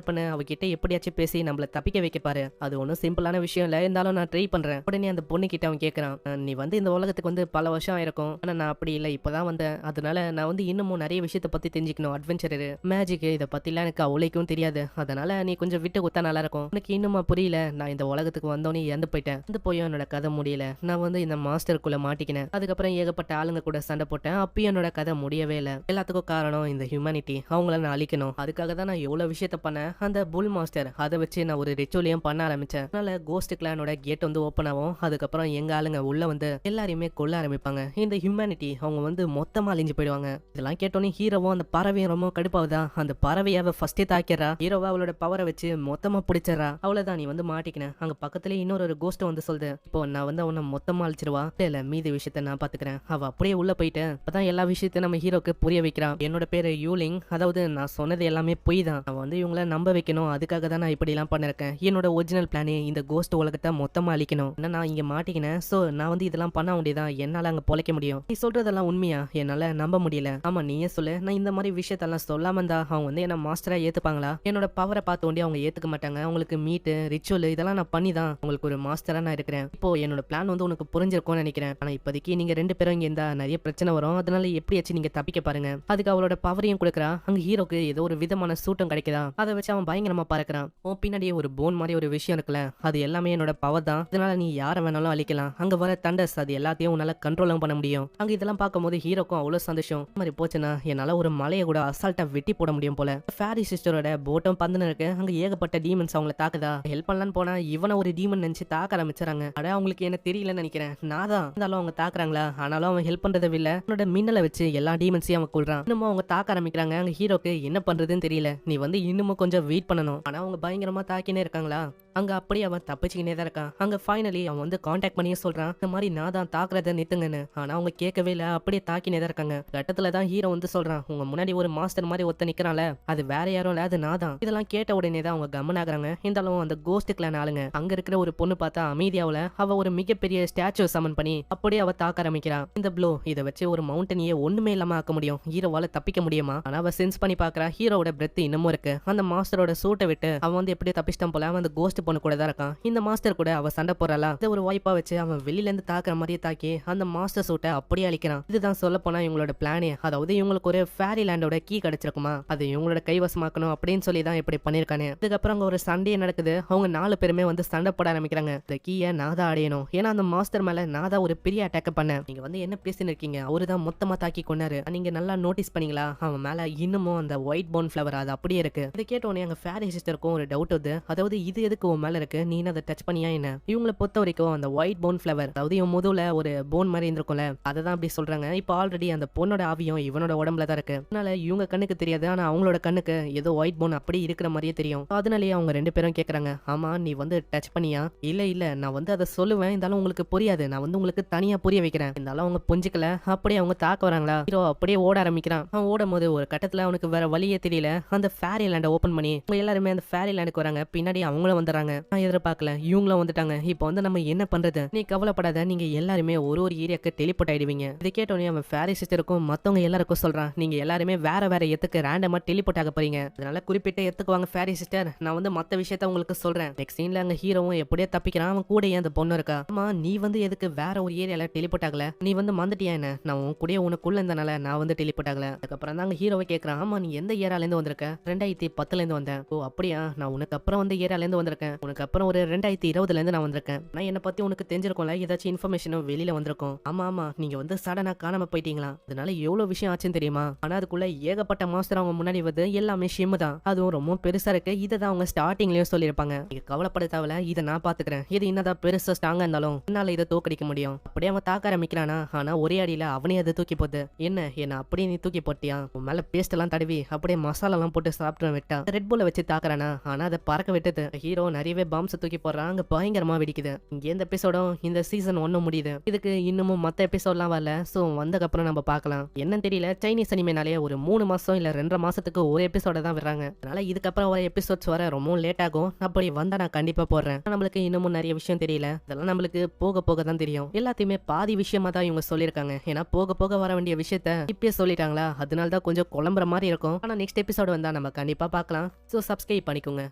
பண்ண, அவகிட்ட எப்படியாச்சும் பேசி நம்மள தப்பிக்க வைக்க பாரு. அது ஒன்னும் சிம்பிளான விஷயம் இல்ல, இருந்தாலும் நான் ட்ரை பண்றேன். உடனே அந்த பொண்ணு கிட்ட அவன் கேட்கறான், நீ வந்து இந்த உலகத்துக்கு வந்து பல வருஷம் ஆயிருக்கும், ஆனா நான் அப்படி இல்லை, இப்பதான் வந்தேன். அதனால நான் வந்து இன்னமும் நிறைய விஷயத்தை பத்தி தெரிஞ்சுக்கணும். அட்வென்ச்சர், மேஜிக், இதை பத்திலாம் எனக்கு அவளைக்கும் தெரியாது. அதனால நீ கொஞ்சம் விட்டு கொடுத்தா நல்லா இருக்கும். எனக்கு இன்னுமா புரியல. நான் இந்த உலகத்துக்கு வந்தோன்னே இறந்து போயிட்டேன். இந்த போய் என்னோட கதை முடியல. நான் வந்து இந்த மாஸ்டருக்குள்ள மாட்டிக்கினேன். அதுக்கப்புறம் ஏகப்பட்ட ஆளுங்க கூட சண்டை போட்டேன். அப்பயும் என்னோட கதை முடியவே இல்லை. எல்லாத்துக்கும் காரணம் இந்த ஹியூமனிட்டி. அவங்கள நான் அழிக்கணும். அதுக்காக தான் நான் எவ்வளவு விஷயத்த பண்ணேன். அந்த புல் மாஸ்டர் அதை வச்சு நான் ஒரு ரிச்சுவலியும் பண்ண ஆரம்பிச்சேன். அதனால கோஸ்ட் கிளானோட கேட் வந்து ஓப்பன் ஆகும். அதுக்கப்புறம் எங்க ஆளுங்க உள்ள வந்து எல்லாரையுமே கொல்ல ஆரம்பிப்பாங்க. இந்த ஹியூமனிட்டி அவங்க வந்து மொத்தமா அழிஞ்சு போயிடுவாங்க. இதெல்லாம் கேட்டோன்னே ஹீரோவும் அந்த பறவையும் ரொம்ப கடுப்பாவுதா. அந்த பறவையாவ ஃபர்ஸ்டே தாக்கிறா. ஹீரோவா அவளோட பவரை வச்சு மொத்தமா பிடிச்சிடறா. அவ்வளவுதான், நீ வந்து மாட்டிக்கின. அங்க பக்கத்துல இன்னொரு கோஸ்ட் வந்து சொல்லுது, இப்போ நான் வந்து அவனை மொத்தமா அழிச்சிருவா, இல்ல மீதி விஷயத்த நான் பாத்துக்கிறேன். அவ அப்படியே உள்ள போயிட்டு அப்பதான் எல்லா விஷயத்தையும் நம்ம ஹீரோக்கு புரிய வைக்கிறான். என்னோட பேரு யூலிங், அதாவது நான் சொன்னது எல்லாமே பொய் தான். நான் வந்து இவங்கள நம்ப வைக்கணும், அதுக்காக தான் நான் இப்படி எல்லாம் பண்ணிருக்கேன். என்னோட ஒரிஜினல் பிளானே இந்த கோஸ்ட் உலகத்தை மொத்தமா அழிக்கணும். நான் இங்க மாட்டிக்கினேன். சோ நான் வந்து இதெல்லாம் பண்ண வேண்டியதான். என்னால அங்க பொழைக்க முடியும். நீ சொல்றதெல்லாம் உண்மையா? என்னால நம்ப முடியல. ஆமா நீயே சொல்லு. நான் இந்த மாதிரி விஷயத்தெல்லாம் சொல்லாம இருந்தா அவங்க வந்து என்ன மாஸ்டரா ஏத்துப்பாங்களா? என்னோட பவரை பார்த்து வேண்டிய அவங்க ஏத்துக்க மாட்டாங்க. அவங்களுக்கு மீட், ரிச்சுவல் இதெல்லாம் நான் பண்ணி தான் உங்களுக்கு ஒரு மாஸ்டரா நான் இருக்கிறேன். இப்போ என்னோட பிளான் வந்து உனக்கு புரிஞ்சிருக்கும்னு நினைக்கிறேன். ஆனா இப்போதைக்கு நீங்க 2 பேரும் இங்க இருந்தா நிறைய பிரச்சனை வரும். அதனால எப்படியாச்சும் நீங்க தப்பிக்க பாருங்க. அதுக்கு அவளோட பவரையும் கொடுக்குறா. அங்க ஹீரோக்கு ஏதோ ஒரு விதமான சூட்டம் கிடைக்குதா. அதை வச்சு அவன் பயங்கரமா பறக்கிறான். பின்னாடியே ஒரு போன் மாதிரி ஒரு விஷயம் இருக்குல்ல, அது எல்லாமே என்னோட பவர் தான். இதனால நீ யாரை வேணாலும் அழிக்கலாம். அங்க வர தண்டர்ஸ் அது எல்லாத்தையும் உன்னால கண்ட்ரோலும் பண்ண முடியும். அங்க இதெல்லாம் பார்க்கும்போது ஹீரோக்கும் அவ்வளவு சந்தோஷம். இந்த மாதிரி போச்சுன்னா என்னால ஒரு மலையை கூட அசால்ட்டா வெட்டி போட முடியும் போல. ஃபேரி சிஸ்டரோட போட்டும் பந்துன்னு இருக்கு. அங்க ஏகப்பட்ட டீமன்ஸ் அவங்கள தாக்குதா. ஹெல்ப் பண்ணலான்னு போனா இவனை ஒரு டீமன் நினைச்சு தாக்க ஆரம்பிச்சாங்க. அட அவங்களுக்கு என்ன தெரியலன்னு நினைக்கிறேன். நான் தான் இருந்தாலும் அவங்க தாக்குறாங்களா, ஆனாலும் அவன் ஹெல்ப் பண்றதை இல்ல அவனோட மின்னலை வச்சு எல்லா டீமன்ஸையும் அவன் கொள்றான். இன்னமும் அவங்க தாக்க ஆரம்பிக்கிறாங்க. அங்க ஹீரோக்கு என்ன பண்றதுன்னு தெரியல. நீ வந்து இன்னமும் கொஞ்சம் வெயிட் பண்ணணும். ஆனா அவங்க பயங்கரமா தாக்கினே இருக்காங்களா. அங்க அப்படியே அவன் தப்பிச்சுக்கினே தான் இருக்கான். அங்க ஃபைனலி அவன் வந்து கான்டாக்ட் பண்ணியே சொல்றான், இந்த மாதிரி நான் தான் தாக்குறத நிறுத்துங்கன்னு. ஆனா அவங்க கேட்கவே இல்ல, அப்படியே தாக்கினே தான் இருக்காங்க. கட்டத்துல தான் ஹீரோ வந்து சொல்றான், உங்க முன்னாடி ஒரு மாஸ்டர் மாதிரி ஒருத்த நிக்கிறான்ல, அது வேற யாரும் இல்ல, அது நான் தான். இதெல்லாம் கேட்ட உடனே தான் அவங்க கம்மன் ஆகுறாங்க. இருந்தாலும் அந்த கோஸ்ட் கிளான் ஆளுங்க அங்க இருக்கிற ஒரு பொண்ணு பார்த்தா அமைதியாவுல அவ ஒரு மிகப்பெரிய ஸ்டாச்சு சமன் பண்ணி அப்படியே அவ தாக்க ஆரம்பிக்கிறான். இந்த ப்ளோ இதை வச்சு ஒரு மவுண்டனையே ஒண்ணுமே இல்லாம ஆக்க முடியும். ஹீரோவால தப்பிக்க முடியுமா? ஆனா அவ சென்ஸ் பண்ணி பாக்குறா, ஹீரோவோட பிரெத் இன்னமும் இருக்கு. அந்த மாஸ்டரோட சூட்டை விட்டு அவன் வந்து எப்படி தப்பிச்சிட்டான் போல. அவன் அந்த கோஸ்ட் பொண்ணு கூட தான் இருக்கான். இந்த மாஸ்டர் கூட அவ சண்டை போறாளா, இதை ஒரு வாய்ப்பா வச்சு அவன் வெளியில இருந்து தாக்குற மாதிரியே தாக்கி அந்த மாஸ்டர் சூட்டை அப்படியே அழிக்கிறான். இதுதான் சொல்ல போனா இவங்களோட பிளானே. அதாவது இவங்களுக்கு ஒரு ஃபேரி லேண்டோட கீ கிடைச்சிருக்குமா, அது இவங்களோட கைவசமாக்கணும் அப்படின்னு சொல்லி தான் இப்படி பண்ணிருக்கானே. இதுக்கப்புறம் அங்க ஒரு சண்டையே நடக்குது. அவங்க 4 பேருமே வந்து சண்டை போட ஆரம்பிக்கிறாங்க. இந்த கீயை நான் தான் அடையணும், ஏன்னா அந்த மாஸ்டர் மேல நான் தான் ஒரு பெரிய அட்டாக் பண்ணேன். நீங்க வந்து என்ன பேசின்னு இருக்கீங்க, அவரு தான் மொத்தமா தாக்கி கொண்டாரு. நீங்க நல்லா நோட்டீஸ் பண்ணீங்களா, அவன் மேல இன்னமும் அந்த ஒயிட் போன் ஃபிளவர் அது அப்படியே இருக்கு. இதை கேட்ட உடனே அங்க ஃபேரி சிஸ்டருக்கும் ஒரு டவுட் வருது. அதாவது இது எதுக்கு உன் மேல இருக்கு, நீ அதை டச் பண்ணியா என்ன? இவங்களை பொறுத்த வரைக்கும் அந்த ஒயிட் போன் ஃபிளவர், அதாவது இவன் முதுகுல ஒரு போன் மாதிரி இருந்திருக்கும்ல, அதை தான் அப்படி சொல்றாங்க. இப்போ ஆல்ரெடி அந்த பொண்ணோட ஆவியும் இவனோட உடம்புல தான் இருக்கு. அதனால இவங்க கண்ணுக்கு தெரியாது, ஆனா அவங்களோட கண்ணுக்கு ஏதோ ஒயிட் போன் அப்படி இருக்கிற மாதிரியே தெரியும். அதனாலேயே அவங்க 2 பேரும் கேக்குறாங்க, ஆமா நீ வந்து டச் பண்ணியா? இல்ல இல்ல, நான் வந்து அதை சொல்லுவேன், இருந்தாலும் உங்களுக்கு புரியாது, நான் வந்து உங்களுக்கு தனியா புரிய வைக்கிறேன். இருந்தாலும் அவங்க புரிஞ்சுக்கல. அப்படியே அவங்க தாக்க வராங்களா. ஹீரோ அப்படியே ஓட ஆரம்பிக்கிறான். அவன் ஓடும் போது ஒரு கட்டத்துல அவனுக்கு வேற வழியே தெரியல. அந்த ஃபேரி லேண்டை ஓபன் பண்ணி எல்லாருமே அந்த ஃபேரி லேண்டுக்கு வராங்க. பின்னாடி அவங்களும் வந்துடுறாங்க. நான் எதிர்பார்க்கல, இவங்களும் வந்துட்டாங்க. இப்போ வந்து நம்ம என்ன பண்றது? நீ கவலைப்படாத, நீங்க எல்லாருமே ஒரு ஒரு ஏரியாக்கு டெலிபோர்ட் ஆயிடுவீங்க. இதை கேட்டோன்னே அவன் ஃபேரி சிஸ்டருக்கும் மத்தவங்க எல்லாருக்கும் சொல்றான், நீங்க எல்லாருமே வேற வேற இடத்துக்கு ரேண்டமா டெலிபோர்ட் ஆக போறீங்க. அதனால குறிப்பிட்ட இடத்துக்கு வாங்க ஃபேரி சிஸ்டர், நான் வந்து மத்த விஷயத்த உங்களுக்கு சொல்றேன். நெக்ஸ்ட் சீன்ல அங்க ஹீரோவும் எப்படியே தப்பிக்கிறான். அவன் கூட அந்த பொண்ணு இருக்கா. ஆமா நீ வந்து எதுக்கு வேற ஒரு ஏரியால டெலிபோர்ட் ஆகல? நீ வந்து மறந்துட்டியா என்ன? நான் உன் கூட உனக்குள்ள இருந்தனால நான் வந்து டெலிபோர்ட் ஆகல. அதுக்கப்புறம் தான் அங்க ஹீரோவை கேட்கறான், ஆமா நீ எந்த ஏரியால இருந்து வந்திருக்க? 2010ல இருந்து வந்தேன். ஓ அப்படியா, நான் உனக்கு அப்புறம் வந்து ஏரியால இருந்து வந்திருக்கேன். உனக்கு அப்புறம் ஒரு 2020ல இருந்து நான் வந்திருக்கேன். நான் என்ன பத்தி உனக்கு தெரிஞ்சிருக்கும்ல, ஏதாச்சும் இன்ஃபர்மேஷனும் வெளியில வந்திருக்கும். ஆமா ஆமா, நீங்க வந்து சடனா காணாம போயிட்டீங்களா, அதனால எவ்வளவு விஷயம் ஆச்சுன்னு தெரியுமா? ஆனா அதுக்குள்ள ஏகப்பட்ட மாஸ்டர் அவங்க முன்னாடி வந்து எல்லாமே ஷிம் தான், அதுவும் ரொம்ப பெருசா இருக்கு. இதை தான் அவங்க ஸ்டார்டிங்லயும் சொல்லியிருப்பாங்க. நீங்க கவலைப்பட தேவையில்ல, இதை நான் பாத்துக்கிறேன். இது என்னதான் பெருசா ஸ்ட்ராங்கா இருந்தாலும் என்னால இதை தோக்கடிக்க முடியும். அப்படியே அவன் தாக்க ஆரம்பிக்கிறானா, ஆனா ஒரே அடியில அவனே அதை தூக்கி போட்டு, என்ன அப்படியே நீ தூக்கி போட்டியா? உன் மேல பேஸ்ட் எல்லாம் தடவி அப்படியே மசாலா எல்லாம் போட்டு சாப்பிட்டு விட்டா. ரெட் புல்ல வச்சு தாக்குறானா, ஆனா அதை பறக்க விட்டது. ஹீரோ நிறையவே பாம்ஸ் தூக்கி போடுறான். அங்க பயங்கரமா வெடிக்குது. இங்க இந்த எபிசோடும் இந்த சீசன் 1 முடியுது. இதுக்கு இன்னமும் மத்த எபிசோட்லாம் வரல. சோ வந்ததுக்கு அப்புறம் நம்ம பார்க்கலாம். என்னன்னு தெரியல, சைனீஸ் அனிமேனாலே ஒரு 3 மாசம் இல்ல 2.5 மாசத்துக்கு ஒரு எபிசோட தான் வர்றாங்க. அதனால இதுக்கப்புறம் வர எபிசோட்ஸ் வர ரொம்ப லேட் ஆகும். அப்படி வந்தா நான் கண்டிப்பா போடுறேன். நம்மளுக்கு இன்னமும் நிறைய விஷயம் தெரியல, இதெல்லாம் நம்மளுக்கு போக போக தான் தெரியும். எல்லாத்தையுமே பாதி விஷயமா தான் இவங்க சொல்லியிருக்காங்க. ஏன்னா போக போக வர வேண்டிய விஷயத்த இப்பயே சொல்லிட்டாங்களா, அதனால தான் கொஞ்சம் குழம்புற மாதிரி இருக்கும். ஆனா நெக்ஸ்ட் எபிசோட் வந்தா நம்ம கண்டிப்பா பார்க்கலாம். சோ சப்ஸ்கிரைப் பண்ணிக்கோங்க.